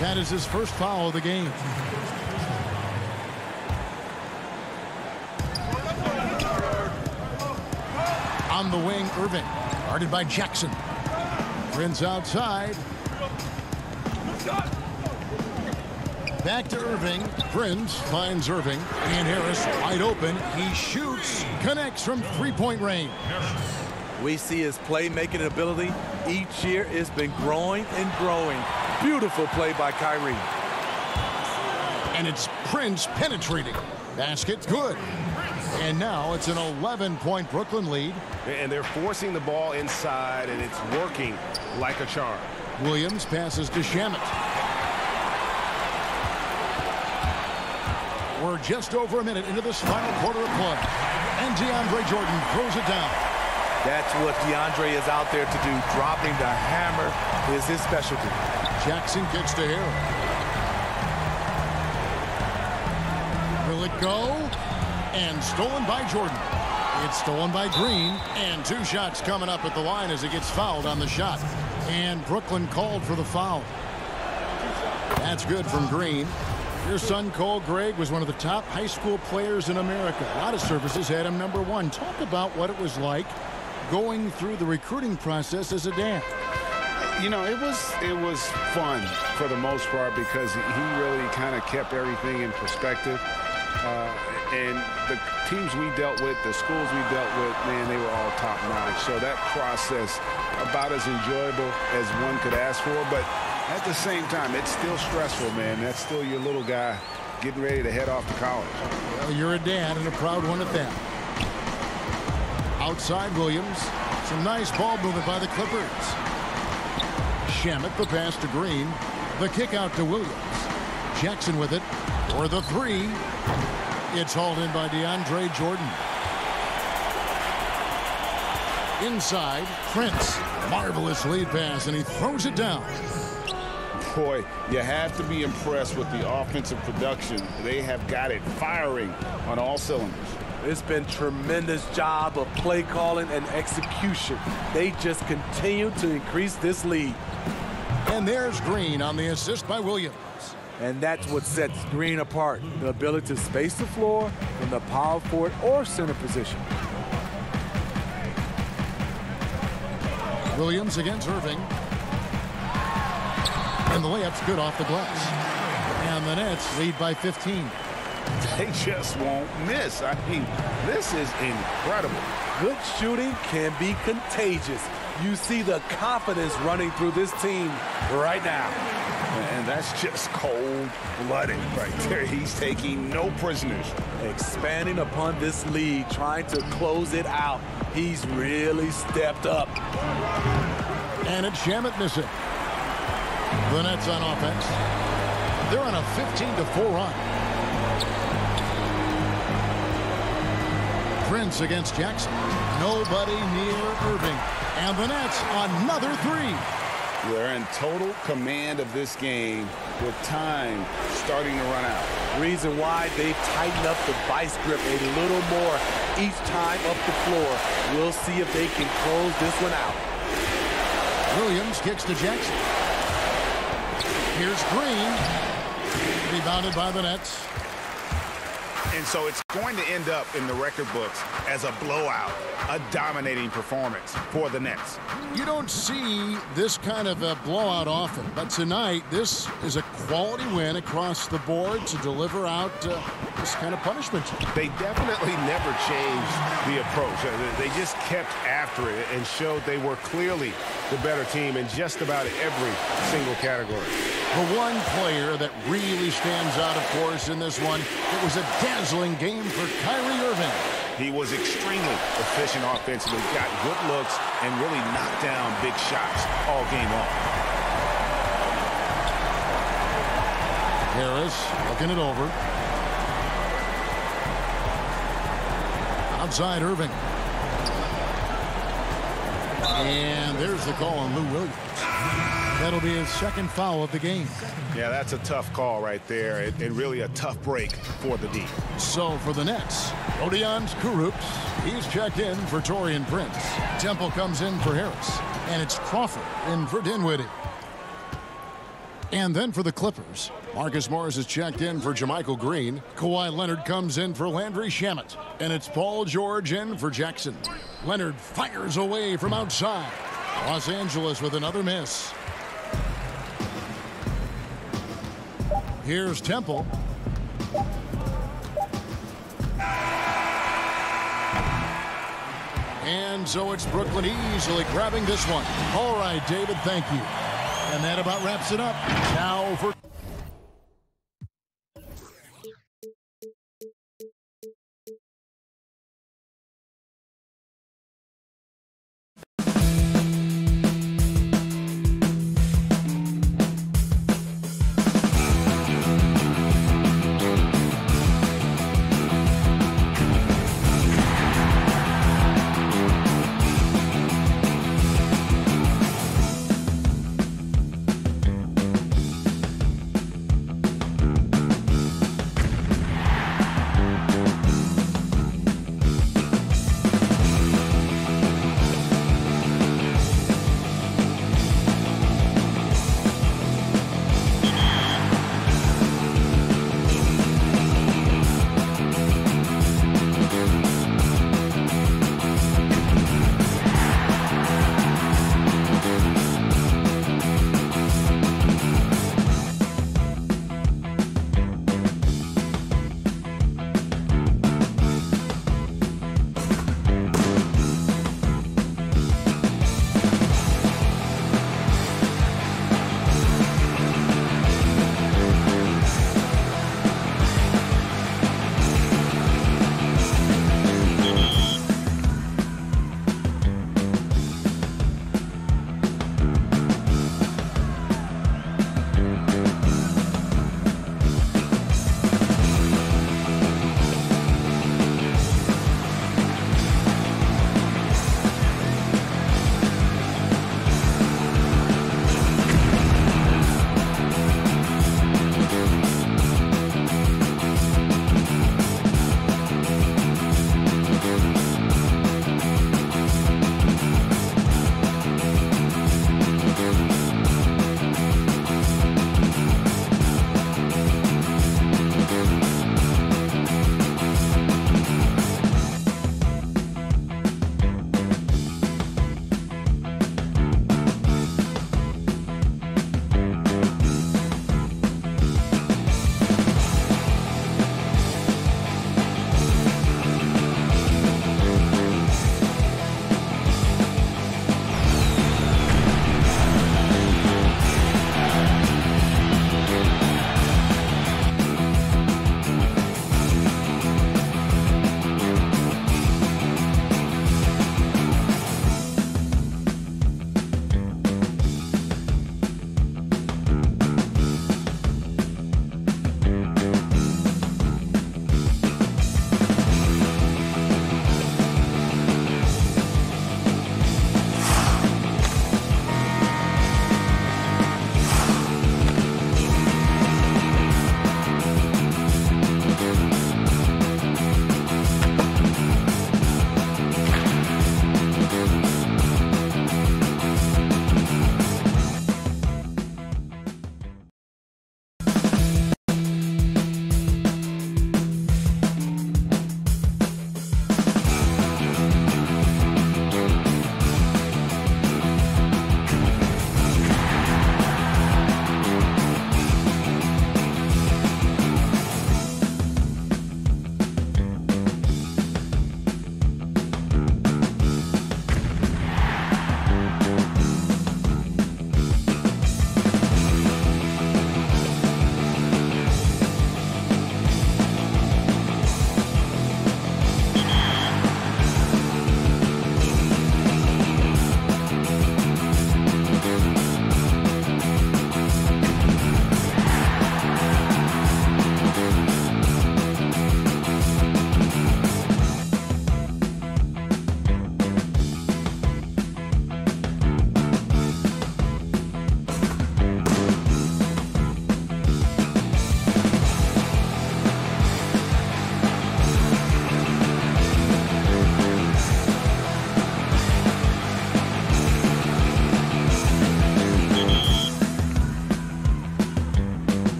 That is his first foul of the game. On the wing, Irving, guarded by Jackson. Prince outside. Back to Irving. Prince finds Irving. And Harris wide open. He shoots. Connects from three-point range. We see his playmaking ability. Each year it's been growing and growing. Beautiful play by Kyrie. And it's Prince penetrating. Basket good. And now it's an 11-point Brooklyn lead. And they're forcing the ball inside, and it's working like a charm. Williams passes to Shamet. We're just over a minute into this final quarter of play. And DeAndre Jordan throws it down. That's what DeAndre is out there to do. Dropping the hammer is his specialty. Jackson kicks to Harrell. Will it go? And stolen by Jordan. It's stolen by Green. And 2 shots coming up at the line as he gets fouled on the shot. And Brooklyn called for the foul. That's good from Green. Your son, Cole Gregg, was one of the top high school players in America. A lot of services had him #1. Talk about what it was like going through the recruiting process as a dad. You know, it was fun for the most part because he really kind of kept everything in perspective. And the teams we dealt with, the schools we dealt with, man, they were all top-notch. So that process, about as enjoyable as one could ask for. But at the same time, it's still stressful, man. That's still your little guy getting ready to head off to college. Well, you're a dad and a proud one at that. Outside Williams. Some nice ball movement by the Clippers. Shamet, the pass to Green. The kick out to Williams. Jackson with it for the 3. It's hauled in by DeAndre Jordan. Inside, Prince. Marvelous lead pass, and he throws it down. Boy, you have to be impressed with the offensive production. They have got it firing on all cylinders. It's been tremendous job of play calling and execution. They just continue to increase this lead. And there's Green on the assist by Williams. And that's what sets Green apart, the ability to space the floor from the power forward or center position. Williams against Irving. And the layup's good off the glass. And the Nets lead by 15. They just won't miss. I mean, this is incredible. Good shooting can be contagious. You see the confidence running through this team right now. And that's just cold-blooded right there. He's taking no prisoners. Expanding upon this lead, trying to close it out. He's really stepped up. And it's Shamet missing. The Nets on offense. They're on a 15-4 run. Prince against Jackson. Nobody near Irving. And the Nets, another three. They're in total command of this game with time starting to run out. Reason why they tighten up the vice grip a little more each time up the floor. We'll see if they can close this one out. Williams kicks to Jackson. Here's Green. Rebounded by the Nets. And so it's going to end up in the record books as a blowout, a dominating performance for the Nets. You don't see this kind of a blowout often, but tonight this is a quality win across the board to deliver out this kind of punishment. They definitely never changed the approach. They just kept after it and showed they were clearly the better team in just about every single category. The one player that really stands out, of course, in this one, it was a dazzling game for Kyrie Irving. He was extremely efficient offensively, got good looks, and really knocked down big shots all game long. Harris looking it over. Outside Irving. And there's the call on Lou Williams. That'll be his second foul of the game. Yeah, that's a tough call right there, and really a tough break for the D. So for the Nets, Odions Kurucs, he's checked in for Taurean Prince. Temple comes in for Harris, and it's Crawford in for Dinwiddie. And then for the Clippers, Marcus Morris is checked in for JaMychal Green. Kawhi Leonard comes in for Landry Shamet, and it's Paul George in for Jackson. Leonard fires away from outside. Los Angeles with another miss. Here's Temple. And so it's Brooklyn easily grabbing this one. All right, David, thank you. And that about wraps it up. Now for...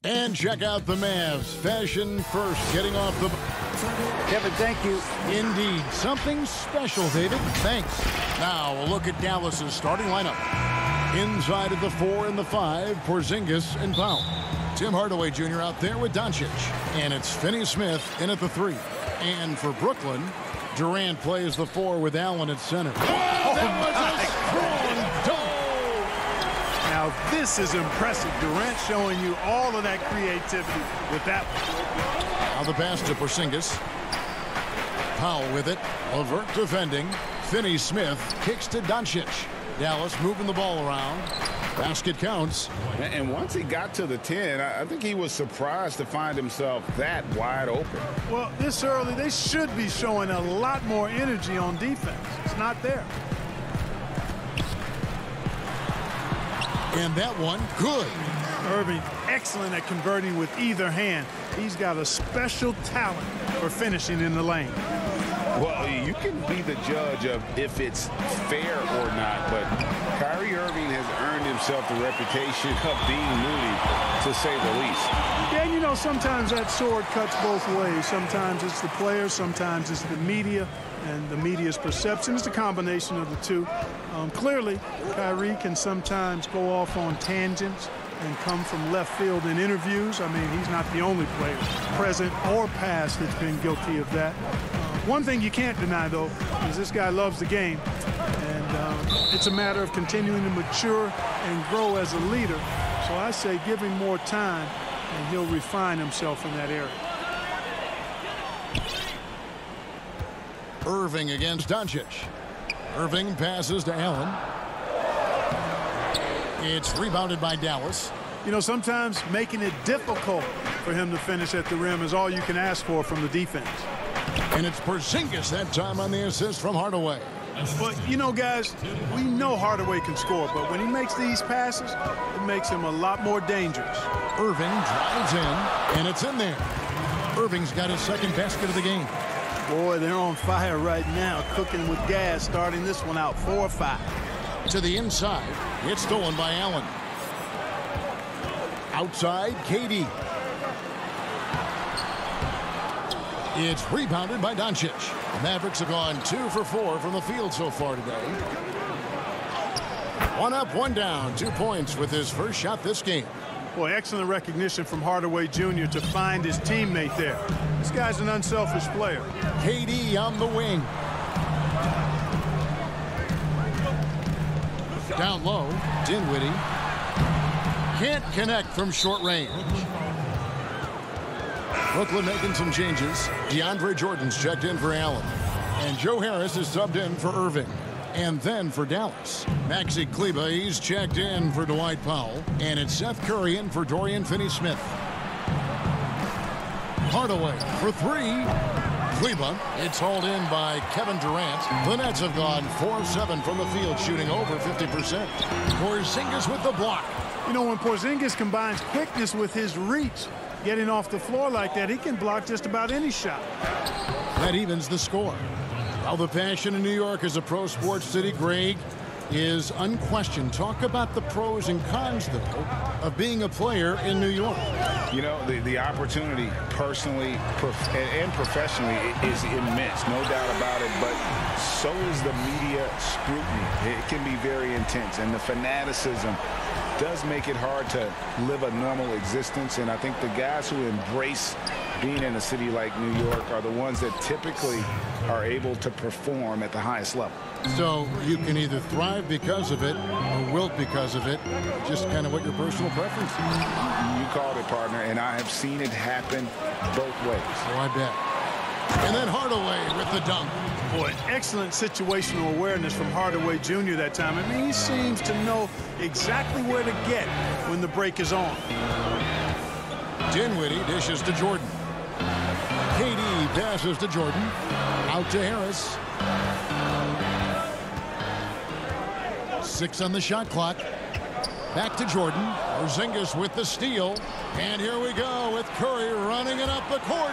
And check out the Mavs. Fashion first, getting off the... Kevin, thank you. Indeed. Something special, David. Thanks. Now, a look at Dallas's starting lineup. Inside of the 4 and the 5, Porzingis and Powell. Tim Hardaway Jr. out there with Doncic. And it's Finney Smith in at the 3. And for Brooklyn, Durant plays the 4 with Allen at center. Oh, that was a strong dunk. Now, this is impressive. Durant showing you all of that creativity with that one. Now the pass to Porzingis. Powell with it. Levert defending. Finney Smith kicks to Doncic. Dallas moving the ball around. Basket counts. And once he got to the 10, I think he was surprised to find himself that wide open. Well, this early, they should be showing a lot more energy on defense. It's not there. And that one, good. Irving, excellent at converting with either hand. He's got a special talent for finishing in the lane. Well, you can be the judge of if it's fair or not, but Kyrie Irving has earned himself the reputation of being moody, to say the least. Yeah, you know, sometimes that sword cuts both ways. Sometimes it's the player, sometimes it's the media, and the media's perception. It's a combination of the two. Clearly, Kyrie can sometimes go off on tangents and come from left field in interviews. I mean, he's not the only player, present or past, that's been guilty of that. One thing you can't deny, though, is this guy loves the game. And it's a matter of continuing to mature and grow as a leader. So I say give him more time, and he'll refine himself in that area. Irving against Doncic. Irving passes to Allen. It's rebounded by Dallas. You know, sometimes making it difficult for him to finish at the rim is all you can ask for from the defense. And it's Porzingis that time on the assist from Hardaway. But, you know, guys, we know Hardaway can score, but when he makes these passes, it makes him a lot more dangerous. Irving drives in, and it's in there. Irving's got his second basket of the game. Boy, they're on fire right now, cooking with gas, starting this one out 4-5. To the inside, it's stolen by Allen. Outside, KD. It's rebounded by Doncic. The Mavericks have gone 2 for 4 from the field so far today. 1 up, 1 down, 2 points with his first shot this game. Boy, excellent recognition from Hardaway Jr. to find his teammate there. This guy's an unselfish player. KD on the wing. Down low, Dinwiddie. Can't connect from short range. Brooklyn making some changes. DeAndre Jordan's checked in for Allen. And Joe Harris is subbed in for Irving. And then for Dallas, Maxi Kleber, he's checked in for Dwight Powell. And it's Seth Curry in for Dorian Finney-Smith. Hardaway for 3. Kleber, it's hauled in by Kevin Durant. The Nets have gone 4-7 from the field, shooting over 50%. Porzingis with the block. You know, when Porzingis combines quickness with his reach, getting off the floor like that, he can block just about any shot. That evens the score. Well, the passion in New York is a pro sports city, Greg, is unquestioned. Talk about the pros and cons, though, of being a player in New York. You know, the opportunity personally and professionally is immense, no doubt about it, but so is the media scrutiny. It can be very intense, and the fanaticism does make it hard to live a normal existence. And I think the guys who embrace being in a city like New York are the ones that typically are able to perform at the highest level. So you can either thrive because of it or wilt because of it, just kind of what your personal preference is. You called it, partner, and I have seen it happen both ways. So I bet. And then Hardaway with the dunk. Boy, excellent situational awareness from Hardaway Jr. that time. I mean, he seems to know exactly where to get when the break is on. Dinwiddie dishes to Jordan. KD passes to Jordan. Out to Harris. 6 on the shot clock. Back to Jordan. Porzingis with the steal. And here we go with Curry running it up the court.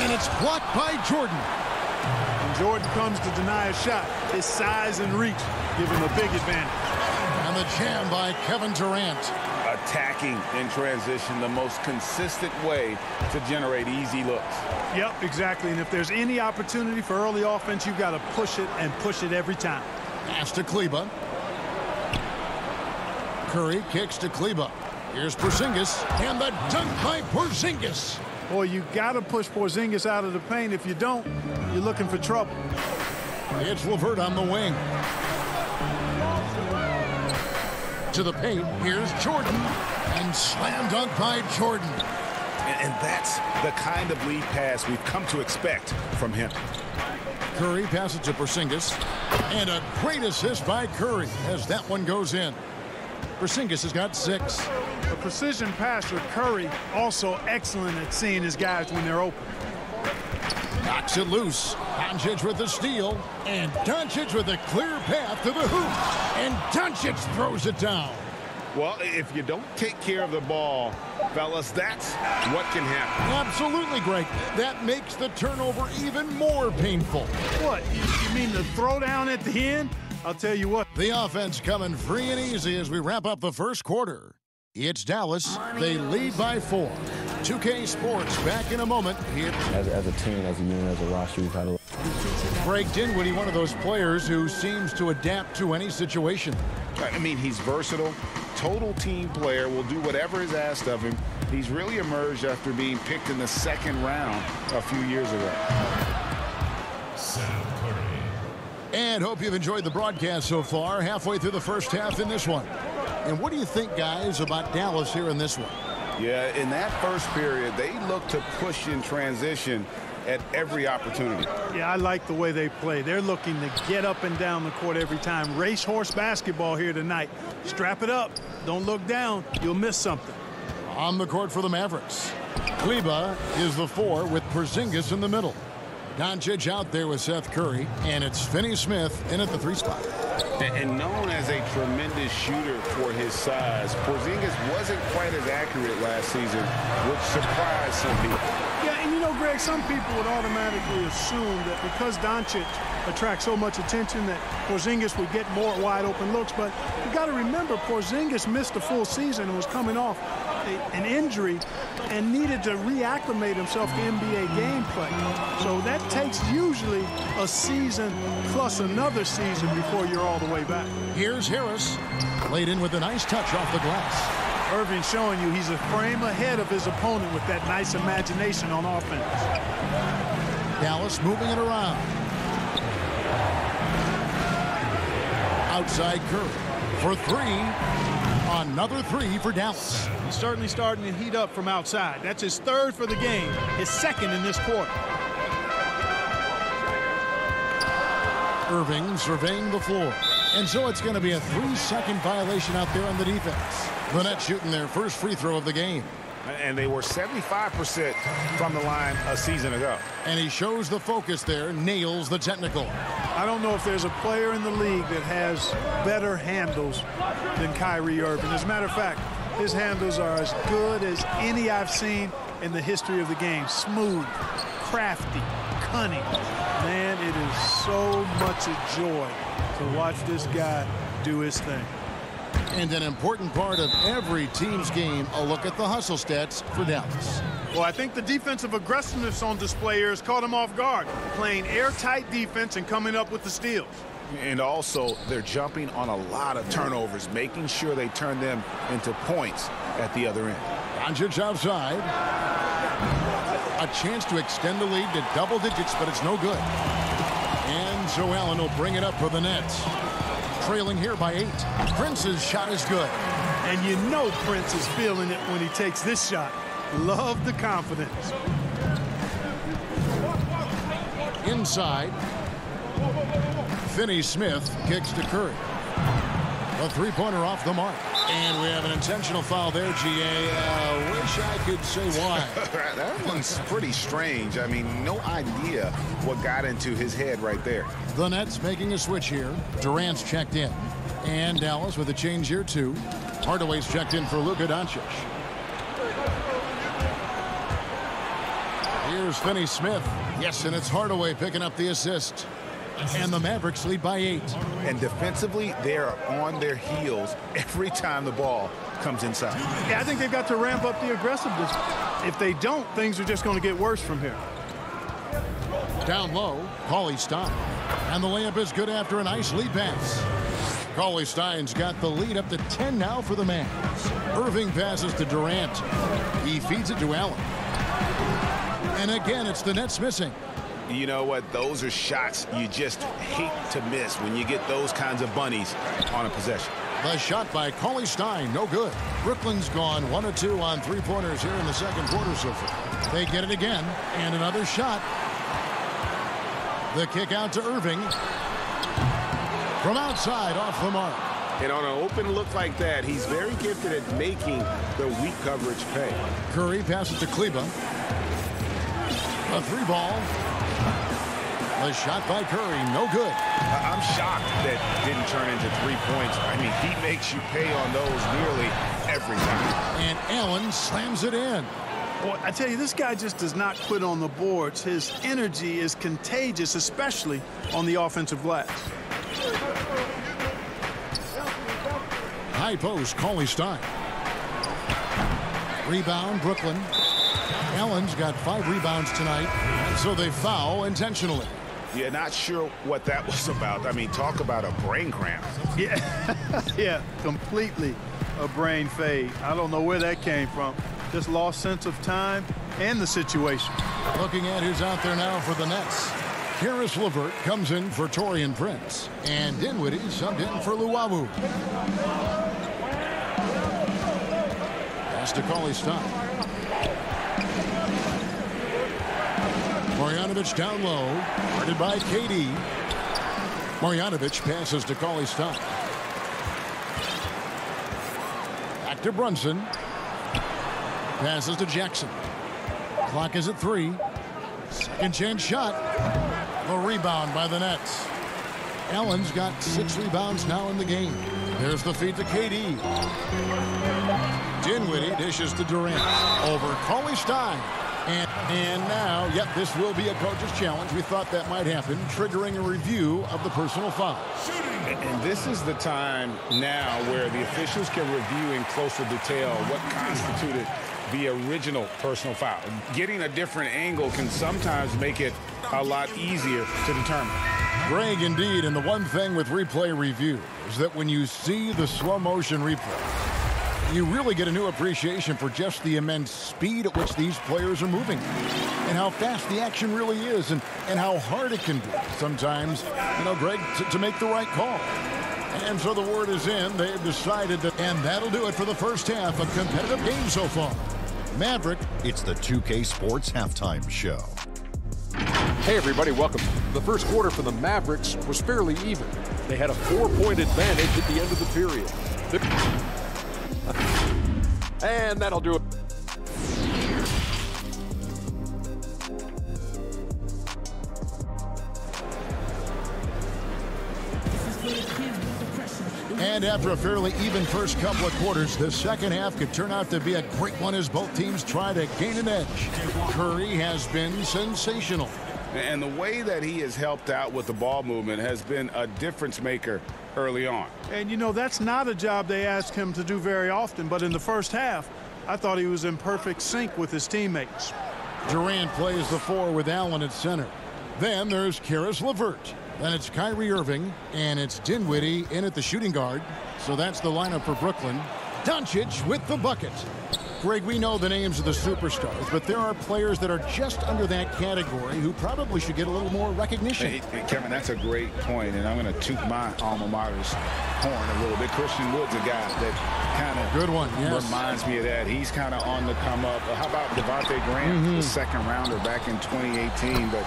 And it's blocked by Jordan. And Jordan comes to deny a shot. His size and reach give him a big advantage. And the jam by Kevin Durant. Attacking in transition, the most consistent way to generate easy looks. Yep, exactly. And if there's any opportunity for early offense, you've got to push it and push it every time. Pass to Kleba. Curry kicks to Kleba. Here's Porzingis, and the dunk by Porzingis. Boy, you got to push Porzingis out of the paint. If you don't, you're looking for trouble. It's LeVert on the wing. To the paint, here's Jordan, and slam dunk by Jordan. And that's the kind of lead pass we've come to expect from him. Curry passes to Porzingis, and a great assist by Curry as that one goes in. Porzingis has got 6. A precision passer, Curry, also excellent at seeing his guys when they're open. Knocks it loose. Doncic with the steal, and Doncic with a clear path to the hoop, and Doncic throws it down. Well, if you don't take care of the ball, fellas, that's what can happen. Absolutely, Greg. That makes the turnover even more painful. What, you mean the throwdown at the end? I'll tell you what. The offense coming free and easy as we wrap up the first quarter. It's Dallas. They lead by 4. 2K Sports back in a moment. As a team, as a unit, as a roster, we've had a... Greg Dinwiddie, one of those players who seems to adapt to any situation. I mean, he's versatile, total team player, will do whatever is asked of him. He's really emerged after being picked in the 2nd round a few years ago. And hope you've enjoyed the broadcast so far, halfway through the first half in this one. And what do you think, guys, about Dallas here in this one? Yeah, in that first period, they look to push in transition at every opportunity. Yeah, I like the way they play. They're looking to get up and down the court every time. Racehorse basketball here tonight. Strap it up. Don't look down. You'll miss something. On the court for the Mavericks. Kleba is the 4 with Porzingis in the middle. Doncic out there with Seth Curry, and it's Finney-Smith in at the 3 spot. And known as a tremendous shooter for his size, Porzingis wasn't quite as accurate last season, which surprised some people. Yeah, and you know, Greg, some people would automatically assume that because Doncic attracts so much attention that Porzingis would get more wide open looks, but you got to remember Porzingis missed a full season and was coming off an injury and needed to reacclimate himself to NBA gameplay. So that takes usually a season plus another season before you're all the way back. Here's Harris, laid in with a nice touch off the glass. Irving showing you he's a frame ahead of his opponent with that nice imagination on offense. Dallas moving it around. Outside Curry for 3. Another 3 for Dallas. He's certainly starting to heat up from outside. That's his 3rd for the game, his 2nd in this quarter. Irving surveying the floor. And so it's going to be a 3-second violation out there on the defense. The Nets shooting their first free throw of the game. And they were 75% from the line a season ago. And he shows the focus there, nails the technical. I don't know if there's a player in the league that has better handles than Kyrie Irving. As a matter of fact, his handles are as good as any I've seen in the history of the game. Smooth, crafty, cunning. Man, it is so much a joy to watch this guy do his thing. And an important part of every team's game, a look at the hustle stats for Dallas. Well, I think the defensive aggressiveness on display here has caught him off guard, playing airtight defense and coming up with the steals. And also, they're jumping on a lot of turnovers, making sure they turn them into points at the other end. Doncic outside. A chance to extend the lead to double digits, but it's no good. And Joe Allen will bring it up for the Nets. Trailing here by 8. Prince's shot is good. And you know Prince is feeling it when he takes this shot. Love the confidence. Inside. Finney Smith kicks to Curry. A three-pointer off the mark. And we have an intentional foul there, GA. Wish I could say why. That one's pretty strange. I mean, no idea what got into his head right there. The Nets making a switch here. Durant's checked in. And Dallas with a change here, too. Hardaway's checked in for Luka Doncic. Here's Finney Smith. Yes, and it's Hardaway picking up the assist. And the Mavericks lead by 8. And defensively, they're on their heels every time the ball comes inside. Yeah, I think they've got to ramp up the aggressiveness. If they don't, things are just going to get worse from here. Down low, Cauley Stein. And the layup is good after a nice lead pass. Cauley Stein's got the lead up to 10 now for the Mavs. Irving passes to Durant. He feeds it to Allen. And again, it's the Nets missing. You know what? Those are shots you just hate to miss when you get those kinds of bunnies on a possession. The shot by Cauley Stein, no good. Brooklyn's gone 1 of 2 on three-pointers here in the second quarter so far. They get it again, and another shot. The kick out to Irving. From outside, off the mark. And on an open look like that, he's very gifted at making the weak coverage pay. Curry passes to Kleba. A three ball. The shot by Curry, no good. I'm shocked that didn't turn into 3 points. I mean, he makes you pay on those nearly every time. And Allen slams it in. Boy, I tell you, this guy just does not quit on the boards. His energy is contagious, especially on the offensive glass. High post, Cauley Stein. Rebound, Brooklyn. Allen's got 5 rebounds tonight, so they foul intentionally. Yeah, not sure what that was about. I mean, talk about a brain cramp. Yeah, yeah, completely a brain fade. I don't know where that came from. Just lost sense of time and the situation. Looking at who's out there now for the Nets. Karis LeVert comes in for Taurean Prince. And Dinwiddie subbed in for Luwawu. Pass to Cauley Stein. Marjanovic down low, guarded by KD. Marjanovic passes to Cauley Stein. Back to Brunson. Passes to Jackson. Clock is at 3. Second chance shot. The rebound by the Nets. Allen's got 6 rebounds now in the game. There's the feed to KD. Dinwiddie dishes to Durant. Over Cauley Stein. And now, yep, this will be a coach's challenge. We thought that might happen, triggering a review of the personal foul. And this is the time now where the officials can review in closer detail what constituted the original personal foul. Getting a different angle can sometimes make it a lot easier to determine. Greg, indeed, and the one thing with replay review is that when you see the slow motion replay, you really get a new appreciation for just the immense speed at which these players are moving and how fast the action really is and how hard it can be sometimes, you know, Greg, to make the right call. And so the word is in. They've decided that, and that'll do it for the first half. A competitive game so far. Maverick. It's the 2K Sports Halftime Show. Hey, everybody, welcome. The first quarter for the Mavericks was fairly even. They had a 4-point advantage at the end of the period. And that'll do it. And after a fairly even first couple of quarters, the second half could turn out to be a great one as both teams try to gain an edge. Curry has been sensational. And the way that he has helped out with the ball movement has been a difference maker early on. And, you know, that's not a job they ask him to do very often. But in the first half, I thought he was in perfect sync with his teammates. Durant plays the 4 with Allen at center. Then there's Karis LeVert. Then it's Kyrie Irving, and it's Dinwiddie in at the shooting guard. So that's the lineup for Brooklyn. Doncic with the bucket. Greg, we know the names of the superstars, but there are players that are just under that category who probably should get a little more recognition. Hey, Kevin, that's a great point, and I'm going to toot my alma mater's horn a little bit. Christian Wood's a guy that kind of good one, yes. Reminds me of that. He's kind of on the come up. How about Devontae Graham, the second rounder back in 2018, but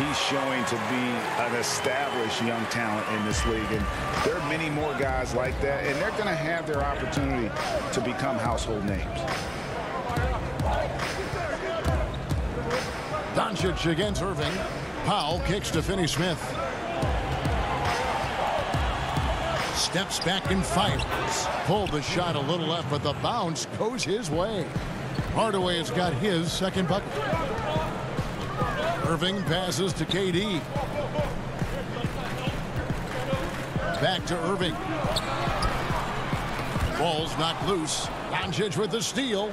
he's showing to be an established young talent in this league. And there are many more guys like that, and they're going to have their opportunity to become household names. Doncic against Irving. Powell kicks to Finney-Smith. Steps back and fires. Pulled the shot a little left, but the bounce goes his way. Hardaway has got his second bucket. Irving passes to KD. Back to Irving. Ball's knocked loose. Doncic with the steal.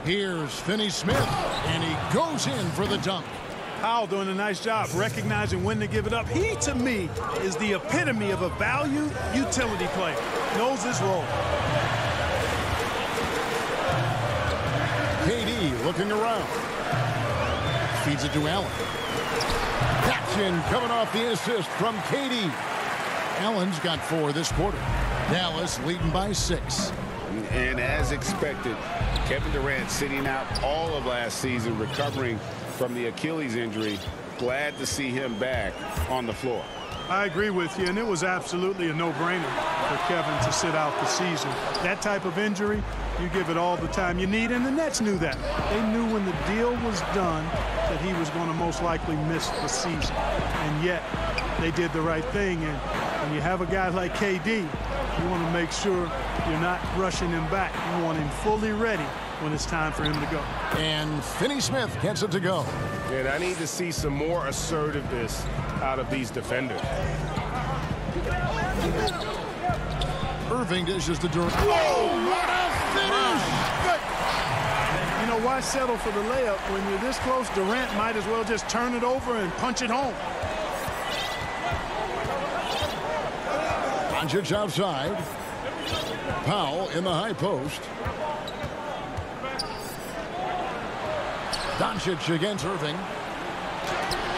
Here's Finney-Smith, and he goes in for the dunk. Powell doing a nice job recognizing when to give it up. He, to me, is the epitome of a value utility player. Knows his role. KD looking around. Feeds it to Allen. Action coming off the assist from KD. Allen's got 4 this quarter. Dallas leading by 6. And as expected, Kevin Durant sitting out all of last season, recovering from the Achilles injury. Glad to see him back on the floor. I agree with you, and it was absolutely a no-brainer for Kevin to sit out the season. That type of injury, you give it all the time you need, and the Nets knew that. They knew when the deal was done that he was going to most likely miss the season, and yet they did the right thing. And when you have a guy like KD, you want to make sure you're not rushing him back. You want him fully ready when it's time for him to go. And Finney-Smith gets it to go. And I need to see some more assertiveness out of these defenders. Irving dishes to Durant. Oh, what a finish! You know, why settle for the layup when you're this close? Durant might as well just turn it over and punch it home. Doncic outside. Powell in the high post. Doncic against Irving.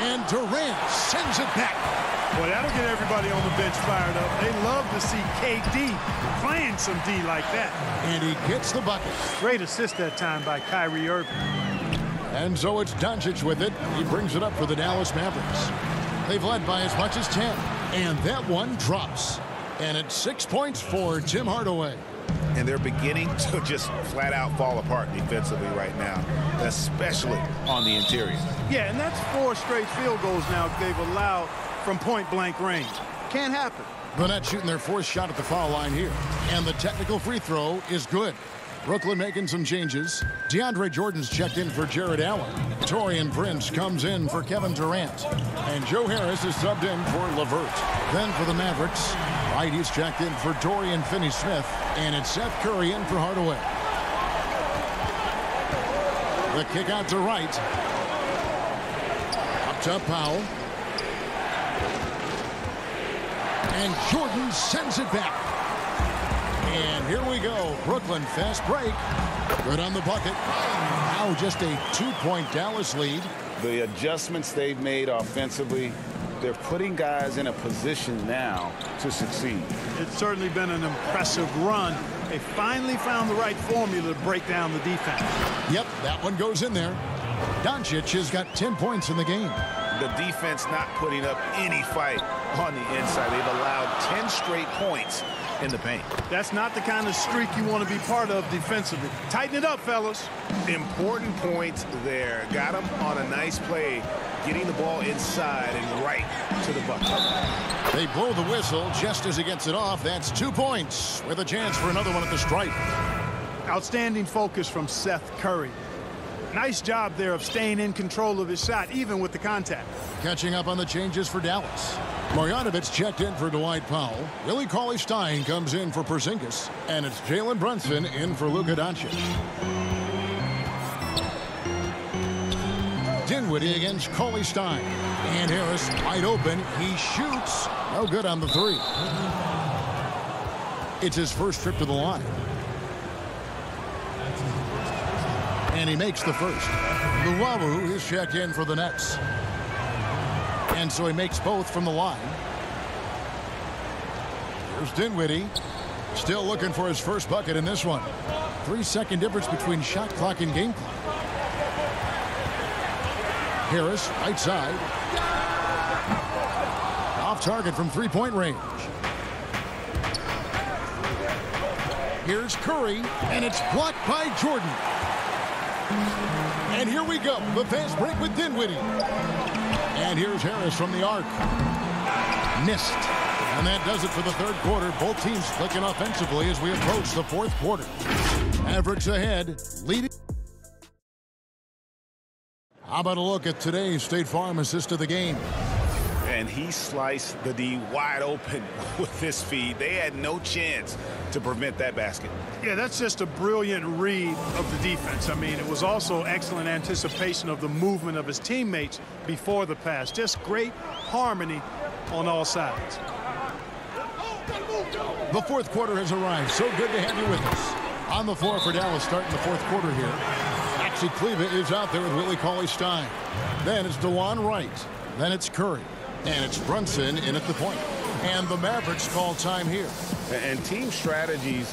And Durant sends it back. Well, that'll get everybody on the bench fired up. They love to see KD playing some D like that. And he gets the bucket. Great assist that time by Kyrie Irving. And so it's Doncic with it. He brings it up for the Dallas Mavericks. They've led by as much as 10. And that one drops. And it's 6 points for Tim Hardaway. And they're beginning to just flat out fall apart defensively right now, especially on the interior. Yeah, and that's 4 straight field goals now they've allowed from point-blank range. Can't happen. The Nets shooting their 4th shot at the foul line here. And the technical free throw is good. Brooklyn making some changes. DeAndre Jordan's checked in for Jared Allen. Taurean Prince comes in for Kevin Durant. And Joe Harris is subbed in for LeVert. Then for the Mavericks, Whitey's checked in for Dorian Finney-Smith. And it's Seth Curry in for Hardaway. The kick out to Wright. Up top Powell. And Jordan sends it back. And here we go. Brooklyn fast break. Good on the bucket. Now just a 2-point Dallas lead. The adjustments they've made offensively, they're putting guys in a position now to succeed. It's certainly been an impressive run. They finally found the right formula to break down the defense. Yep, that one goes in there. Doncic has got 10 points in the game. The defense not putting up any fight on the inside. They've allowed 10 straight points in the paint. That's not the kind of streak you want to be part of defensively. Tighten it up, fellas. Important points there. Got them on a nice play, getting the ball inside and right to the bucket. They blow the whistle just as he gets it off. That's 2 points with a chance for another one at the stripe. Outstanding focus from Seth Curry. Nice job there of staying in control of his shot, even with the contact. Catching up on the changes for Dallas. Marjanovic checked in for Dwight Powell. Willie Cauley-Stein comes in for Porzingis. And it's Jalen Brunson in for Luka Doncic. Dinwiddie against Cauley-Stein. And Harris wide open. He shoots. No good on the 3. It's his first trip to the line. And he makes the first. Luwawu is checked in for the Nets. And so he makes both from the line. Here's Dinwiddie. Still looking for his first bucket in this one. 3-second difference between shot clock and game clock. Harris, right side. Off target from three-point range. Here's Curry, and it's blocked by Jordan. And here we go, the fast break with Dinwiddie. And here's Harris from the arc. Missed. And that does it for the third quarter. Both teams clicking offensively as we approach the fourth quarter. Mavericks ahead, leading. How about a look at today's State Farm assist of the game? And he sliced the D wide open with this feed. They had no chance to prevent that basket. Yeah, that's just a brilliant read of the defense. I mean, it was also excellent anticipation of the movement of his teammates before the pass. Just great harmony on all sides. The fourth quarter has arrived. So good to have you with us. On the floor for Dallas starting the fourth quarter here. Maxi Kleber is out there with Willie Cauley-Stein. Then it's DeJuan Wright. Then it's Curry. And it's Brunson in at the point. And the Mavericks call time here. And team strategies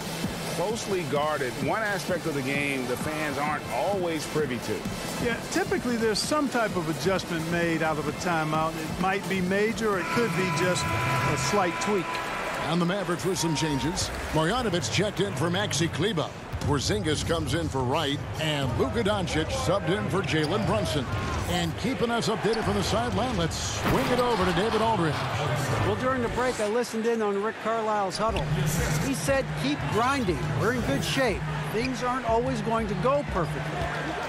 closely guarded. One aspect of the game the fans aren't always privy to. Yeah, typically there's some type of adjustment made out of a timeout. It might be major or it could be just a slight tweak. And the Mavericks with some changes. Marjanovic checked in for Maxi Kleber. Porzingis comes in for Wright. And Luka Doncic subbed in for Jalen Brunson. And keeping us updated from the sideline, let's swing it over to David Aldridge. Well, during the break, I listened in on Rick Carlisle's huddle. He said, keep grinding. We're in good shape. Things aren't always going to go perfectly.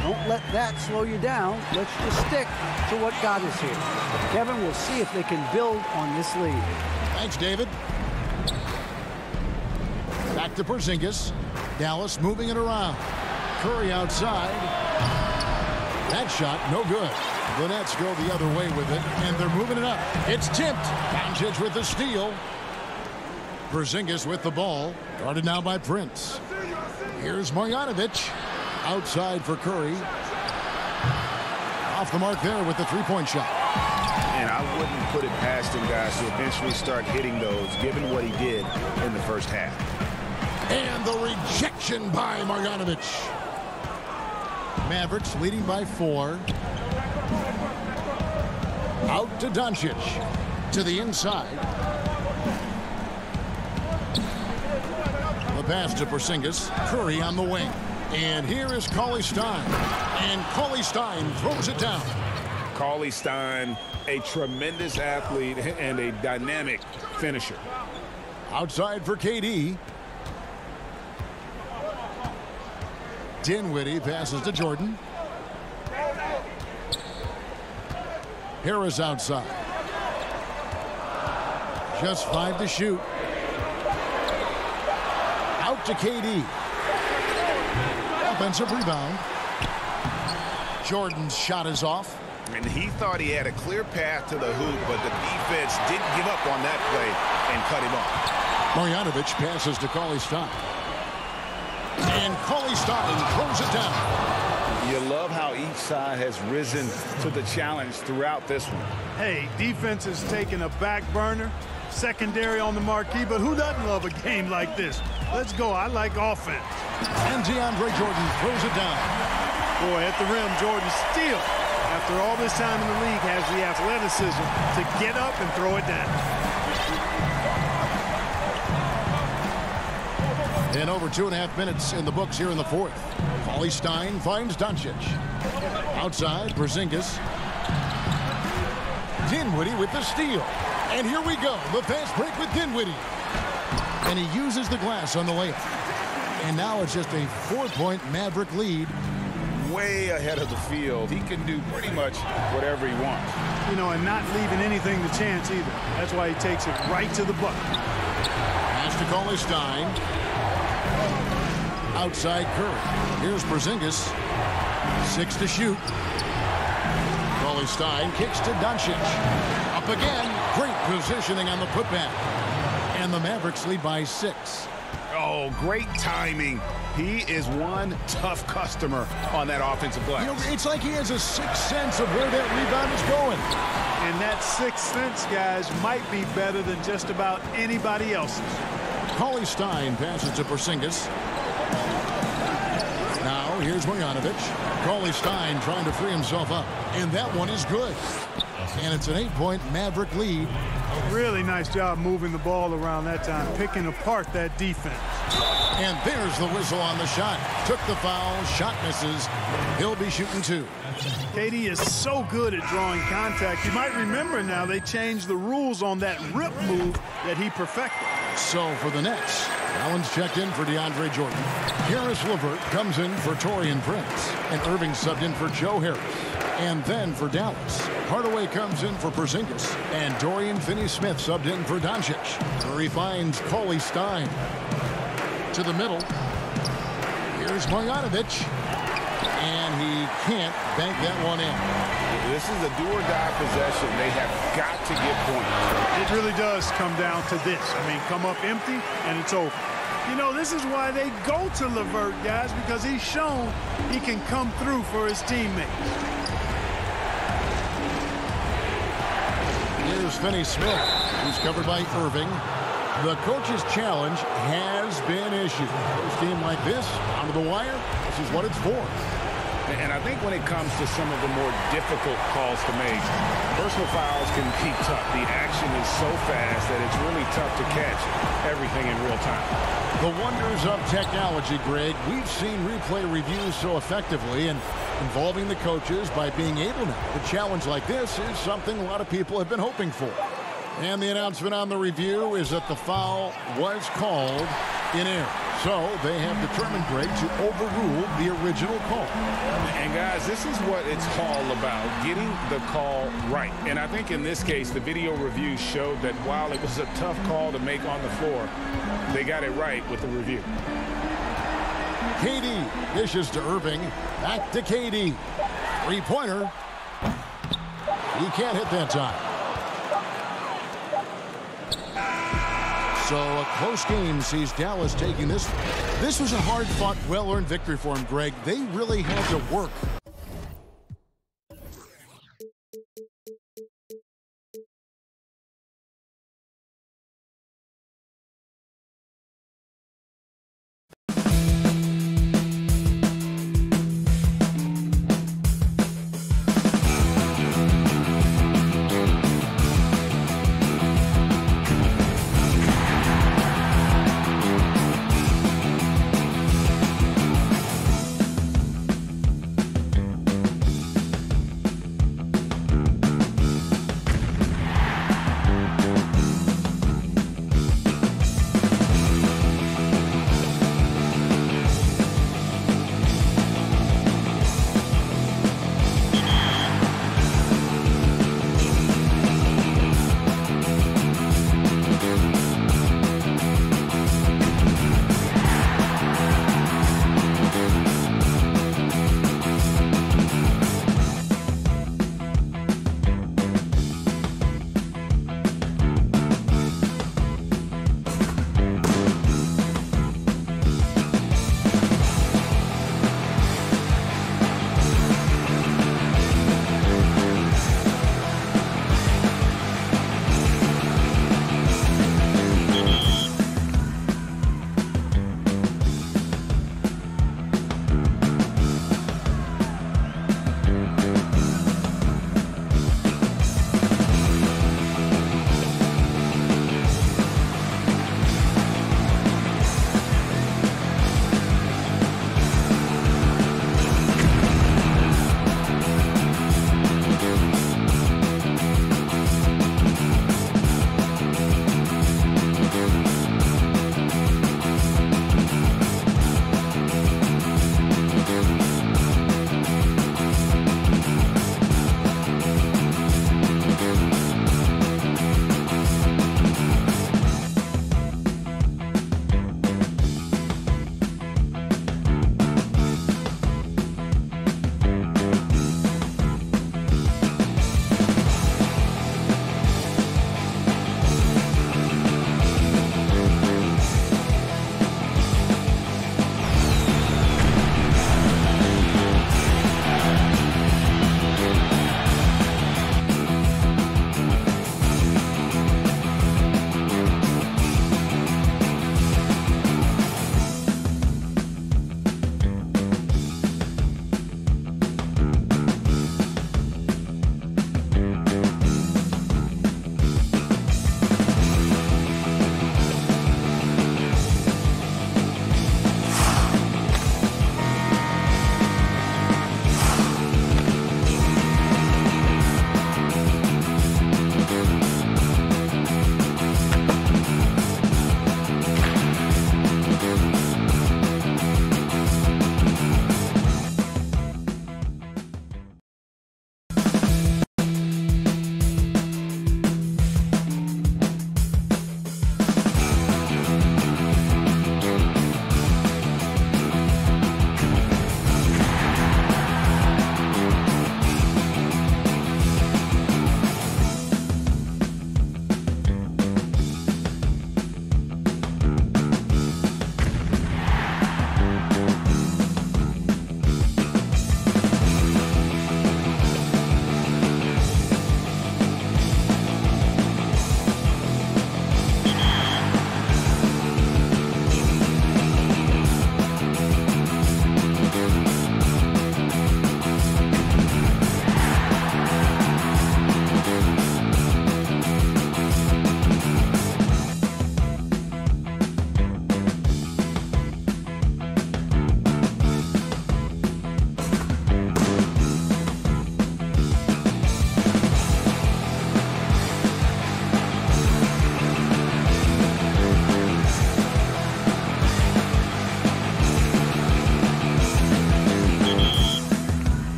Don't let that slow you down. Let's just stick to what got us here. Kevin, we'll see if they can build on this lead. Thanks, David. Back to Porzingis. Dallas moving it around. Curry outside. That shot, no good. The Nets go the other way with it, and they're moving it up. It's tipped. Doncic with the steal. Porzingis with the ball. Guarded now by Prince. Here's Marjanovic. Outside for Curry. Off the mark there with the three-point shot. And I wouldn't put it past him, guys, to eventually start hitting those, given what he did in the first half. And the rejection by Marjanovic. Mavericks leading by 4. Out to Doncic. To the inside. The pass to Porzingis. Curry on the wing. And here is Cauley-Stein. And Cauley-Stein throws it down. Cauley-Stein, a tremendous athlete and a dynamic finisher. Outside for KD. Dinwiddie passes to Jordan. Harris outside. Just 5 to shoot. Out to KD. Offensive rebound. Jordan's shot is off. And he thought he had a clear path to the hoop, but the defense didn't give up on that play and cut him off. Marjanovic passes to Cauley-Stein. And Cauley-Stein throws it down. You love how each side has risen to the challenge throughout this one. Hey, defense is taking a back burner, secondary on the marquee, but who doesn't love a game like this? Let's go. I like offense. And DeAndre Jordan throws it down. Boy, at the rim, Jordan still, after all this time in the league, has the athleticism to get up and throw it down. And over 2.5 minutes in the books here in the fourth. Cauley-Stein finds Doncic. Outside, Porzingis. Dinwiddie with the steal. And here we go. The fast break with Dinwiddie. And he uses the glass on the layup. And now it's just a 4-point Maverick lead. Way ahead of the field. He can do pretty much whatever he wants. You know, and not leaving anything to chance either. That's why he takes it right to the bucket. Pass to Cauley-Stein. Outside Curry. Here's Porzingis. 6 to shoot. Cauley-Stein kicks to Doncic. Up again. Great positioning on the putback. And the Mavericks lead by 6. Oh, great timing. He is one tough customer on that offensive glass. You know, it's like he has a sixth sense of where that rebound is going. And that sixth sense, guys, might be better than just about anybody else's. Cauley-Stein passes to Porzingis. Now here's Bogdanovich. Cauley Stein trying to free himself up. And that one is good. And it's an 8-point Maverick lead. Really nice job moving the ball around that time, picking apart that defense. And there's the whistle on the shot. Took the foul. Shot misses. He'll be shooting 2. KD is so good at drawing contact. You might remember now they changed the rules on that rip move that he perfected. So for the Nets, Allen's checked in for DeAndre Jordan. Harris LeVert comes in for Taurean Prince. And Irving subbed in for Joe Harris. And then for Dallas, Hardaway comes in for Porzingis. And Dorian Finney-Smith subbed in for Doncic. He finds Cauley Stein to the middle. Here's Bogdanovich. And he can't bank that one in. This is a do-or-die possession. They have got to get points. It really does come down to this. I mean, come up empty, and it's over. You know, this is why they go to LeVert, guys, because he's shown he can come through for his teammates. Here's Finney-Smith, who's covered by Irving. The coach's challenge has been issued. First game like this, onto the wire, this is what it's for. And I think when it comes to some of the more difficult calls to make, personal fouls can be tough. The action is so fast that it's really tough to catch everything in real time. The wonders of technology, Greg. We've seen replay reviews so effectively, and involving the coaches by being able to. A challenge like this is something a lot of people have been hoping for. And the announcement on the review is that the foul was called in error. So they have determined, Greg, to overrule the original call. And guys, this is what it's all about, getting the call right. And I think in this case, the video review showed that while it was a tough call to make on the floor, they got it right with the review. KD dishes to Irving. Back to KD. Three-pointer. He can't hit that time. So a close game sees Dallas taking this. This was a hard-fought, well-earned victory for him, Greg. They really had to work.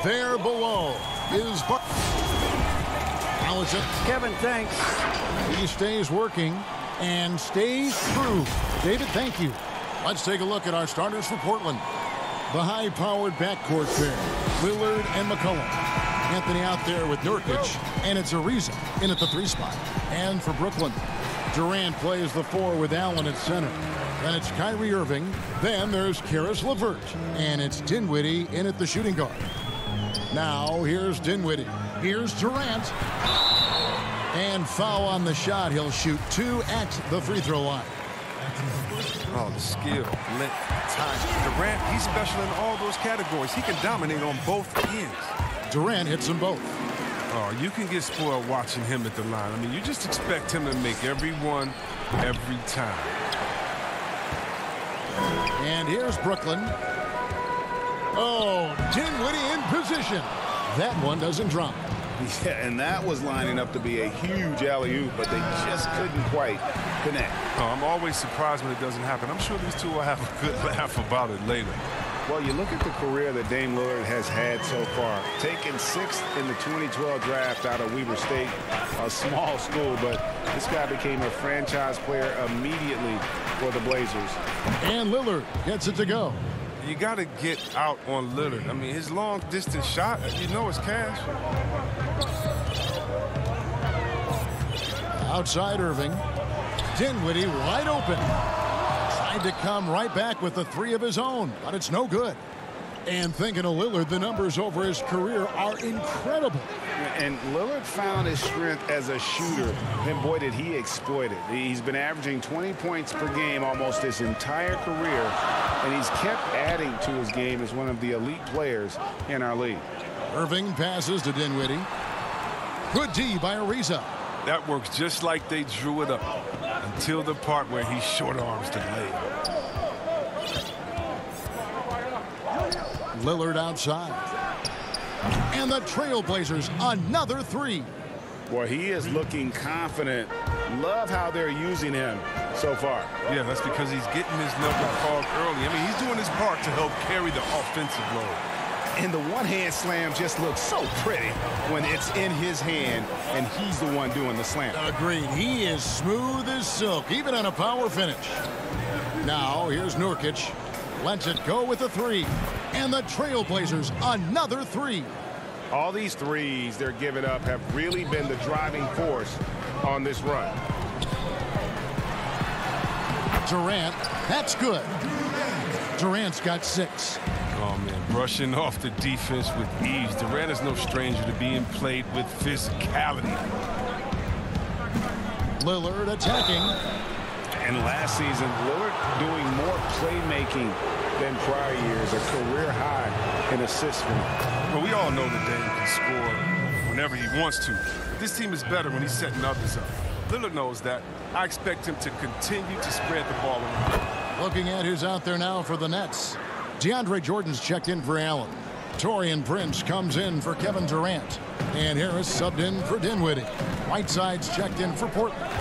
There below is Allison. Kevin, thanks. He stays working and stays true. David, thank you. Let's take a look at our starters for Portland. The high-powered backcourt pair, Lillard and McCollum. Anthony out there with Nurkic, and it's Ariza in at the 3 spot. And for Brooklyn, Durant plays the 4 with Allen at center. Then it's Kyrie Irving. Then there's Caris LeVert. And it's Dinwiddie in at the shooting guard. Now here's Dinwiddie. Here's Durant. And foul on the shot. He'll shoot 2 at the free throw line. Oh, the skill, length, time. Durant, he's special in all those categories. He can dominate on both ends. Durant hits them both. Oh, you can get spoiled watching him at the line. I mean, you just expect him to make every one, every time. And here's Brooklyn. Oh, Dinwiddie in position. That one doesn't drop. Yeah, and that was lining up to be a huge alley-oop, but they just couldn't quite connect. Oh, I'm always surprised when it doesn't happen. I'm sure these two will have a good laugh about it later. Well, you look at the career that Dame Lillard has had so far. Taken 6th in the 2012 draft out of Weber State, a small school, but this guy became a franchise player immediately for the Blazers. And Lillard gets it to go. You got to get out on Lillard. I mean, his long-distance shot, you know it's cash. Outside Irving. Dinwiddie wide open. Tried to come right back with the 3 of his own, but it's no good. And thinking of Lillard, the numbers over his career are incredible. And Lillard found his strength as a shooter, and boy, did he exploit it. He's been averaging 20 points per game almost his entire career, and he's kept adding to his game as one of the elite players in our league. Irving passes to Dinwiddie. Good D by Ariza. That works just like they drew it up until the part where he short arms the leg. Lillard outside. And the Trailblazers, another 3. Boy, he is looking confident. Love how they're using him so far. Yeah, that's because he's getting his number called early. I mean, he's doing his part to help carry the offensive load. And the one-hand slam just looks so pretty when it's in his hand and he's the one doing the slam. Agreed. He is smooth as silk, even on a power finish. Now, here's Nurkic. Lets it go with the 3. And the Trailblazers, another 3. All these threes they're giving up have really been the driving force on this run. Durant, that's good. Durant's got 6. Oh, man, brushing off the defense with ease. Durant is no stranger to being played with physicality. Lillard attacking. And last season, Lillard doing more playmaking than prior years, a career high in assists. Well, we all know that Dame can score whenever he wants to. This team is better when he's setting others up. Lillard knows that. I expect him to continue to spread the ball around. Looking at who's out there now for the Nets. DeAndre Jordan's checked in for Allen. Taurean Prince comes in for Kevin Durant. And Harris subbed in for Dinwiddie. Whiteside's checked in for Portland.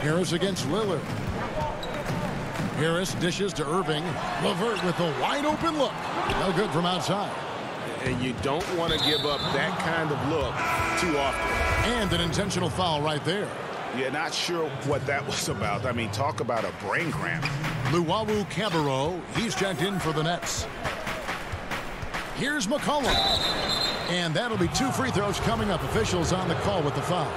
Harris against Lillard. Harris dishes to Irving. LeVert with a wide open look. No good from outside. And you don't want to give up that kind of look too often. And an intentional foul right there. Yeah, not sure what that was about. I mean, talk about a brain cramp. Luwawu Cabarrot, he's checked in for the Nets. Here's McCollum. And that'll be 2 free throws coming up. Officials on the call with the foul.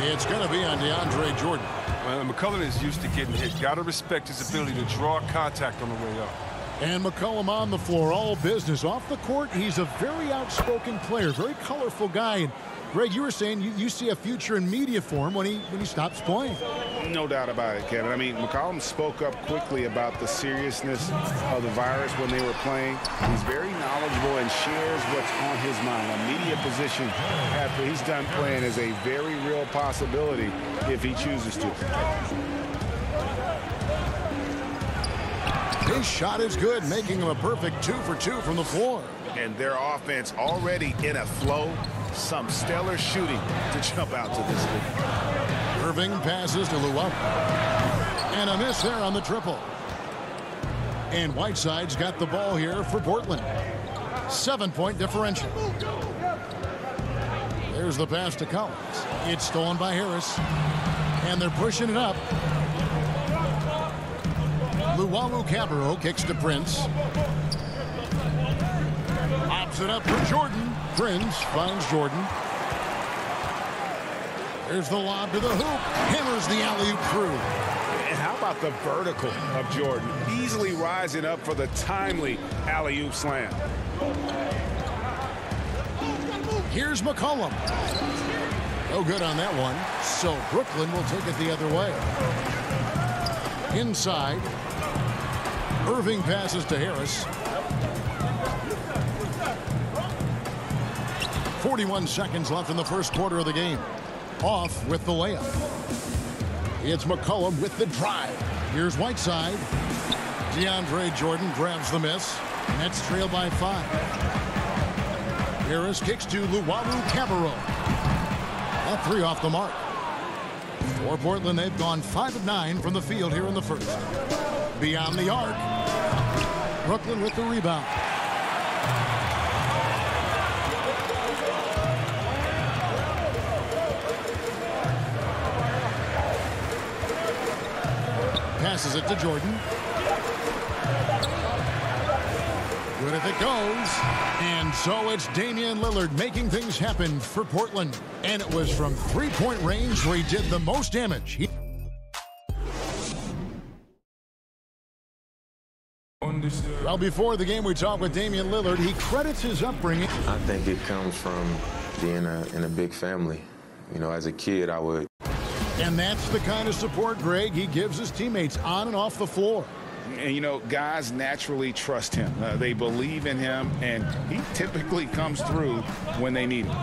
It's going to be on DeAndre Jordan. Well, McCollum is used to getting hit. Got to respect his ability to draw contact on the way up. And McCollum on the floor, all business. Off the court, he's a very outspoken player, very colorful guy. And Greg, you were saying you see a future in media for him when he stops playing. No doubt about it, Kevin. I mean, McCollum spoke up quickly about the seriousness of the virus when they were playing. He's very knowledgeable and shares what's on his mind. A media position after he's done playing is a very real possibility if he chooses to. His shot is good, making him a perfect 2 for 2 from the floor. And their offense already in a flow. Some stellar shooting to jump out to this league. Irving passes to Luwawu. And a miss there on the triple. And Whiteside's got the ball here for Portland. 7-point differential. There's the pass to Collins. It's stolen by Harris. And they're pushing it up. Luwawu-Cabarrot kicks to Prince. Pops it up for Jordan. Prince finds Jordan. There's the lob to the hoop. Hammers the alley-oop through. And how about the vertical of Jordan? Easily rising up for the timely alley-oop slam. Here's McCollum. No good on that one. So Brooklyn will take it the other way. Inside. Irving passes to Harris. 41 seconds left in the first quarter of the game. Off with the layup. It's McCollum with the drive. Here's Whiteside. DeAndre Jordan grabs the miss. Nets trail by 5. Harris kicks to Luwawu-Cabarrot. That 3 off the mark. For Portland, they've gone 5 of 9 from the field here in the first. Beyond the arc. Brooklyn with the rebound. Passes it to Jordan. Good if it goes. And so it's Damian Lillard making things happen for Portland. And it was from three-point range where he did the most damage. Well, before the game, we talked with Damian Lillard. He credits his upbringing. I think it comes from being in a big family. You know, as a kid, I would. And that's the kind of support, Greg, he gives his teammates on and off the floor. And, you know, guys naturally trust him. They believe in him, and he typically comes through when they need him.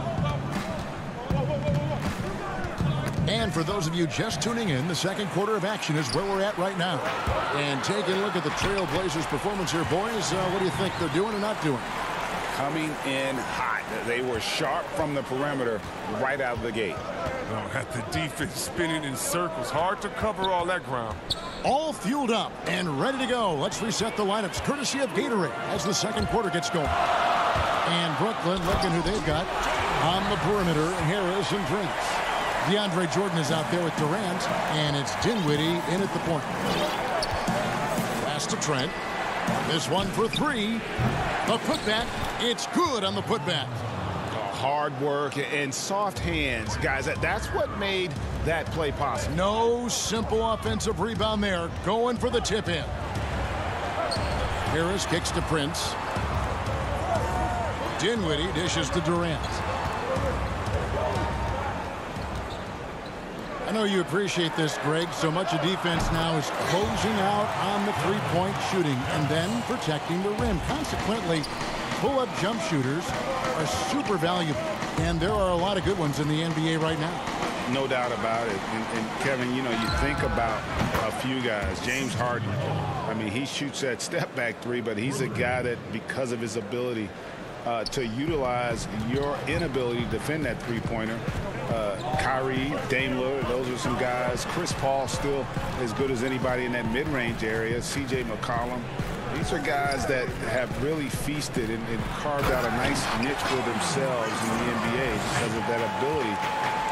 And for those of you just tuning in, the second quarter of action is where we're at right now. And taking a look at the Trailblazers' performance here, boys, what do you think they're doing or not doing? Coming in hot. They were sharp from the perimeter right out of the gate. Oh, at the defense spinning in circles. Hard to cover all that ground. All fueled up and ready to go. Let's reset the lineups, courtesy of Gatorade, as the second quarter gets going. And Brooklyn looking who they've got on the perimeter, Harris and Prince. DeAndre Jordan is out there with Durant, and it's Dinwiddie in at the point. Pass to Trent. This one for 3. The putback. It's good on the putback. Hard work and soft hands, guys. That's what made that play possible. No simple offensive rebound there. Going for the tip in. Harris kicks to Prince. Dinwiddie dishes to Durant. I know you appreciate this, Greg. So much of defense now is closing out on the three-point shooting and then protecting the rim. Consequently, pull-up jump shooters are super valuable, and there are a lot of good ones in the NBA right now. No doubt about it. And Kevin, you know, you think about a few guys. James Harden, I mean, he shoots that step-back 3, but he's a guy that, because of his ability to utilize your inability to defend that three-pointer, Kyrie, Dame Lillard, those are some guys. Chris Paul still as good as anybody in that mid-range area. C.J. McCollum. These are guys that have really feasted and carved out a nice niche for themselves in the NBA because of that ability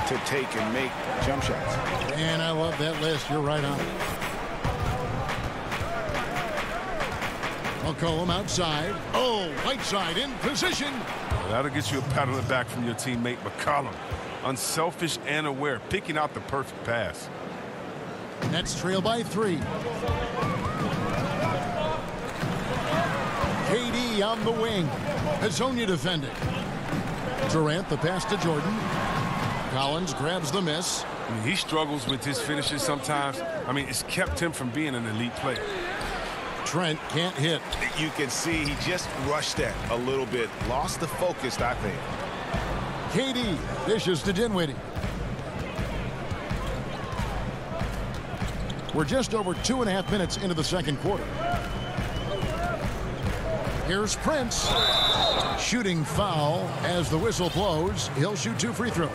to take and make jump shots. And I love that list. You're right on it. McCollum outside. Oh, Whiteside in position. That'll get you a pat on the back from your teammate McCollum. Unselfish and aware, picking out the perfect pass. Nets trail by 3. KD on the wing. Hazonia defending. Durant the pass to Jordan. Collins grabs the miss. I mean, he struggles with his finishes sometimes. I mean, it's kept him from being an elite player. Trent can't hit. You can see he just rushed that a little bit. Lost the focus, I think. KD dishes to Dinwiddie. We're just over 2.5 minutes into the second quarter. Here's Prince. Shooting foul as the whistle blows. He'll shoot 2 free throws.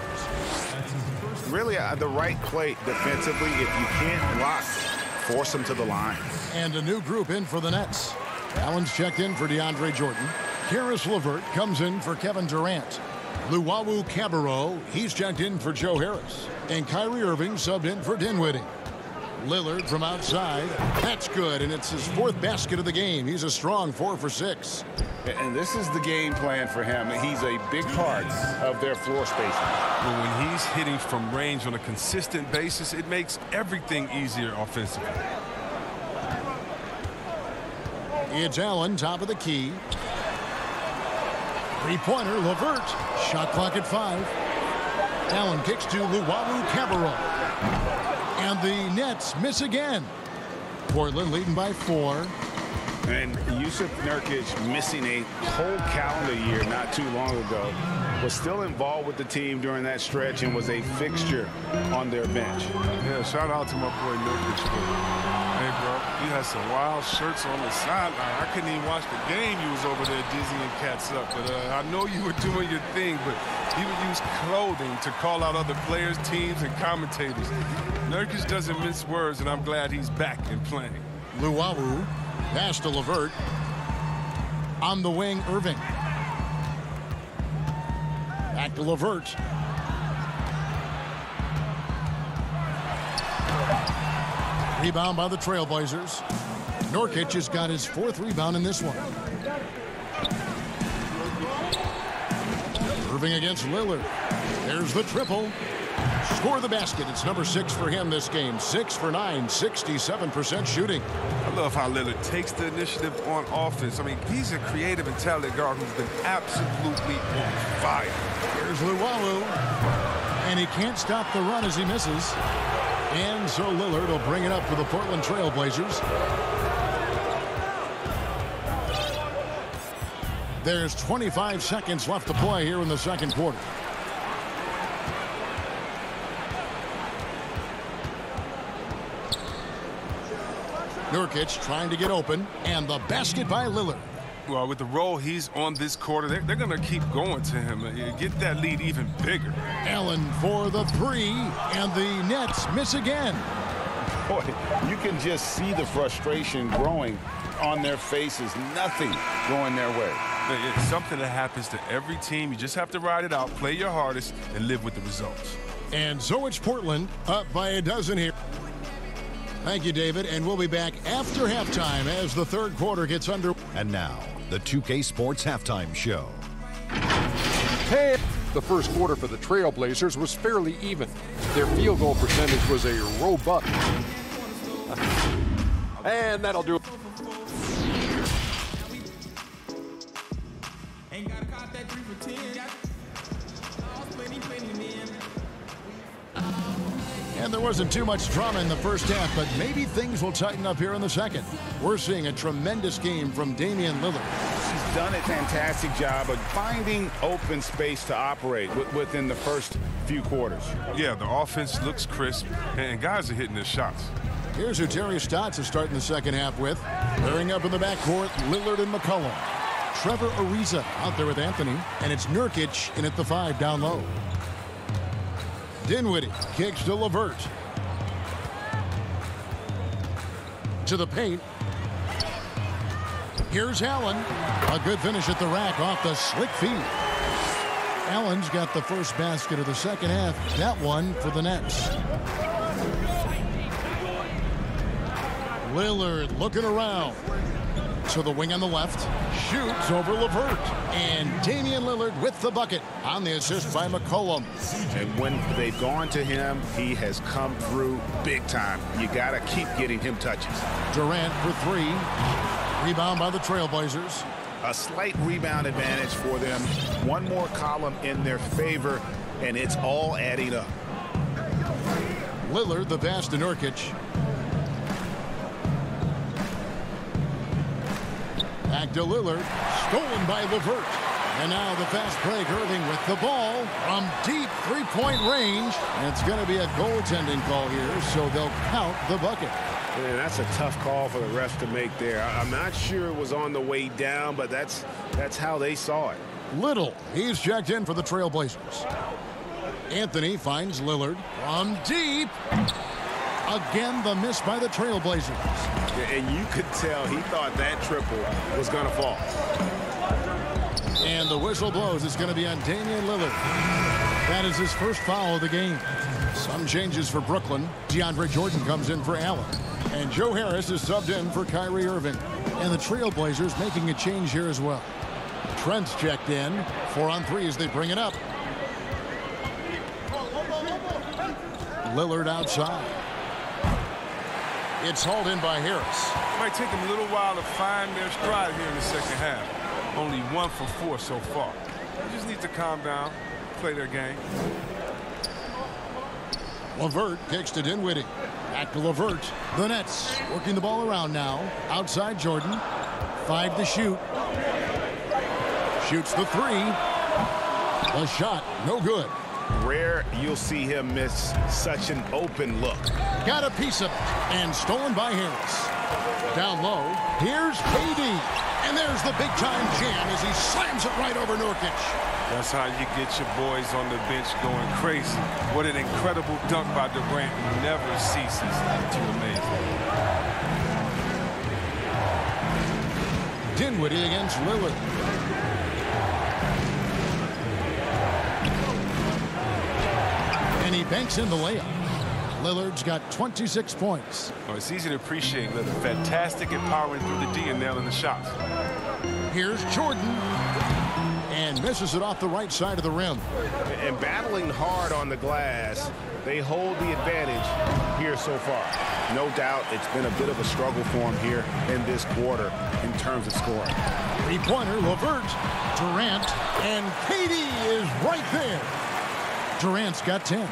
Really the right play defensively. If you can't block force them to the line. And a new group in for the Nets. Allen's checked in for DeAndre Jordan. Karis LeVert comes in for Kevin Durant. Luwawu Cabarrot, he's checked in for Joe Harris. And Kyrie Irving subbed in for Dinwiddie. Lillard from outside. That's good, and it's his 4th basket of the game. He's a strong 4 for 6. And this is the game plan for him. He's a big part of their floor spacing. Well, when he's hitting from range on a consistent basis, it makes everything easier offensively. It's Allen, top of the key. Three-pointer, LeVert. Shot clock at 5. Allen kicks to Luwawu Cabarrot. And the Nets miss again. Portland leading by 4. And Yusuf Nurkic, missing a whole calendar year not too long ago, was still involved with the team during that stretch and was a fixture on their bench. Yeah, shout out to my boy Nurkic. Hey, bro, you had some wild shirts on the sideline. I couldn't even watch the game. You was over there dizzying cats up. But I know you were doing your thing, but he would use clothing to call out other players, teams, and commentators. Nurkic doesn't mince words, and I'm glad he's back and playing. Luwawu, pass to LeVert. On the wing, Irving. Back to LeVert. Rebound by the Trailblazers. Nurkic has got his 4th rebound in this one. Irving against Lillard. There's the triple. Score the basket. It's number 6 for him this game. 6 for 9, 67% shooting. I love how Lillard takes the initiative on offense. I mean, he's a creative and talented guard who's been absolutely on fire. Here's Luwawu. And he can't stop the run as he misses. And so Lillard will bring it up for the Portland Trailblazers. There's 25 seconds left to play here in the second quarter. Nurkic trying to get open, and the basket by Lillard. Well, with the role he's on this quarter, they're going to keep going to him. Get that lead even bigger. Allen for the 3, and the Nets miss again. Boy, you can just see the frustration growing on their faces. Nothing going their way. It's something that happens to every team. You just have to ride it out, play your hardest, and live with the results. And so it's Portland up by a dozen here. Thank you, David, and we'll be back after halftime as the third quarter gets under. And now, the 2K Sports Halftime Show. Hey! The first quarter for the Trailblazers was fairly even. Their field goal percentage was a robust. And that'll do it. And there wasn't too much drama in the first half, but maybe things will tighten up here in the second. We're seeing a tremendous game from Damian Lillard. He's done a fantastic job of finding open space to operate within the first few quarters. Yeah, the offense looks crisp, and guys are hitting their shots. Here's who Terry Stotts is starting the second half with. Pairing up in the backcourt, Lillard and McCollum. Trevor Ariza out there with Anthony, and it's Nurkic in at the 5 down low. Dinwiddie kicks to LeVert. To the paint. Here's Allen. A good finish at the rack off the slick feet. Allen's got the first basket of the second half. That one for the Nets. Lillard looking around. To the wing on the left. Shoots over LeVert. And Damian Lillard with the bucket on the assist by McCollum. And when they've gone to him, he has come through big time. You got to keep getting him touches. Durant for 3. Rebound by the Trailblazers. A slight rebound advantage for them. One more column in their favor, and it's all adding up. Lillard the pass to Nurkic. Back to Lillard. Stolen by LeVert. And now the fast break. Irving with the ball from deep three-point range. And it's going to be a goaltending call here, so they'll count the bucket. Man, that's a tough call for the refs to make there. I'm not sure it was on the way down, but that's how they saw it. Little, he's checked in for the Trailblazers. Anthony finds Lillard from deep. Again, the miss by the Trailblazers. And you could tell he thought that triple was going to fall. And the whistle blows. It's going to be on Damian Lillard. That is his first foul of the game. Some changes for Brooklyn. DeAndre Jordan comes in for Allen. And Joe Harris is subbed in for Kyrie Irving. And the Trailblazers making a change here as well. Trent's checked in. 4 on 3 as they bring it up. Lillard outside. It's hauled in by Harris. It might take them a little while to find their stride here in the second half. Only 1 for 4 so far. They just need to calm down, play their game. LeVert kicks to Dinwiddie. Back to LeVert. The Nets working the ball around now. Outside Jordan. 5 to shoot. Shoots the 3. The shot, no good. Rare you'll see him miss such an open look. Got a piece of it. And stolen by Harris. Down low. Here's KD. And there's the big-time jam as he slams it right over Nurkic. That's how you get your boys on the bench going crazy. What an incredible dunk by Durant, who never ceases to amaze me. Dinwiddie against Lillard. And he banks in the layup. Lillard's got 26 points. Oh, it's easy to appreciate Lillard. Fantastic at powering through the D and nailing the shots. Here's Jordan. And misses it off the right side of the rim. And battling hard on the glass, they hold the advantage here so far. No doubt it's been a bit of a struggle for him here in this quarter in terms of scoring. Three-pointer, LeVert, Durant, and KD is right there. Durant's got 10.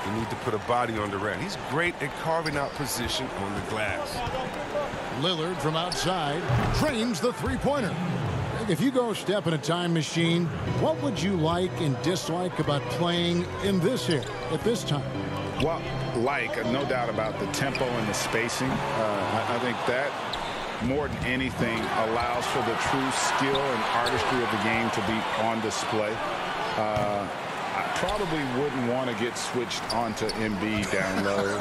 You need to put a body on Durant. He's great at carving out position on the glass. Lillard from outside trains the three-pointer. If you go step in a time machine, what would you like and dislike about playing in this era at this time? Well, no doubt about the tempo and the spacing. I think that more than anything allows for the true skill and artistry of the game to be on display. I probably wouldn't want to get switched onto Embiid down low.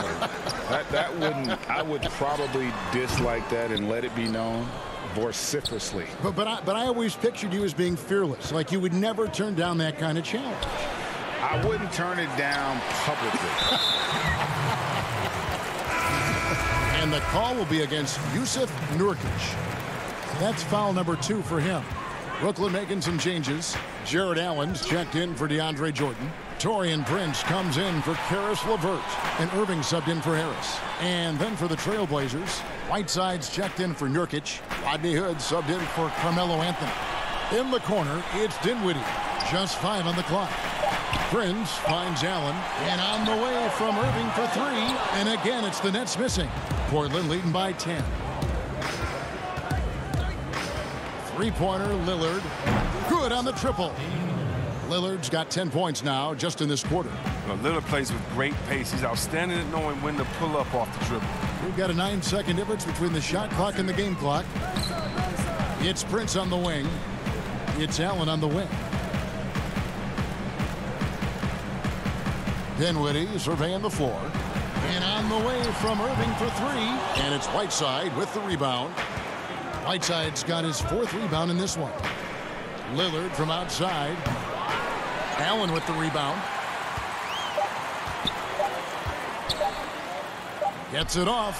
I would probably dislike that and let it be known vociferously. But I always pictured you as being fearless, like you would never turn down that kind of challenge. I wouldn't turn it down publicly. And the call will be against Yusuf Nurkic. That's foul number 2 for him. Brooklyn making some changes. Jared Allen's checked in for DeAndre Jordan. Taurean Prince comes in for Caris LeVert. And Irving subbed in for Harris. And then for the Trailblazers, Whiteside's checked in for Nurkic. Rodney Hood subbed in for Carmelo Anthony. In the corner, it's Dinwiddie. Just 5 on the clock. Prince finds Allen. And on the way from Irving for 3. And again, it's the Nets missing. Portland leading by 10. Three-pointer, Lillard. Good on the triple. Lillard's got 10 points now just in this quarter. Well, Lillard plays with great pace. He's outstanding at knowing when to pull up off the dribble. We've got a 9-second difference between the shot clock and the game clock. It's Prince on the wing. It's Allen on the wing. Dinwiddie surveying the floor. And on the way from Irving for 3. And it's Whiteside with the rebound. Whiteside's got his 4th rebound in this one. Lillard from outside. Allen with the rebound. Gets it off.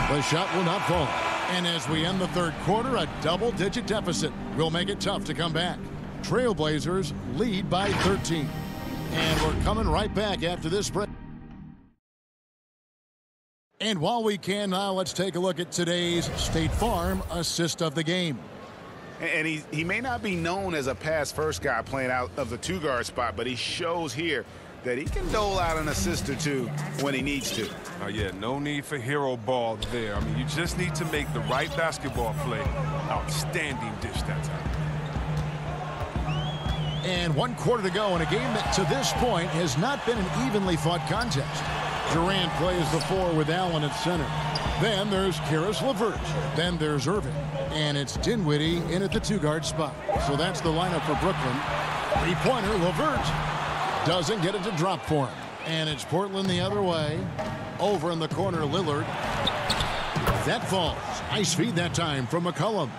The shot will not fall. And as we end the third quarter, a double-digit deficit will make it tough to come back. Trailblazers lead by 13. And we're coming right back after this break. And while we can now, let's take a look at today's State Farm assist of the game. And he may not be known as a pass-first guy playing out of the two-guard spot, but he shows here that he can dole out an assist or two when he needs to. Oh, yeah, no need for hero ball there. I mean, you just need to make the right basketball play. Outstanding dish that time. And 1 quarter to go in a game that to this point has not been an evenly fought contest. Durant plays the 4 with Allen at center. Then there's Caris LeVert. Then there's Irving. And it's Dinwiddie in at the 2-guard spot. So that's the lineup for Brooklyn. Three-pointer, LeVert doesn't get it to drop for him. And it's Portland the other way. Over in the corner, Lillard. That falls. Nice feed that time from McCollum.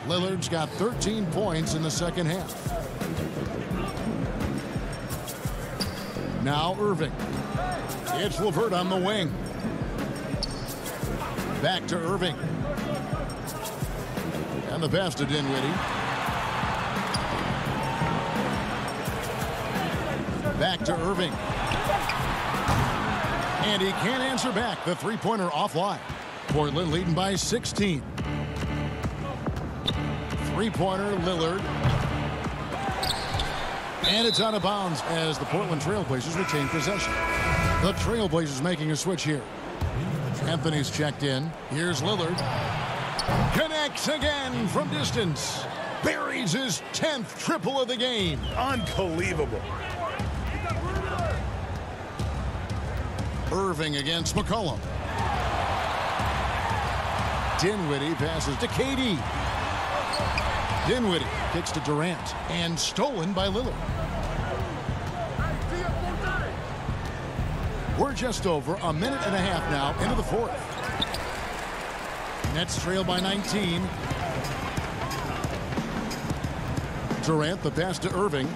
Lillard's got 13 points in the second half. Now Irving. It's LeVert on the wing. Back to Irving. And the pass to Dinwiddie. Back to Irving. And he can't answer back. The three-pointer offline. Portland leading by 16. Three-pointer, Lillard. And it's out of bounds as the Portland Trailblazers retain possession. The Trailblazers making a switch here. Anthony's checked in. Here's Lillard. Connects again from distance. Buries his 10th triple of the game. Unbelievable. Irving against McCollum. Dinwiddie passes to KD. Dinwiddie kicks to Durant and stolen by Lillard. We're just over a minute and a half now into the fourth. Nets trail by 19. Durant, the pass to Irving.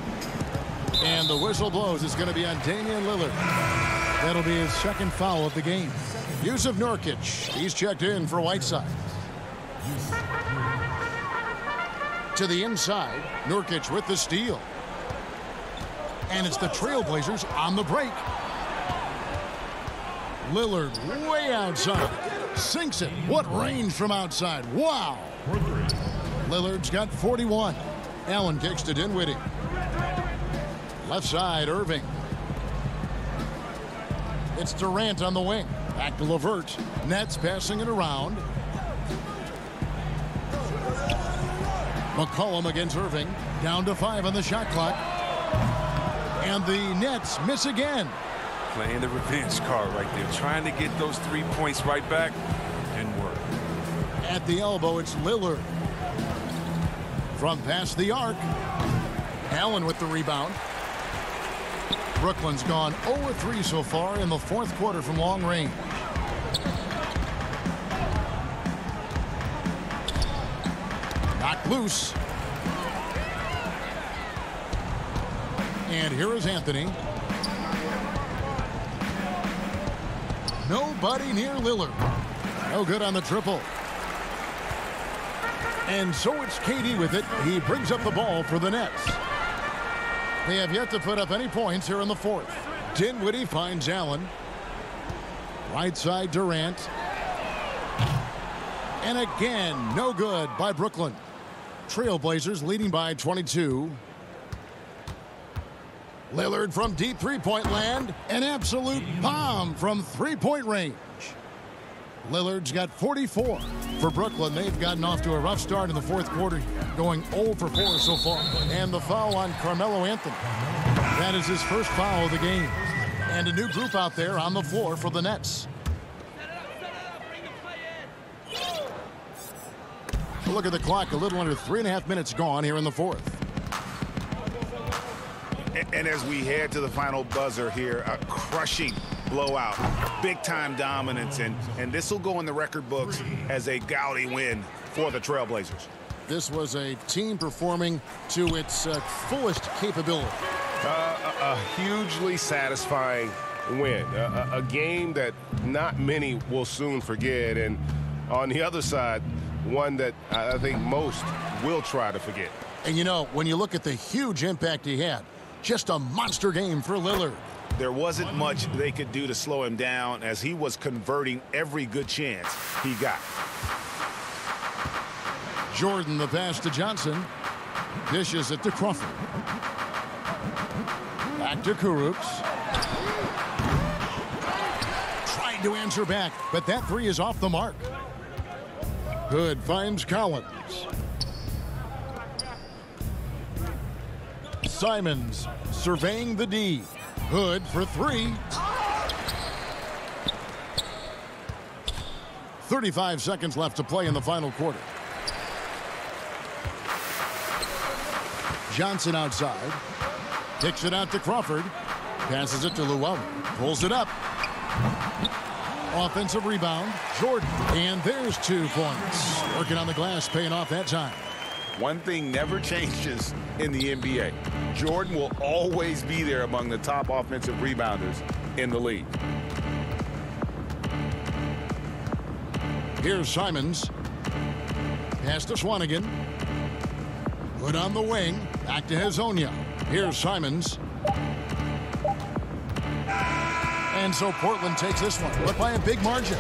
And the whistle blows. It's going to be on Damian Lillard. That'll be his second foul of the game. Yusuf Nurkic. He's checked in for Whiteside. To the inside. Nurkic with the steal. And it's the Trailblazers on the break. Lillard way outside. Sinks it. What range from outside. Wow. Lillard's got 41. Allen kicks to Dinwiddie. Left side, Irving. It's Durant on the wing. Back to LeVert. Nets passing it around. McCollum against Irving. Down to 5 on the shot clock. And the Nets miss again. Playing the revenge card right there. Trying to get those 3 points right back. Didn't work. At the elbow, it's Lillard. From past the arc. Allen with the rebound. Brooklyn's gone 0-3 so far in the fourth quarter from long range. Knocked loose. And here is Anthony. Nobody near Lillard. No good on the triple. And so it's KD with it. He brings up the ball for the Nets. They have yet to put up any points here in the fourth. Dinwiddie finds Allen. Right side, Durant. And again, no good by Brooklyn. Trailblazers leading by 22. Lillard from deep three-point land. An absolute bomb from three-point range. Lillard's got 44. For Brooklyn, they've gotten off to a rough start in the fourth quarter, going 0 for 4 so far. And the foul on Carmelo Anthony. That is his first foul of the game. And a new group out there on the floor for the Nets. Look at the clock, a little under 3.5 minutes gone here in the fourth. And as we head to the final buzzer here, a crushing blowout, big-time dominance, and this will go in the record books as a gaudy win for the Trailblazers. This was a team performing to its fullest capability. A hugely satisfying win, a game that not many will soon forget, and on the other side, one that I think most will try to forget. And you know, when you look at the huge impact he had, just a monster game for Lillard. There wasn't much they could do to slow him down as he was converting every good chance he got. Jordan, the pass to Johnson. Dishes it to Crawford. Back to Kurucs. Tried to answer back, but that three is off the mark. Hood finds Collins. Simons surveying the D. Hood for three. 35 seconds left to play in the final quarter. Johnson outside. Kicks it out to Crawford. Passes it to Llewellyn. Pulls it up. Offensive rebound, Jordan. And there's 2 points. Working on the glass, paying off that time. One thing never changes in the NBA. Jordan will always be there among the top offensive rebounders in the league. Here's Simons. Pass to Swanigan. Put on the wing. Back to Hezonja. Here's Simons. And so Portland takes this one, but by a big margin.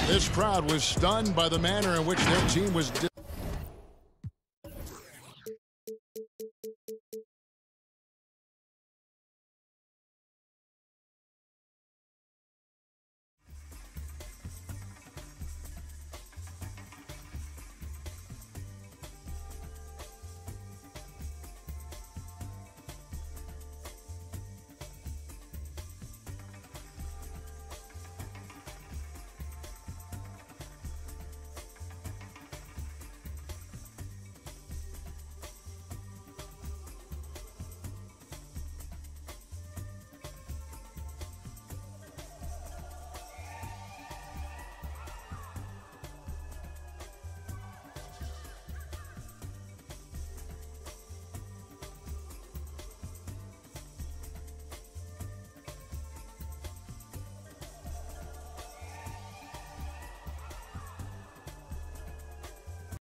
This crowd was stunned by the manner in which their team was